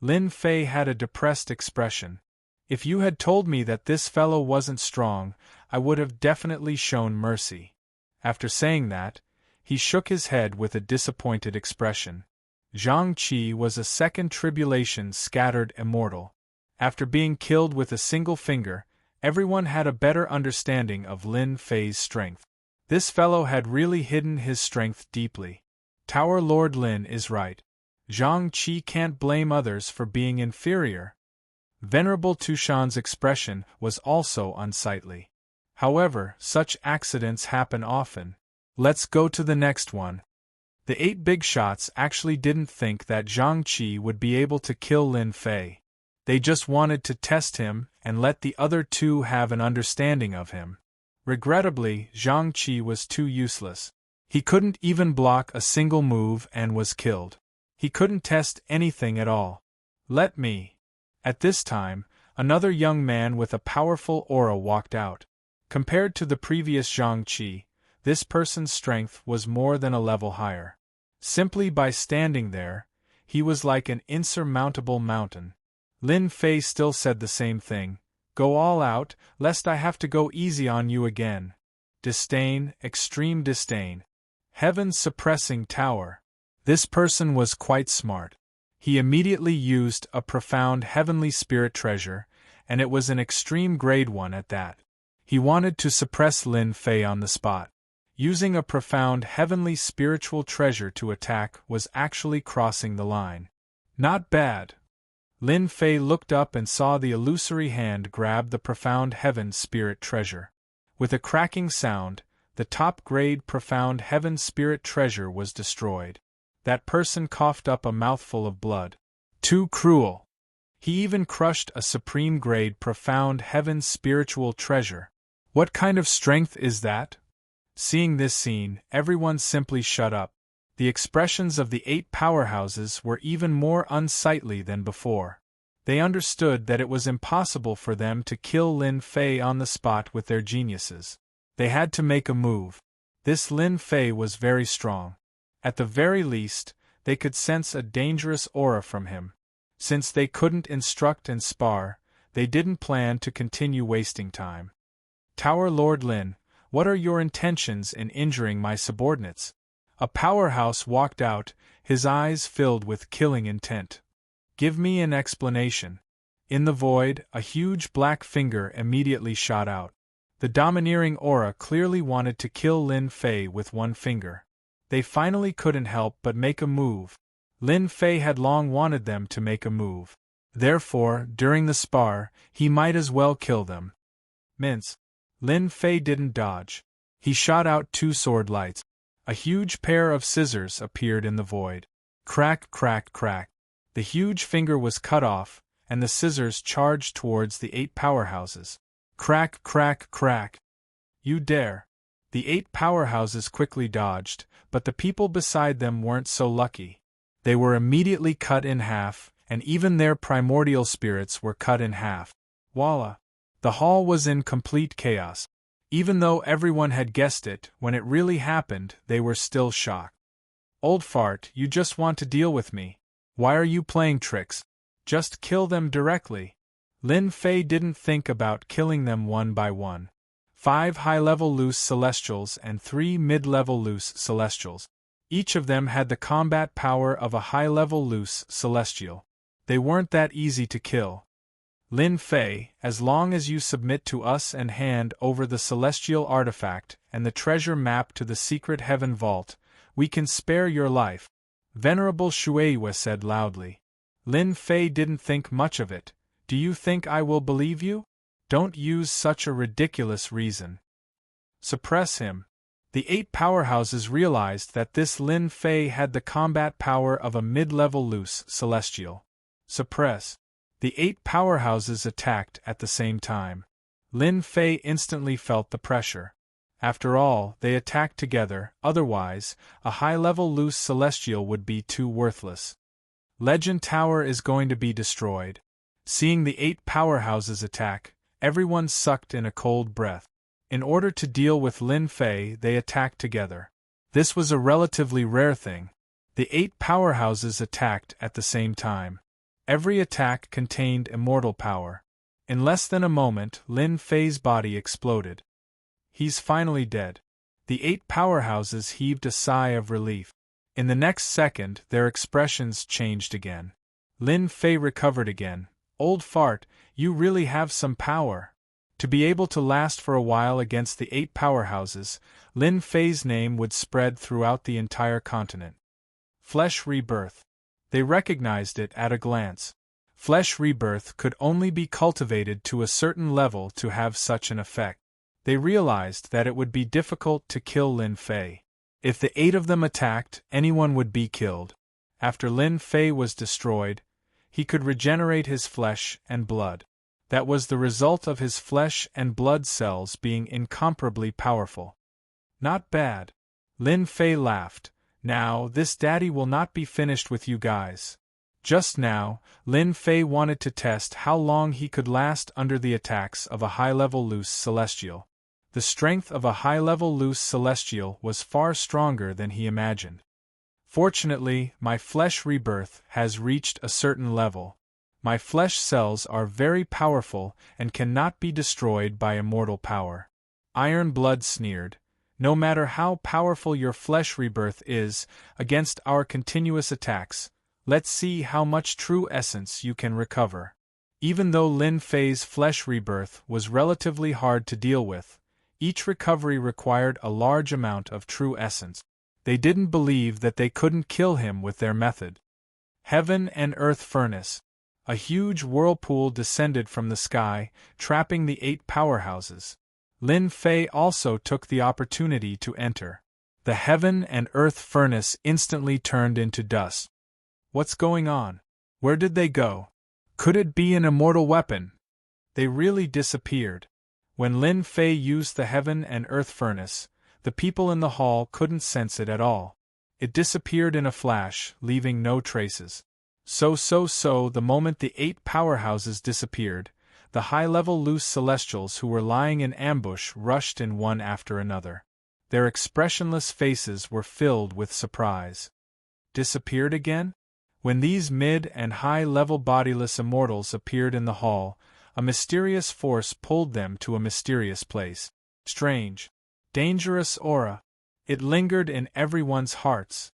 Lin Fei had a depressed expression. "If you had told me that this fellow wasn't strong, I would have definitely shown mercy." After saying that, he shook his head with a disappointed expression. Zhang Qi was a second tribulation scattered immortal. After being killed with a single finger, everyone had a better understanding of Lin Fei's strength. This fellow had really hidden his strength deeply. Tower Lord Lin is right. Zhang Qi can't blame others for being inferior. Venerable Tushan's expression was also unsightly. However, such accidents happen often. Let's go to the next one. The 8 big shots actually didn't think that Zhang Qi would be able to kill Lin Fei. They just wanted to test him and let the other 2 have an understanding of him. Regrettably, Zhang Qi was too useless. He couldn't even block a single move and was killed. He couldn't test anything at all. "Let me." At this time, another young man with a powerful aura walked out. Compared to the previous Zhang Qi, this person's strength was more than a level higher. Simply by standing there, he was like an insurmountable mountain. Lin Fei still said the same thing. "Go all out, lest I have to go easy on you again." Disdain, extreme disdain. Heaven-suppressing tower. This person was quite smart. He immediately used a profound heavenly spirit treasure, and it was an extreme grade one at that. He wanted to suppress Lin Fei on the spot. Using a profound heavenly spiritual treasure to attack was actually crossing the line. Not bad. Lin Fei looked up and saw the illusory hand grab the profound heaven spirit treasure. With a cracking sound, the top-grade profound heaven spirit treasure was destroyed. That person coughed up a mouthful of blood. Too cruel. He even crushed a supreme-grade profound heaven spiritual treasure. What kind of strength is that? Seeing this scene, everyone simply shut up. The expressions of the 8 powerhouses were even more unsightly than before. They understood that it was impossible for them to kill Lin Fei on the spot with their geniuses. They had to make a move. This Lin Fei was very strong. At the very least, they could sense a dangerous aura from him. Since they couldn't instruct and spar, they didn't plan to continue wasting time. Tower Lord Lin, what are your intentions in injuring my subordinates? A powerhouse walked out, his eyes filled with killing intent. Give me an explanation. In the void, a huge black finger immediately shot out. The domineering aura clearly wanted to kill Lin Fei with one finger. They finally couldn't help but make a move. Lin Fei had long wanted them to make a move. Therefore, during the spar, he might as well kill them. Mince. Lin Fei didn't dodge. He shot out 2 sword lights. A huge pair of scissors appeared in the void. Crack, crack, crack. The huge finger was cut off, and the scissors charged towards the 8 powerhouses. Crack, crack, crack. You dare. The 8 powerhouses quickly dodged, but the people beside them weren't so lucky. They were immediately cut in half, and even their primordial spirits were cut in half. Voila! The hall was in complete chaos. Even though everyone had guessed it, when it really happened, they were still shocked. Old fart, you just want to deal with me. Why are you playing tricks? Just kill them directly. Lin Fei didn't think about killing them one by one. 5 high-level loose celestials and 3 mid-level loose celestials. Each of them had the combat power of a high-level loose celestial. They weren't that easy to kill. Lin Fei, as long as you submit to us and hand over the celestial artifact and the treasure map to the secret heaven vault, we can spare your life. Venerable Shueihua said loudly. Lin Fei didn't think much of it. Do you think I will believe you? Don't use such a ridiculous reason. Suppress him. The 8 powerhouses realized that this Lin Fei had the combat power of a mid-level loose celestial. Suppress. The 8 powerhouses attacked at the same time. Lin Fei instantly felt the pressure. After all, they attacked together, otherwise, a high-level loose celestial would be too worthless. Legend Tower is going to be destroyed. Seeing the 8 powerhouses attack, everyone sucked in a cold breath. In order to deal with Lin Fei, they attacked together. This was a relatively rare thing. The 8 powerhouses attacked at the same time. Every attack contained immortal power. In less than a moment, Lin Fei's body exploded. He's finally dead. The 8 powerhouses heaved a sigh of relief. In the next second, their expressions changed again. Lin Fei recovered again. Old fart, you really have some power. To be able to last for a while against the 8 powerhouses, Lin Fei's name would spread throughout the entire continent. Flesh rebirth. They recognized it at a glance. Flesh rebirth could only be cultivated to a certain level to have such an effect. They realized that it would be difficult to kill Lin Fei. If the 8 of them attacked, anyone would be killed. After Lin Fei was destroyed, he could regenerate his flesh and blood. That was the result of his flesh and blood cells being incomparably powerful. Not bad. Lin Fei laughed. Now, this daddy will not be finished with you guys. Just now, Lin Fei wanted to test how long he could last under the attacks of a high-level loose celestial. The strength of a high-level loose celestial was far stronger than he imagined. Fortunately, my flesh rebirth has reached a certain level. My flesh cells are very powerful and cannot be destroyed by immortal power. Iron Blood sneered. No matter how powerful your flesh rebirth is, against our continuous attacks, let's see how much true essence you can recover. Even though Lin Fei's flesh rebirth was relatively hard to deal with, Each recovery required a large amount of true essence. They didn't believe that they couldn't kill him with their method. Heaven and Earth Furnace. A huge whirlpool descended from the sky, trapping the 8 powerhouses. Lin Fei also took the opportunity to enter. The Heaven and Earth Furnace instantly turned into dust. What's going on? Where did they go? Could it be an immortal weapon? They really disappeared. When Lin Fei used the Heaven and Earth Furnace, the people in the hall couldn't sense it at all. It disappeared in a flash, leaving no traces. So the moment the 8 powerhouses disappeared, the high-level loose celestials who were lying in ambush rushed in one after another. Their expressionless faces were filled with surprise. Disappeared again? When these mid- and high-level bodiless immortals appeared in the hall, a mysterious force pulled them to a mysterious place. Strange, dangerous aura. It lingered in everyone's hearts.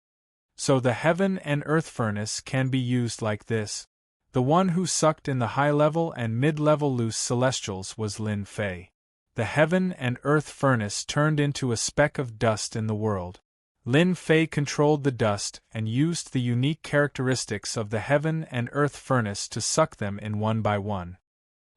So the Heaven and Earth Furnace can be used like this. The one who sucked in the high-level and mid-level loose celestials was Lin Fei. The Heaven and Earth Furnace turned into a speck of dust in the world. Lin Fei controlled the dust and used the unique characteristics of the Heaven and Earth Furnace to suck them in one by one.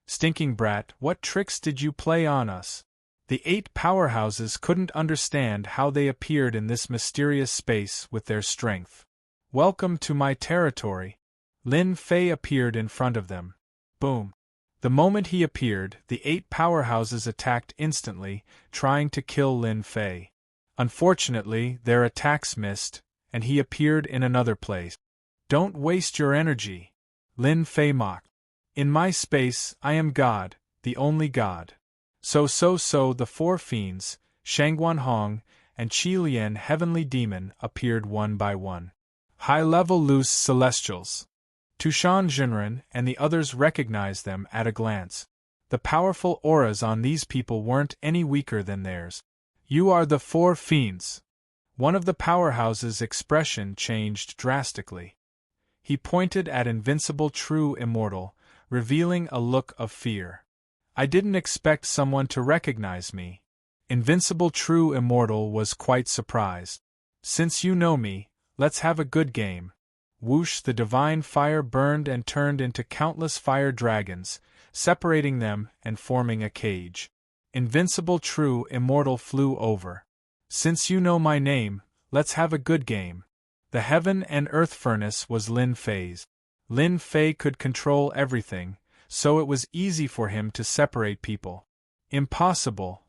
Stinking brat, what tricks did you play on us? The 8 powerhouses couldn't understand how they appeared in this mysterious space with their strength. Welcome to my territory. Lin Fei appeared in front of them. Boom. The moment he appeared, the 8 powerhouses attacked instantly, trying to kill Lin Fei. Unfortunately, their attacks missed, and he appeared in another place. Don't waste your energy. Lin Fei mocked. In my space, I am God, the only God. So the 4 fiends, Shangguan Hong and Qi Lian Heavenly Demon appeared one by one. High-level loose celestials. Tushan Jinren and the others recognized them at a glance. The powerful auras on these people weren't any weaker than theirs. You are the 4 fiends. One of the powerhouses' expression changed drastically. He pointed at Invincible True Immortal, revealing a look of fear. I didn't expect someone to recognize me. Invincible True Immortal was quite surprised. Since you know me, let's have a good game. Whoosh! The divine fire burned and turned into countless fire dragons, separating them and forming a cage. Invincible True Immortal flew over. Since you know my name, let's have a good game. The Heaven and Earth Furnace was Lin Fei's. Lin Fei could control everything, so it was easy for him to separate people. Impossible.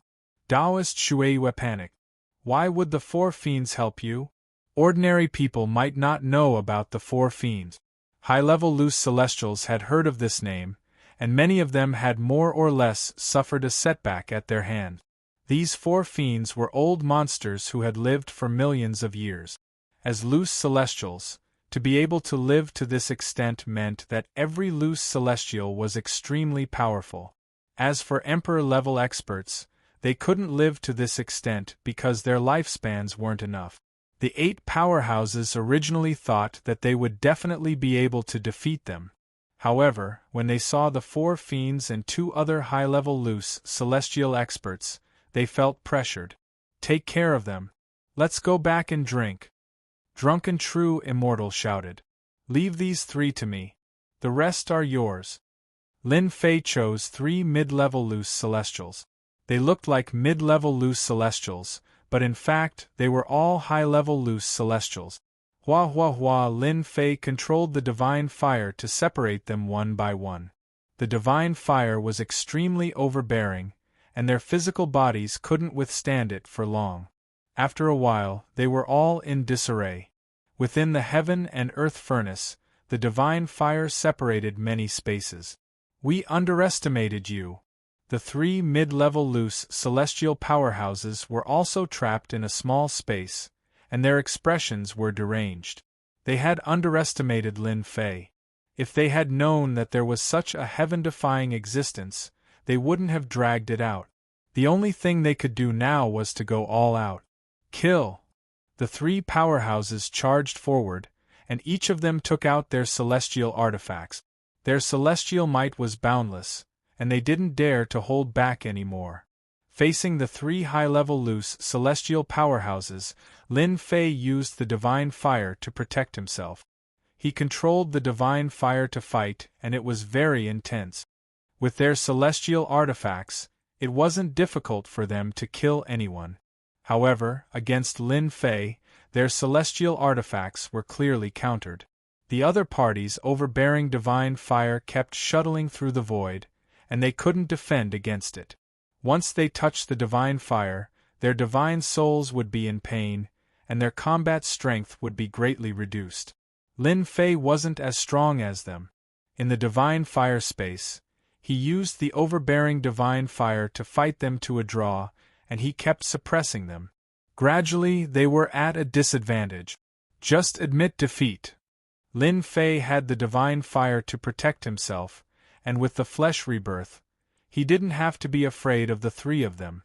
Taoist Shueiyue panicked. Why would the 4 fiends help you? Ordinary people might not know about the 4 fiends. High-level loose celestials had heard of this name, and many of them had more or less suffered a setback at their hand. These 4 fiends were old monsters who had lived for millions of years. As loose celestials, to be able to live to this extent meant that every loose celestial was extremely powerful. As for Emperor-level experts, they couldn't live to this extent because their lifespans weren't enough. The 8 powerhouses originally thought that they would definitely be able to defeat them. However, when they saw the 4 fiends and 2 other high-level loose celestial experts, they felt pressured. Take care of them. Let's go back and drink. Drunken True Immortal shouted. Leave these 3 to me. The rest are yours. Lin Fei chose 3 mid-level loose celestials. They looked like mid-level loose celestials, but in fact they were all high-level loose celestials. Hua, Lin Fei controlled the divine fire to separate them one by one. The divine fire was extremely overbearing, and their physical bodies couldn't withstand it for long. After a while, they were all in disarray. Within the Heaven and Earth Furnace, the divine fire separated many spaces. We underestimated you. The 3 mid-level loose celestial powerhouses were also trapped in a small space, and their expressions were deranged. They had underestimated Lin Fei. If they had known that there was such a heaven-defying existence, they wouldn't have dragged it out. The only thing they could do now was to go all out. Kill! The 3 powerhouses charged forward, and each of them took out their celestial artifacts. Their celestial might was boundless, and they didn't dare to hold back anymore. Facing the three high-level loose celestial powerhouses, Lin Fei used the divine fire to protect himself. He controlled the divine fire to fight, and it was very intense. With their celestial artifacts, it wasn't difficult for them to kill anyone. However, against Lin Fei, their celestial artifacts were clearly countered. The other party's overbearing divine fire kept shuttling through the void, and they couldn't defend against it. Once they touched the divine fire, their divine souls would be in pain, and their combat strength would be greatly reduced. Lin Fei wasn't as strong as them. In the divine fire space, he used the overbearing divine fire to fight them to a draw, and he kept suppressing them. Gradually, they were at a disadvantage. Just admit defeat. Lin Fei had the divine fire to protect himself, and with the flesh rebirth, he didn't have to be afraid of the three of them.